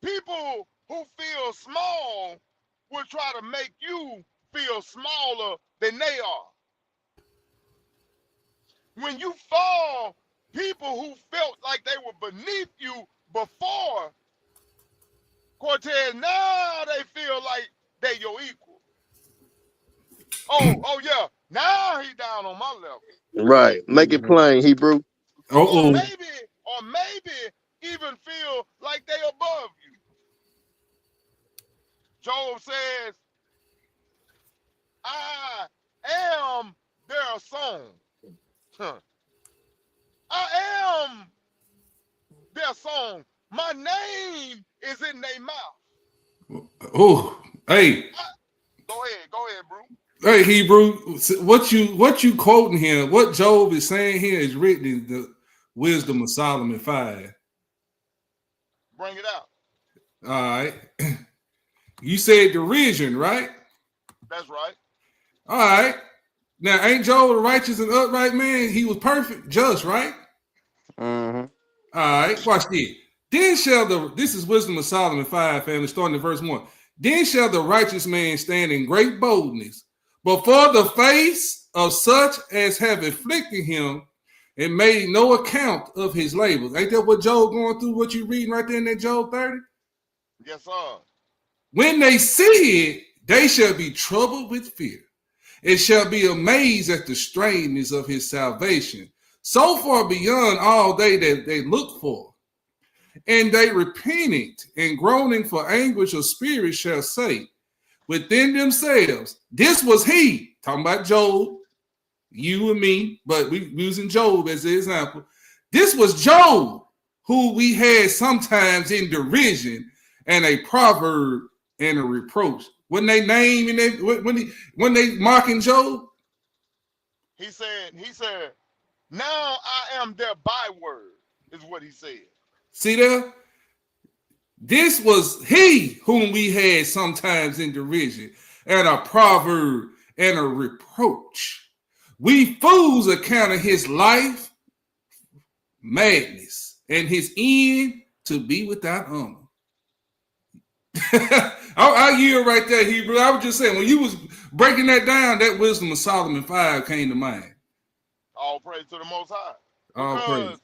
People who feel small will try to make you feel smaller than they are. When you fall, people who felt like they were beneath you before, Cortez, now they feel like they your equal. Oh yeah, now he down on my level. Right. Make it Mm-hmm. plain, Hebrew. Or Uh-oh. maybe even feel like they above you. Job says, I am their song. Huh. I am their song. My name is in their mouth. Oh, hey, Go ahead, bro. hey, Hebrew. What you quoting here? What Job is saying here is written in the Wisdom of Solomon 5. Bring it out. All right. You said derision, right? That's right. All right. Now, ain't Job a righteous and upright man? He was perfect, just, right? Mm-hmm. All right. Watch this. Then shall this is Wisdom of Solomon 5, family, starting at verse 1. Then shall the righteous man stand in great boldness before the face of such as have afflicted him and made no account of his labors. Ain't that what Job going through, what you reading right there in that Job 30? Yes, sir. When they see it, they shall be troubled with fear. It shall be amazed at the strangeness of his salvation, so far beyond all they that they look for. And they repenting and groaning for anguish of spirit shall say within themselves, this was he, talking about Job, you and me, but we using Job as the example. This was Job, who we had sometimes in derision and a proverb and a reproach. When they name and when they mocking Job, He said, now I am their byword, is what he said. see there? This was he whom we had sometimes in derision and a proverb and a reproach. We fools account of his life madness and his end to be without honor. I yield right there, Hebrew. I was just saying, when you was breaking that down, that Wisdom of Solomon 5 came to mind. All praise to the Most High. All praise.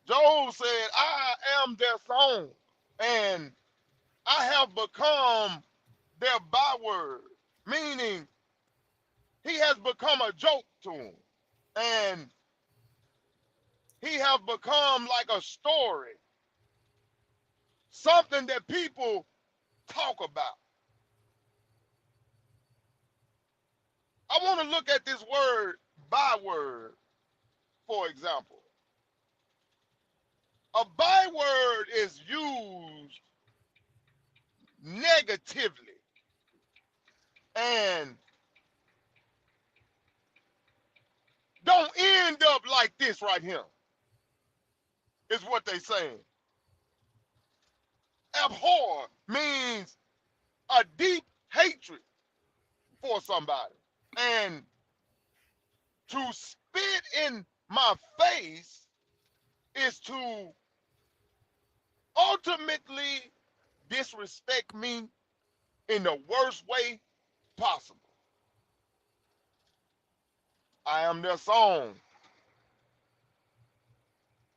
Job said, I am their song, and I have become their byword, meaning he has become a joke to him. And he have become like a story, something that people talk about. I want to look at this word, byword, for example. A byword is used negatively, and don't end up like this right here, is what they saying. Abhor means a deep hatred for somebody. And to spit in my face is to ultimately disrespect me in the worst way possible. I am their song.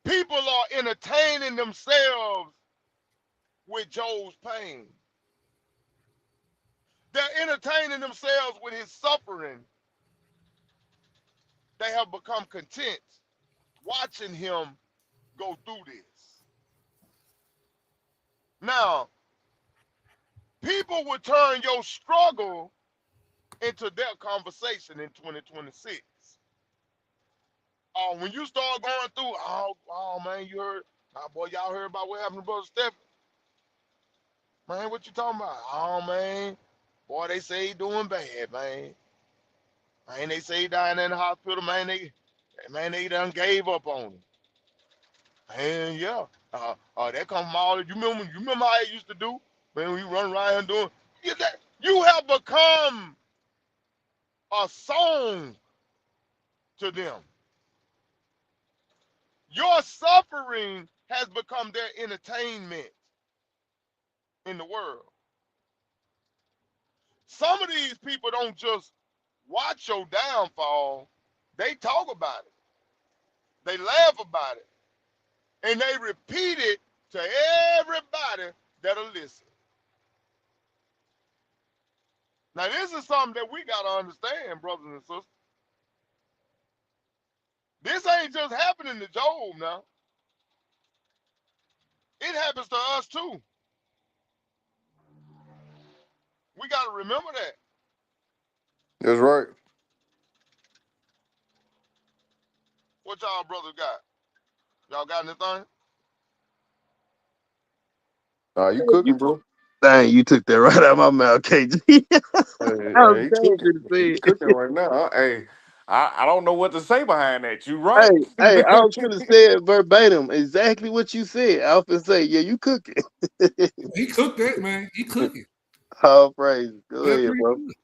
People are entertaining themselves with Job's pain. They're entertaining themselves with his suffering. They have become content watching him go through this. Now, people will turn your struggle into their conversation in 2026. When you start going through, oh man, you heard, boy, y'all heard about what happened to Brother Stephen? Man, what you talking about? Oh man, boy, they say he doing bad, man. Man, they say he dying in the hospital, man. They done gave up on him. Man, yeah. That come from all. You remember how he used to do? Man, we run around and doing. You have become a song to them. Your suffering has become their entertainment in the world. Some of these people don't just watch your downfall, they talk about it. They laugh about it. And they repeat it to everybody that'll listen. Now, this is something that we got to understand, brothers and sisters. This ain't just happening to Job now. It happens to us too. We got to remember that. That's right. What y'all brothers got? Y'all got anything? You cooking, bro. Dang, you took that right out of my mouth, KG. I was He trying cooking. to say He it. cooking right now. Hey, I don't know what to say behind that. You right? Hey, I was gonna say it verbatim, exactly what you said. I was gonna say, yeah, you cooking. He cooked that, man. He cooking. All praise. Go Smell ahead, pretty bro. good.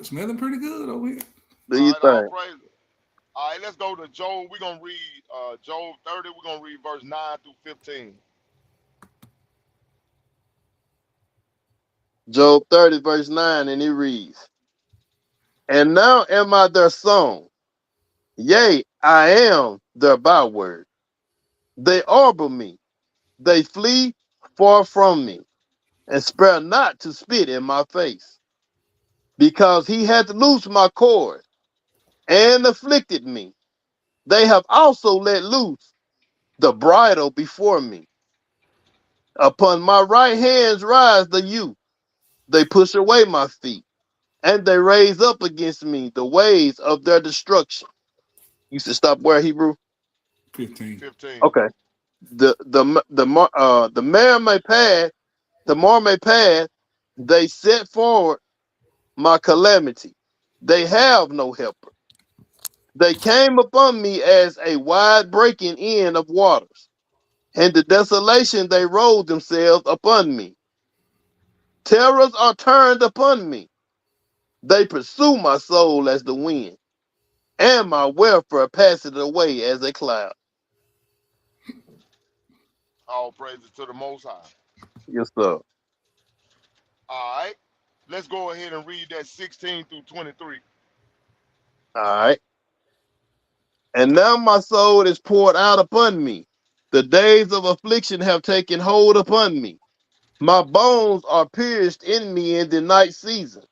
Smelling pretty good over here. Do All your right, all thing. praise. All right, let's go to Job. We're going to read Job 30. We're going to read verse 9 through 15. Job 30, verse 9, and it reads, And now am I their song, yea, I am their byword. They arbor me, they flee far from me, and spare not to spit in my face. Because he hath loosed my cord, and afflicted me. They have also let loose the bridle before me. Upon my right hands rise the youth. They push away my feet, and they raise up against me the ways of their destruction. You should stop where, Hebrew? 15. 15. Okay. The mare may pass, the more may pass, they set forward my calamity. They have no helper. They came upon me as a wide breaking in of waters. In the desolation they rolled themselves upon me. Terrors are turned upon me. They pursue my soul as the wind, and my welfare passes away as a cloud. All praises to the Most High. Yes, sir. All right. Let's go ahead and read that 16 through 23. All right. And now my soul is poured out upon me. The days of affliction have taken hold upon me. My bones are pierced in me in the night season,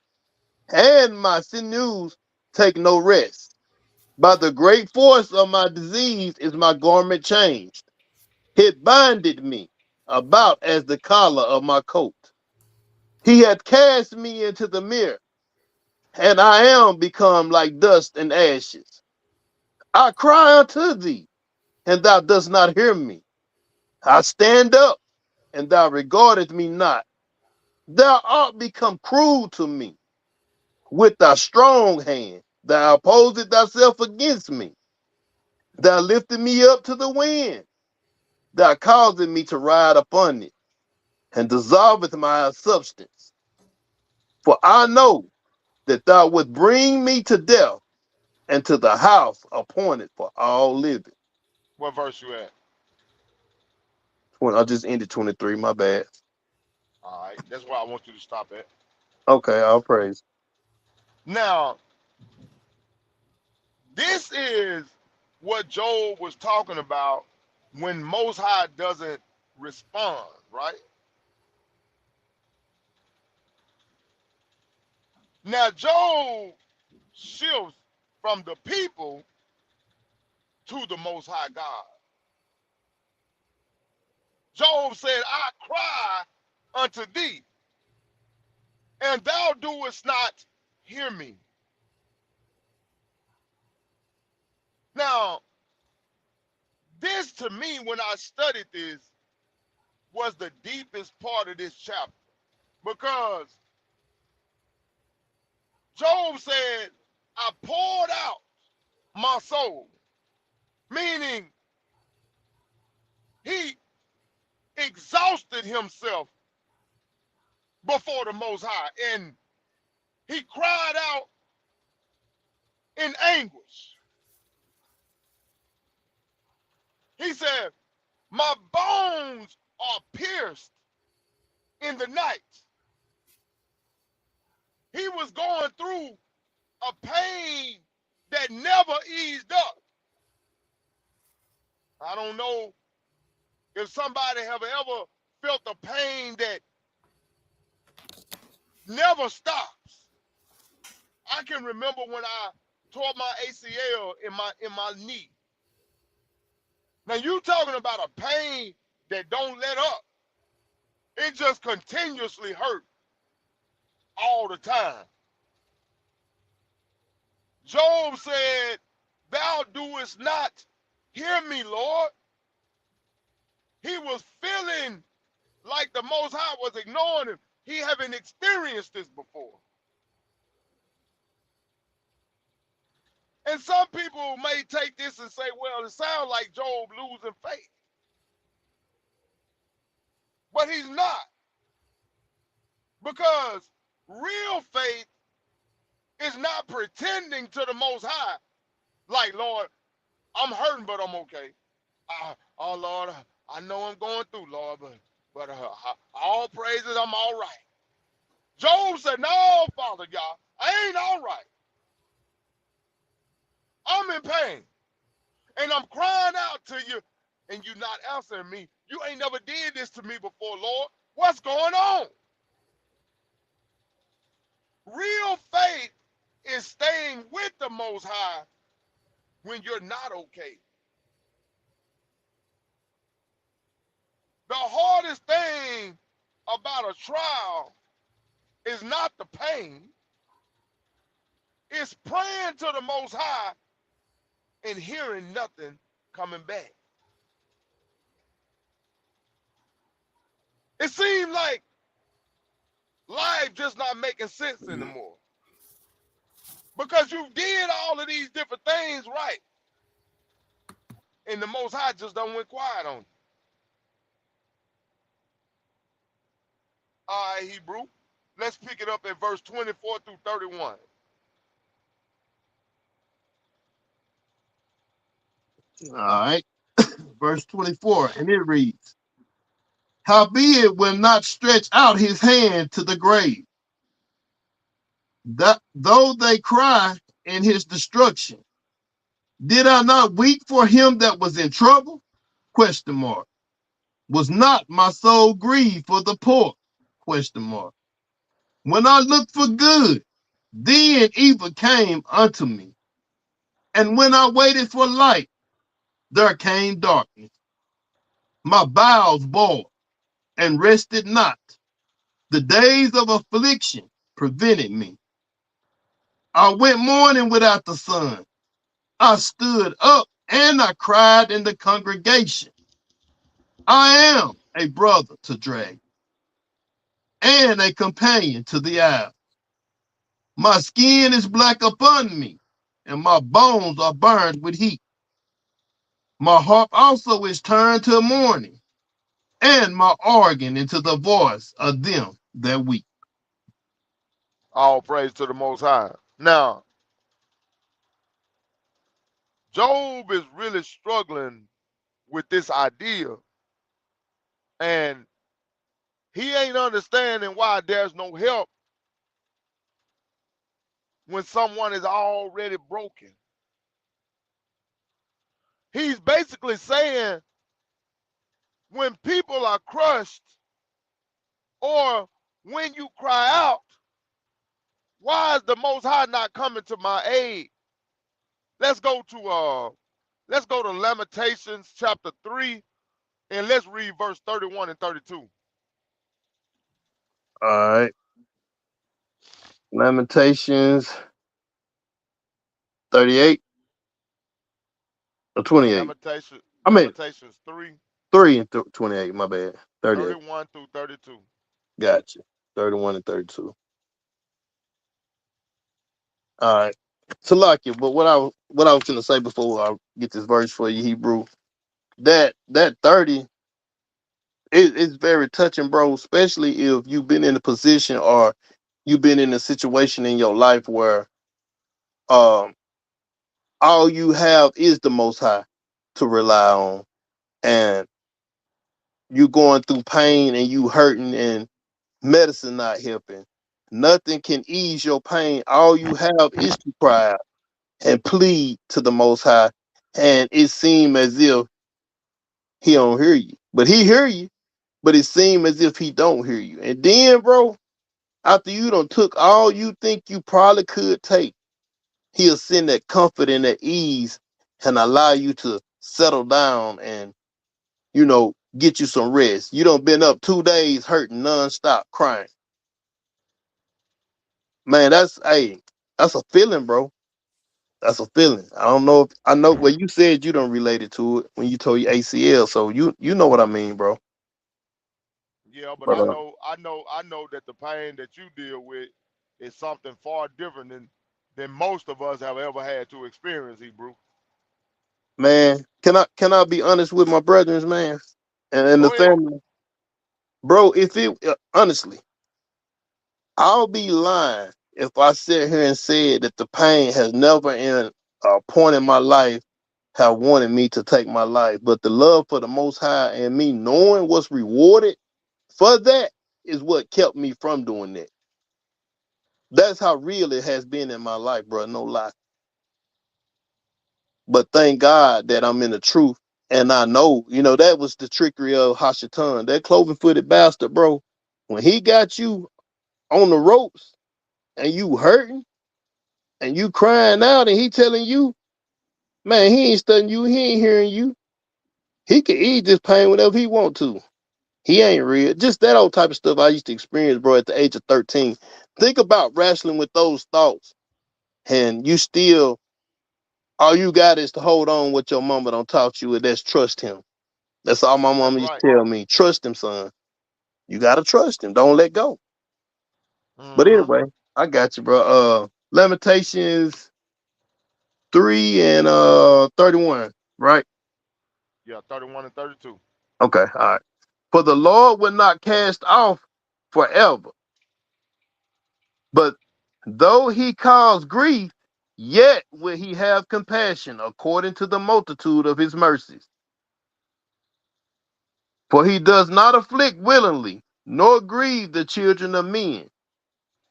and my sinews take no rest. By the great force of my disease is my garment changed. It binded me about as the collar of my coat. He hath cast me into the mirror, and I am become like dust and ashes. I cry unto thee, and thou dost not hear me. I stand up, and thou regardest me not. Thou art become cruel to me. With thy strong hand, thou opposest thyself against me. Thou lifted me up to the wind. Thou causest me to ride upon it, and dissolveth my substance. For I know that thou would bring me to death, and to the house appointed for all living. What verse you at? I just ended 23, my bad. All right. That's where I want you to stop at. Okay, I'll praise. Now, this is what Job was talking about when Most High doesn't respond, right? Now, Job shifts from the people to the Most High God. Job said, I cry unto thee, and thou doest not hear me. Now, this to me, when I studied this, was the deepest part of this chapter because Job said, I poured out my soul, meaning he exhausted himself before the Most High and he cried out in anguish. He said, my bones are pierced in the night. He was going through a pain that never eased up. I don't know if somebody have ever felt a pain that never stops. I can remember when I tore my ACL in my knee. Now you talking about a pain that don't let up. It just continuously hurt all the time. Job said, thou doest not hear me, Lord. He was feeling like the Most High was ignoring him. He haven't experienced this before. And some people may take this and say, well, it sounds like Job losing faith. But he's not. Because real faith is not pretending to the Most High, like, Lord, I'm hurting, but I'm okay. Oh, Lord, I know I'm going through, Lord, but all praises, I'm all right. Job said, no, Father God, I ain't all right. I'm in pain. And I'm crying out to you, and you're not answering me. You ain't never did this to me before, Lord. What's going on? Real faith is staying with the Most High when you're not okay. The hardest thing about a trial is not the pain, it's praying to the Most High and hearing nothing coming back. It seems like life just not making sense anymore because you did all of these different things right, and the Most High just done went quiet on you. All right, Hebrew. Let's pick it up at verse 24 through 31. All right. Verse 24, and it reads, howbeit will not stretch out his hand to the grave, that though they cry in his destruction, did I not weep for him that was in trouble? Question mark. Was not my soul grieved for the poor? Question mark. When I looked for good, then evil came unto me. And when I waited for light, there came darkness. My bowels boiled and rested not. The days of affliction prevented me. I went mourning without the sun. I stood up and I cried in the congregation. I am a brother to drag and a companion to the owl. My skin is black upon me, and my bones are burned with heat. My harp also is turned to mourning, and my organ into the voice of them that weep. All praise to the Most High. Now, Job is really struggling with this idea, and he ain't understanding why there's no help when someone is already broken. He's basically saying when people are crushed or when you cry out, why is the Most High not coming to my aid? Let's go to Lamentations chapter 3 and let's read verse 31 and 32. All right. Lamentations 38 or 28. Lamentations 3, 3 and 28, my bad. 38. 31 through 32. Gotcha. 31 and 32. All right. Salakia, but what I was gonna say before I get this verse for you, Hebrew, that 30 is very touching, bro, especially if you've been in a position or you've been in a situation in your life where um all you have is the Most High to rely on, and you going through pain and you hurting and medicine not helping. Nothing can ease your pain. All you have is to cry out and plead to the Most High, and it seems as if he don't hear you, but he hear you. But it seems as if he don't hear you. And then, bro, after you done took all you think you probably could take, he'll send that comfort and that ease and allow you to settle down and, get you some rest. You done been up 2 days hurting nonstop, crying. Man, that's a feeling, bro. That's a feeling. I know well you said you don't relate it to it when you told your ACL, so you know what I mean, bro. Yeah, but But I know that the pain that you deal with is something far different than most of us have ever had to experience, Hebrew. man, can I be honest with my brothers, man, and the Go ahead. family, bro? If it honestly, I'll be lying if I sit here and said that the pain has never in a point in my life have wanted me to take my life, but the love for the Most High and me knowing what's rewarded for that is what kept me from doing that. That's how real it has been in my life, bro. No lie. But thank God that I'm in the truth. And I know, that was the trickery of Hashatan. That cloven footed bastard, bro. When he got you on the ropes and you hurting and you crying out and he telling you, man, he ain't studying you, he ain't hearing you. He can ease this pain whenever he want to. He ain't real. Just that old type of stuff I used to experience, bro, at the age of 13. Think about wrestling with those thoughts and you still, all you got is to hold on what your mama don't taught you, and that's trust him. That's all my That's mama used right. to tell me. Trust him, son. You gotta trust him. Don't let go. But Mm-hmm. anyway, I got you, bro. Lamentations 3 and 31, right? Yeah, 31 and 32. Okay, all right. For the Lord will not cast off forever, but though he cause grief, yet will he have compassion according to the multitude of his mercies. For he does not afflict willingly, nor grieve the children of men,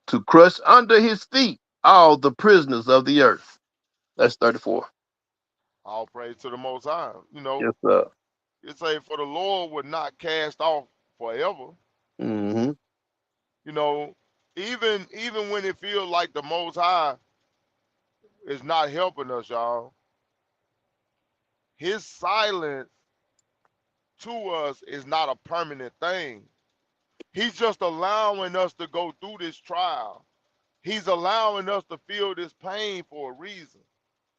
to crush under his feet all the prisoners of the earth. That's 34. All praise to the Most High. Yes, sir. It say, for the Lord would not cast off forever. Mm-hmm. You know, even when it feels like the Most High is not helping us, y'all, his silence to us is not a permanent thing. He's just allowing us to go through this trial. He's allowing us to feel this pain for a reason.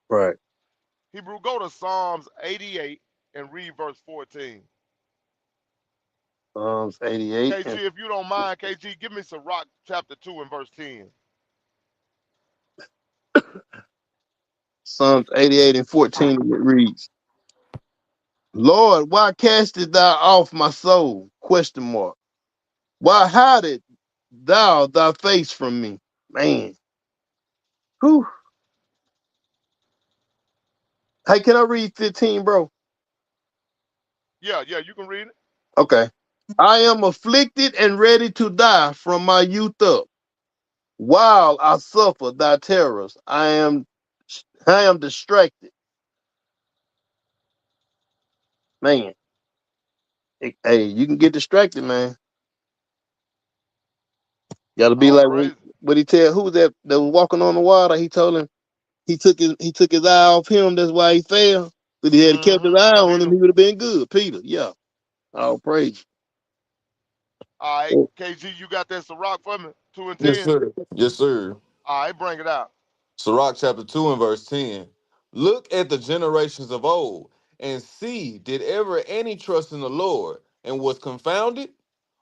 Right. Hebrew, go to Psalms 88 and read verse 14. Psalms 88 and KG, if you don't mind, KG, give me Sirach chapter 2 and verse 10. Psalms 88 and 14 it reads, Lord, why castest thou off my soul? Question mark. Why hidest thou thy face from me? Man. Whew. Hey, can I read 15, bro? Yeah, yeah, you can read it. Okay. I am afflicted and ready to die from my youth up. While I suffer thy terrors, I am distracted. Man, hey, you can get distracted, man. Gotta be All like praise. what he tell who was that was walking on the water. He told him he took his eye off him. That's why he fell. But he had kept his eye on him, Peter. he would have been good. Peter, yeah. All praise. All right, Oh, KG, you got that Sirach for me? 2 and Yes, 10? sir. Yes, sir. All right, bring it out. Sirach chapter 2 and verse 10. Look at the generations of old and see, did ever any trust in the Lord and was confounded?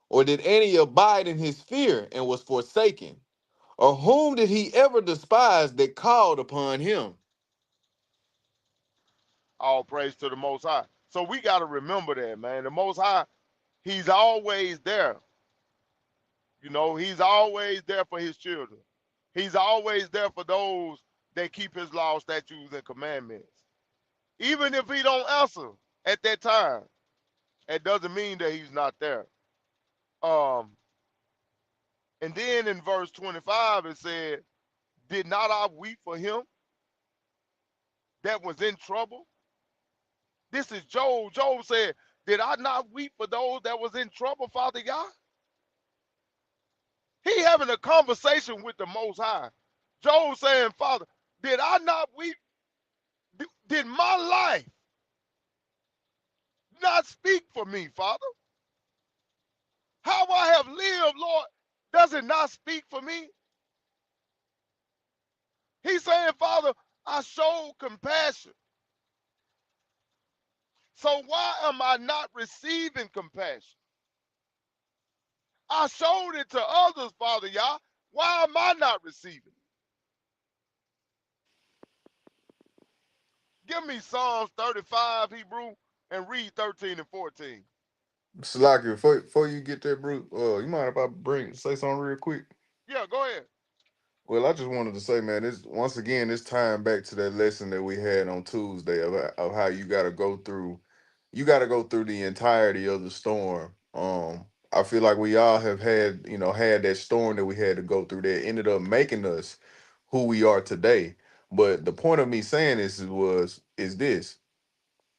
Or did any abide in his fear and was forsaken? Or whom did he ever despise that called upon him? All praise to the Most High. So we got to remember that, man. The Most High, he's always there. He's always there for his children. He's always there for those that keep his law, statutes, and commandments. Even if he don't answer at that time, it doesn't mean that he's not there. Um, and then in verse 25 it said, "Did not I weep for him that was in trouble?" This is Job. Job said, "Did I not weep for those that was in trouble, Father God?" He having a conversation with the Most High. Job saying, "Father, did I not weep? Did my life not speak for me, Father? How I have lived, Lord, does it not speak for me?" He's saying, "Father, I showed compassion. So why am I not receiving compassion? I showed it to others, Father Yah. Why am I not receiving it?" Give me Psalms 35, Hebrew, and read 13 and 14. Salaki, before you get there, Bruce, you mind if I say something real quick? Yeah, go ahead. Well, I just wanted to say, man, this once again, this time back to that lesson that we had on Tuesday of how you got to go through the entirety of the storm, I feel like we all have had, had that storm that we had to go through that ended up making us who we are today. But the point of me saying this is this.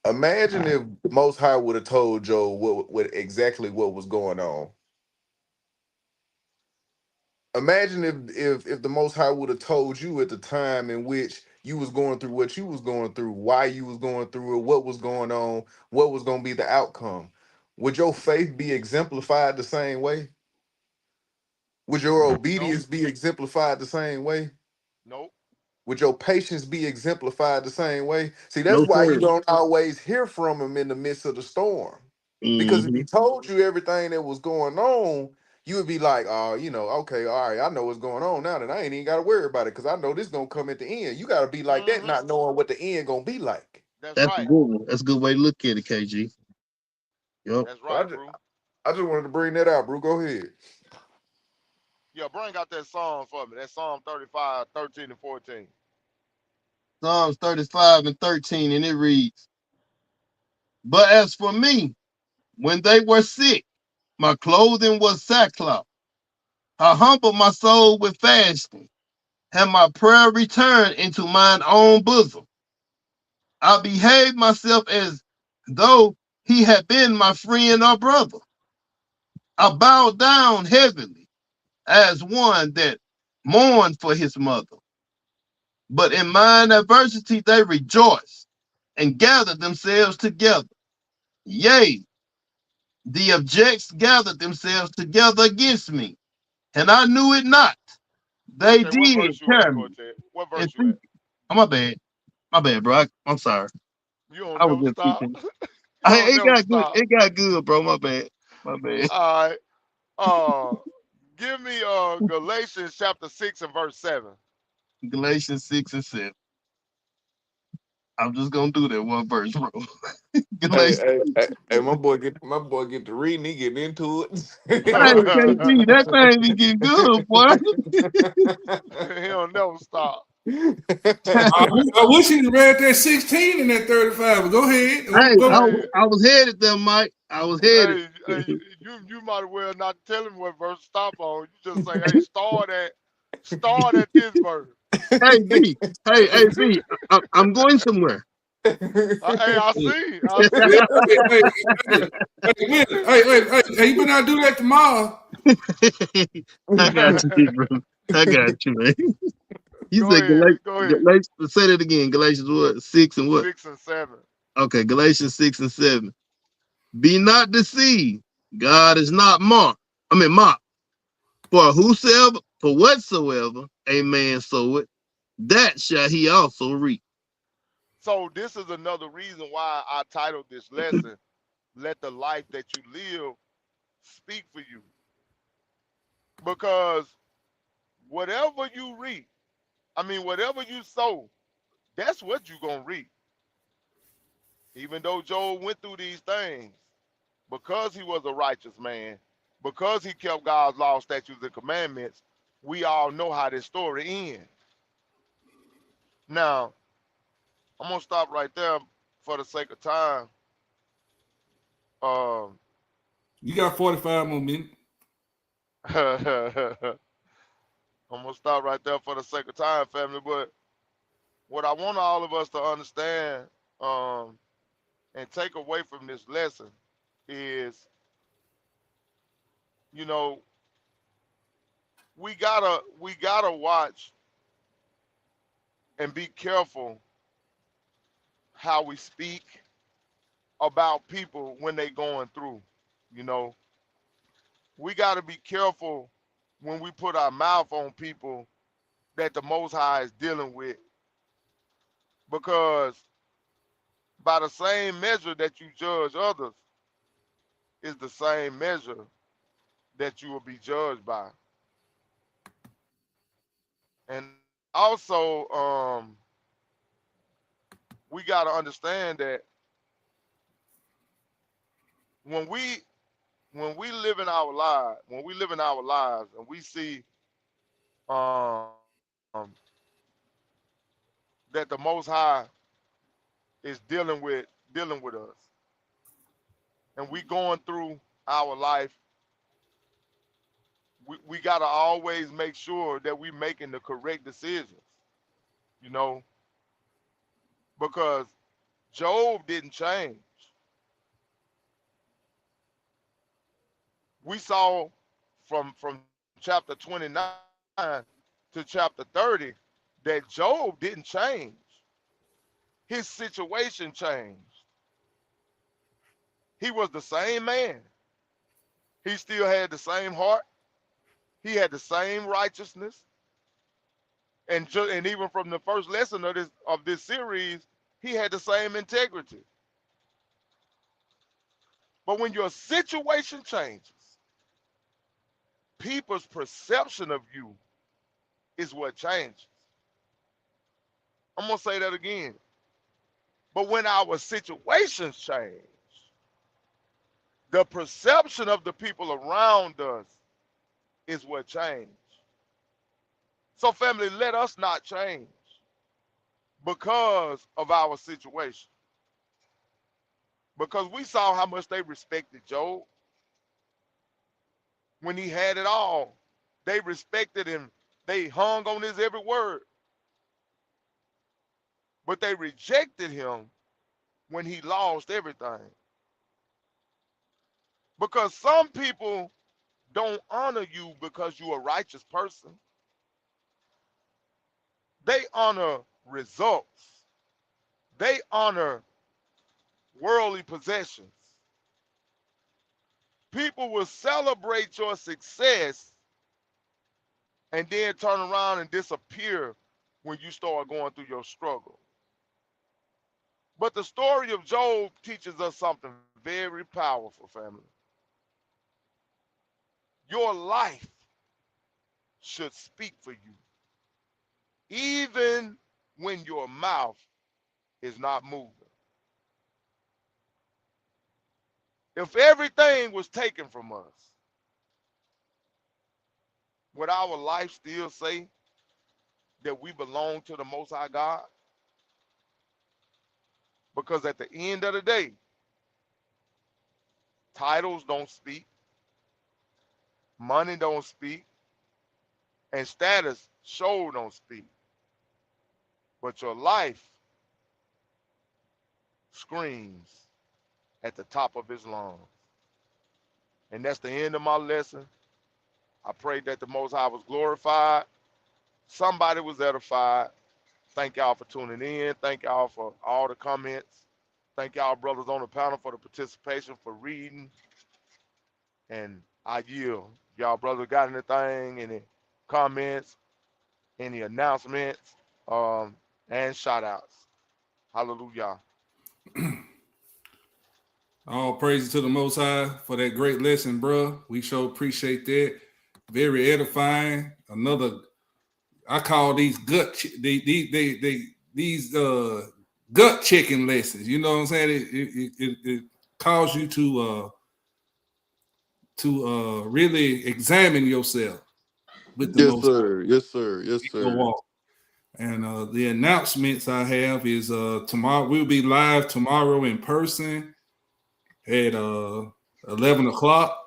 Imagine if Most High would have told Joe what exactly what was going on. Imagine if the Most High would have told you at the time in which you was going through what you was going through, why you was going through it, what was going on, what was going to be the outcome. Would your faith be exemplified the same way? Would your Nope. obedience be exemplified the same way? Nope. Would your patience be exemplified the same way? See, that's No why you sir. don't always hear from him in the midst of the storm. Because if Mm-hmm. he told you everything that was going on, you would be like, oh, okay, all right, I know what's going on now, then I ain't even got to worry about it because I know this gonna come at the end. You got to be like that, Mm-hmm. not knowing what the end gonna be like. That's That's a right. good one. That's a good way to look at it, KG. Yep. That's So I right, just, bro. I just wanted to bring that out, bro. Go ahead. Yeah, bring out that song for me. That Psalm 35, 13 and 14. Psalms 35 and 13, and it reads, But as for me, when they were sick, my clothing was sackcloth. I humbled my soul with fasting, and my prayer returned into mine own bosom. I behaved myself as though he had been my friend or brother. I bowed down heavily as one that mourned for his mother. But in mine adversity they rejoiced and gathered themselves together. Yea, the objects gathered themselves together against me, and I knew it not. They Okay, what did verse you carry at, me. Quartet? What And verse you think, at? oh, my bad. My bad, bro. I'm sorry. You don't I was never just stop. speaking. You don't It never got good. stop. It got good, bro. My bad. My bad. All right. Uh Give me Galatians chapter 6 and verse 7. Galatians 6 and 7. I'm just gonna do that one verse, bro. Hey, Galatians. hey, hey, hey, my boy get to reading, he getting into Hey, it. KG, that thing be getting good, boy. He don't never stop. I wish he'd read that 16 and that 35, but go ahead. Hey, Hey, Go. I was headed there, Mike. I was headed. hey, you might as well not tell him what verse to stop on. You just say, hey, start at this verse. Hey, B. Hey, B. I'm going somewhere. Hey, I Hey, see, I hey, see. hey, hey, you better not do that tomorrow. I got you, bro. I got you, man. You Go said ahead, go ahead. Galatians. Say that again. Galatians what? 6 and what? 6 and 7. Okay, Galatians 6 and 7. Be not deceived. God is not mocked. Mocked. For whatsoever a man soweth, that shall he also reap. So this is another reason why I titled this lesson, Let the Life That You Live Speak for You. Because whatever you reap, whatever you sow, that's what you're going to reap. Even though Job went through these things, because he was a righteous man, because he kept God's law, statutes, and commandments, we all know how this story ends. Now, I'm going to stop right there for the sake of time. Um, You got 45 more minutes. I'm going to stop right there for the sake of time, family. But what I want all of us to understand and take away from this lesson is, you know, we gotta watch and be careful how we speak about people when they going through. You know, we gotta be careful when we put our mouth on people that the Most High is dealing with, because by the same measure that you judge others is the same measure that you will be judged by. And also, we gotta understand that when we when we live in our lives and we see um, that the Most High is dealing with us, and we going through our life We got to always make sure that we making the correct decisions, you know, because Job didn't change. We saw from chapter 29 to chapter 30 that Job didn't change. His situation changed. He was the same man. He still had the same heart. He had the same righteousness. And even from the first lesson of this series, he had the same integrity. But when your situation changes, people's perception of you is what changes. I'm gonna say that again. But when our situations change, the perception of the people around us is what changed. So, family, let us not change because of our situation. Because we saw how much they respected Job when he had it all. They respected him. They hung on his every word. But they rejected him when he lost everything. Because some people don't honor you because you're a righteous person. They honor results. They honor worldly possessions. People will celebrate your success and then turn around and disappear when you start going through your struggle. But the story of Job teaches us something very powerful, family. Your life should speak for you, even when your mouth is not moving. If everything was taken from us, would our life still say that we belong to the Most High God? Because at the end of the day, titles don't speak, money don't speak, and status show don't speak. But your life screams at the top of his lungs. And that's the end of my lesson. I pray that the Most High was glorified. Somebody was edified. Thank y'all for tuning in. Thank y'all for all the comments. Thank y'all, brothers on the panel, for the participation, for reading. And I yield. Y'all, brothers, got anything, any comments, any announcements, and shout outs? Hallelujah. All praises to the Most High for that great lesson, bro. We sure appreciate that. Very edifying. Another, I call these these gut checking lessons. You know what I'm saying? It calls you to really examine yourself with the Yes, Most High sir. Yes, sir. Yes, in your sir. walk. And the announcements I have is tomorrow we'll be live tomorrow in person at 11 o'clock.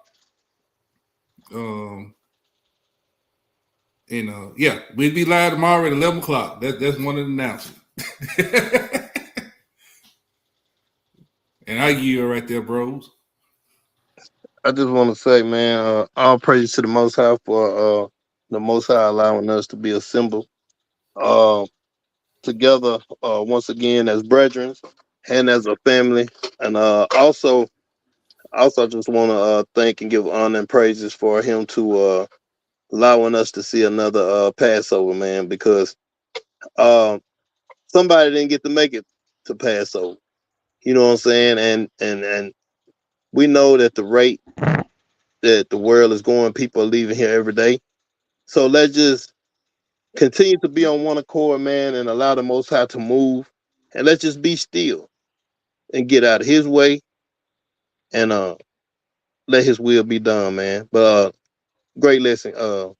Um, and yeah, we'll be live tomorrow at 11 o'clock. That's one of the announcements. And I yield right there, bros. I just want to say, man, all praise to the Most High for the Most High allowing us to be assembled uh, together once again as brethren and as a family. And also, I just want to thank and give honor and praises for him to allowing us to see another Passover, man, because uh, somebody didn't get to make it to Passover. You know what I'm saying? And we know that the rate that the world is going, people are leaving here every day. So let's just continue to be on one accord, man, and allow the Most High to move. And let's just be still and get out of His way and let His will be done, man. But great lesson,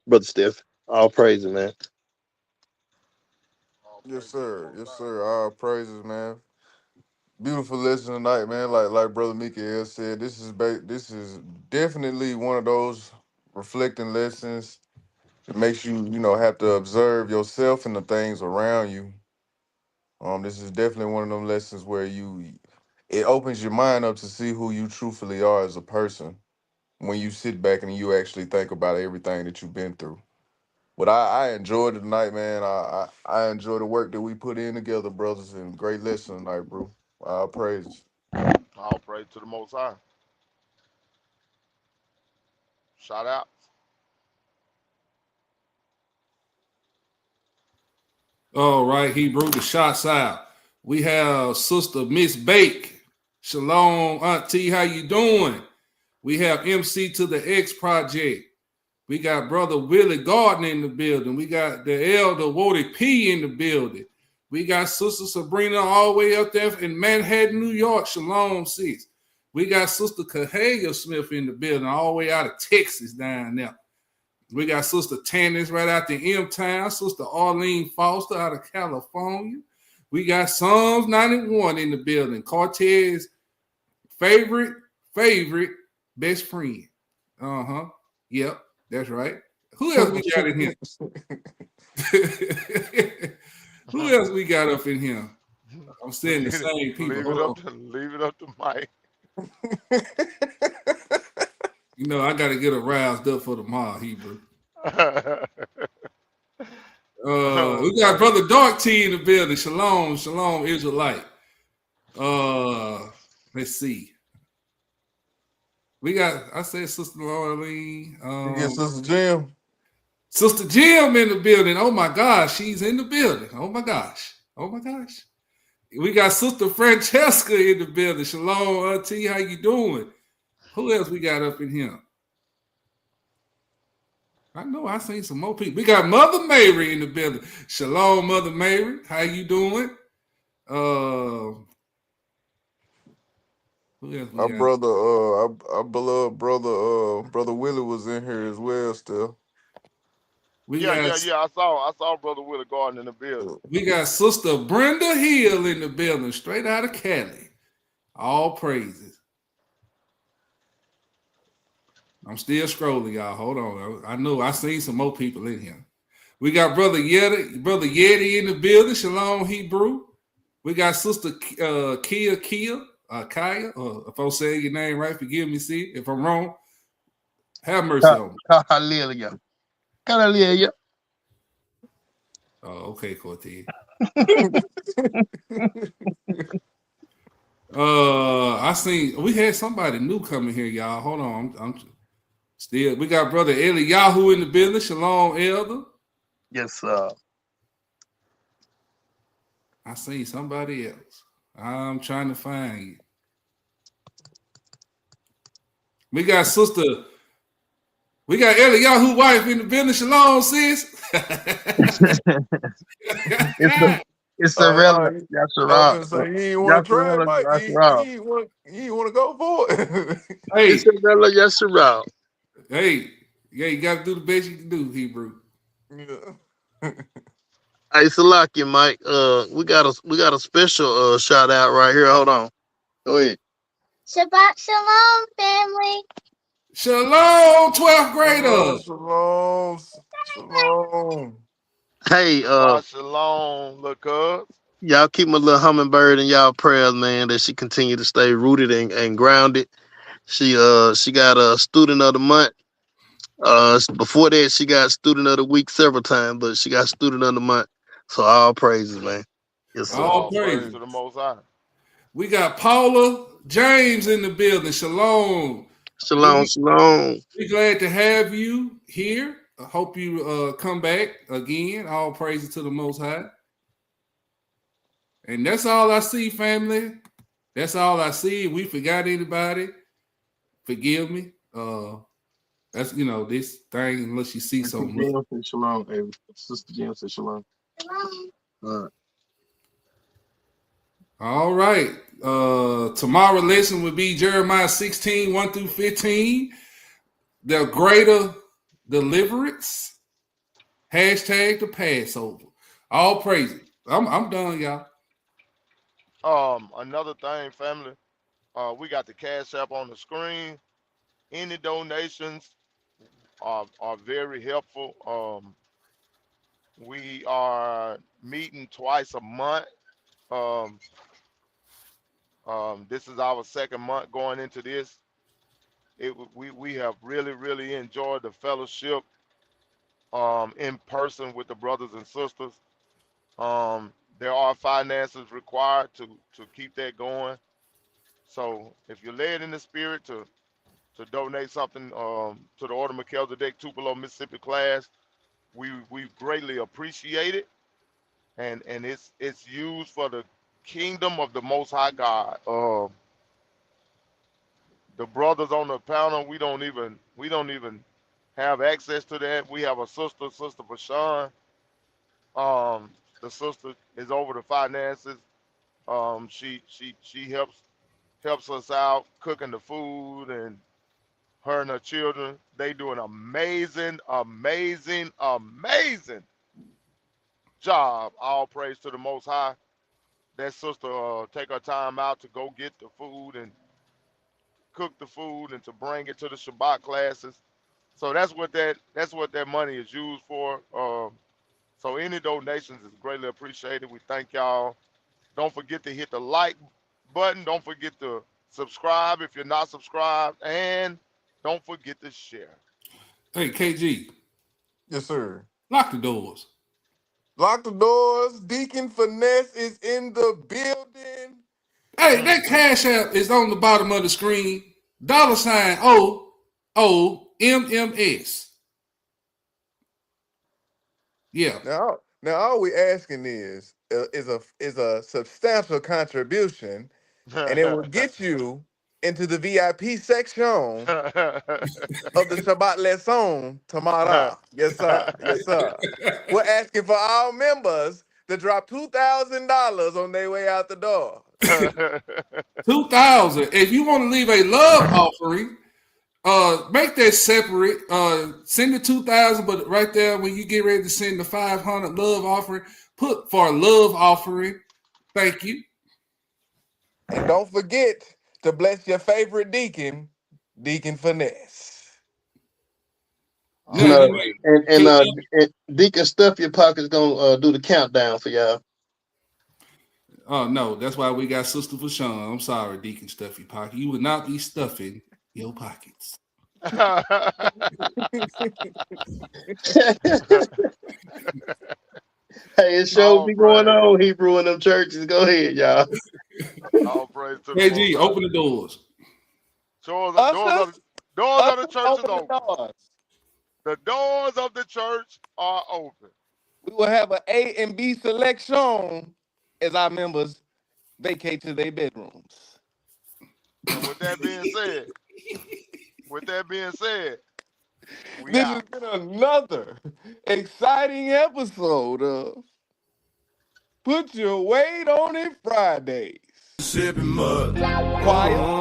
brother Steph. All praises, man. All Yes, praise to the sir. Most Yes, High. sir. All praises, man. Beautiful lesson tonight, man. Like Brother Mikael said, this is definitely one of those reflecting lessons. It makes you, have to observe yourself and the things around you. This is definitely one of them lessons where it opens your mind up to see who you truthfully are as a person when you sit back and you actually think about everything that you've been through. But I enjoyed it tonight, man. I enjoy the work that we put in together, brothers, and great lesson tonight, bro. All praises. All praise to the Most High. Shout out. All right, Hebrew, the shots out. We have Sister Miss Bake. Shalom, Auntie, how you doing? We have MC to the X Project. We got Brother Willie Gardner in the building. We got the Elder Wody P in the building. We got Sister Sabrina all the way up there in Manhattan, New York. Shalom, sis. We got Sister Cahalia Smith in the building all the way out of Texas down there. We got Sister Tannis right out the M-Town. Sister Arlene Foster out of California. We got Psalms 91 in the building. Cortez favorite best friend. Uh-huh. Yep, that's right. Who else we got in here? Who else we got up in here? I'm saying the same people. Leave it up to Mike. You know, I got to get aroused up for tomorrow, Hebrew. We got Brother Dark T in the building. Shalom, shalom, Israelite. Let's see. We got, I said Sister Laureline. You get Sister Jim. Sister Jim in the building. Oh my gosh, she's in the building. Oh my gosh. Oh my gosh. We got Sister Francesca in the building. Shalom, Auntie, how you doing? Who else we got up in here? I know I seen some more people. We got Mother Mary in the building. Shalom, Mother Mary. How you doing? Who else we Our got? brother, our beloved brother, Brother Willie was in here as well still. Yeah. I saw Brother Willie Gordon in the building. We got Sister Brenda Hill in the building, straight out of Cali. All praises. I'm still scrolling, y'all. Hold on. I know I seen some more people in here. We got Brother Yeti in the building. Shalom, Hebrew. We got Sister Kaya. If I'm saying your name right, forgive me. See if I'm wrong. Have mercy on me. Hallelujah. Hallelujah. Oh, okay, Cortez. I seen we had somebody new coming here, y'all. Hold on, I'm still. We got Brother Eliyahu in the building. Shalom, Elder. Yes, sir. I seen somebody else. I'm trying to find you. We got Eliyahu wife in the building. Shalom, sis. It's irrelevant. That's I right. was gonna say, you ain't want That's to try it, irrelevant. Mike. That's You right. ain't want to go for it. Hey, It's irrelevant. Yes, right. hey, yeah, you got to do the best you can do, Hebrew. Yeah. Hey, Salaki, Mike. We got a special shout out right here. Hold on. Go ahead. Shabbat Shalom, family. Shalom, 12th graders. Shalom. Hey, Shabbat shalom, look cuz. y'all keep my little hummingbird in y'all prayers, man, that she continue to stay rooted and grounded. She got a student of the month. Before that, she got student of the week several times, but she got student of the month. So all praises, man. Yes, sir. All All praise praises. to the Most High. We got Paula James in the building. Shalom. Shalom, shalom. We're glad to have you here. I hope you come back again. All praises to the Most High. And that's all I see, family. That's all I see. If we forgot anybody, forgive me. That's this thing. Unless you see something. Jim said shalom, baby. Sister Jim said shalom. Shalom. All right. Tomorrow lesson would be Jeremiah 16, 1 through 15. The greater deliverance. Hashtag the Passover. All praise. I'm done, y'all. Another thing, family. We got the Cash App on the screen. Any donations are very helpful. We are meeting twice a month. Um, this is our second month going into this. We have really enjoyed the fellowship in person with the brothers and sisters. There are finances required to keep that going. So if you're led in the spirit to donate something to the Order Melchizedek Tupelo, Mississippi class, we greatly appreciate it, and it's used for the kingdom of the Most High God. The brothers on the panel, we don't even have access to that. We have a sister Bashan. The sister is over the finances. She helps us out cooking the food, and her and her children, they do an amazing job. All praise to the Most High. That sister take her time out to go get the food and cook the food and to bring it to the Shabbat classes. So that's what that money is used for. So any donations is greatly appreciated. We thank y'all. Don't forget to hit the like button. Don't forget to subscribe if you're not subscribed, and don't forget to share. Hey, KG. Yes, sir. Lock the doors. Lock the doors. Deacon Finesse is in the building. Hey, that Cash App is on the bottom of the screen. $OOMMS. Yeah. Now all we asking is a substantial contribution, and it will get you into the VIP section of the Shabbat lesson tomorrow. Yes, sir. Yes, sir. We're asking for all members to drop $2,000 on their way out the door. 2,000. If you want to leave a love offering, make that separate. Send the 2,000, but right there when you get ready to send the 500 love offering, put for a love offering. Thank you. And don't forget to bless your favorite deacon, Deacon Finesse. Yeah, And Deacon Stuff Your Pocket's gonna do the countdown for y'all. Oh no, that's why we got Sister Fashawn. I'm sorry, Deacon Stuffy Pocket. You would not be stuffing your pockets. Hey, it show be going on, Hebrew in them churches. Go ahead, y'all. All praise to the KG, Most High. open the doors. Doors of the church is open. Doors. The doors of the church are open. We will have an A and B selection as our members vacate to their bedrooms. And with that being said, This has been another exciting episode of Put Your Weight on It Fridays. Sipping mud. Quiet.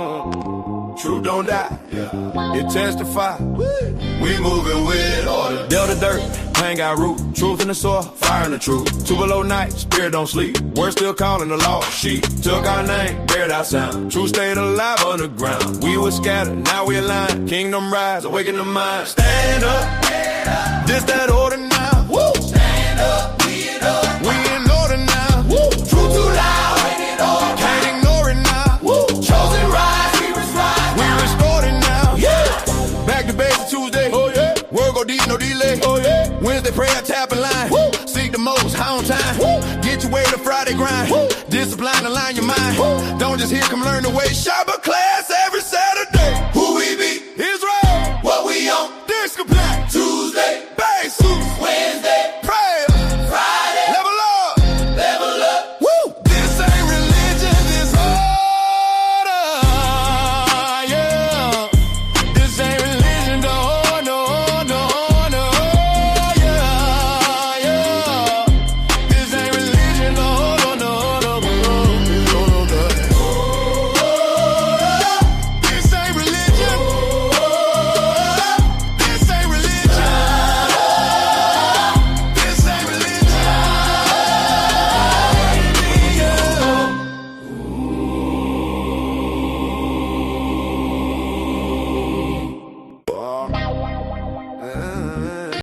Truth don't die. It testify. We moving with order. Delta dirt, hang out root. Truth in the soil, fire in the truth. Tupelo night, spirit don't sleep. We're still calling the law. She took our name, buried our sound. Truth stayed alive underground. We were scattered, now we aligned. Kingdom rise, awaken the mind. Stand up, this that order now. Woo. Stand up, we in order now. Woo. Truth too loud, can't ignore it now. Woo. Chosen rise, we restored it now. Yeah. Back to basic Tuesday. Oh yeah. Word go deep, no delay. Oh yeah. Wednesday prayer, tapping line. Woo. Seek the most, high on time. Woo. Get your way to Friday grind. Woo. Discipline, align your mind. Woo. Don't just hear, come learn the way. Shabbat class.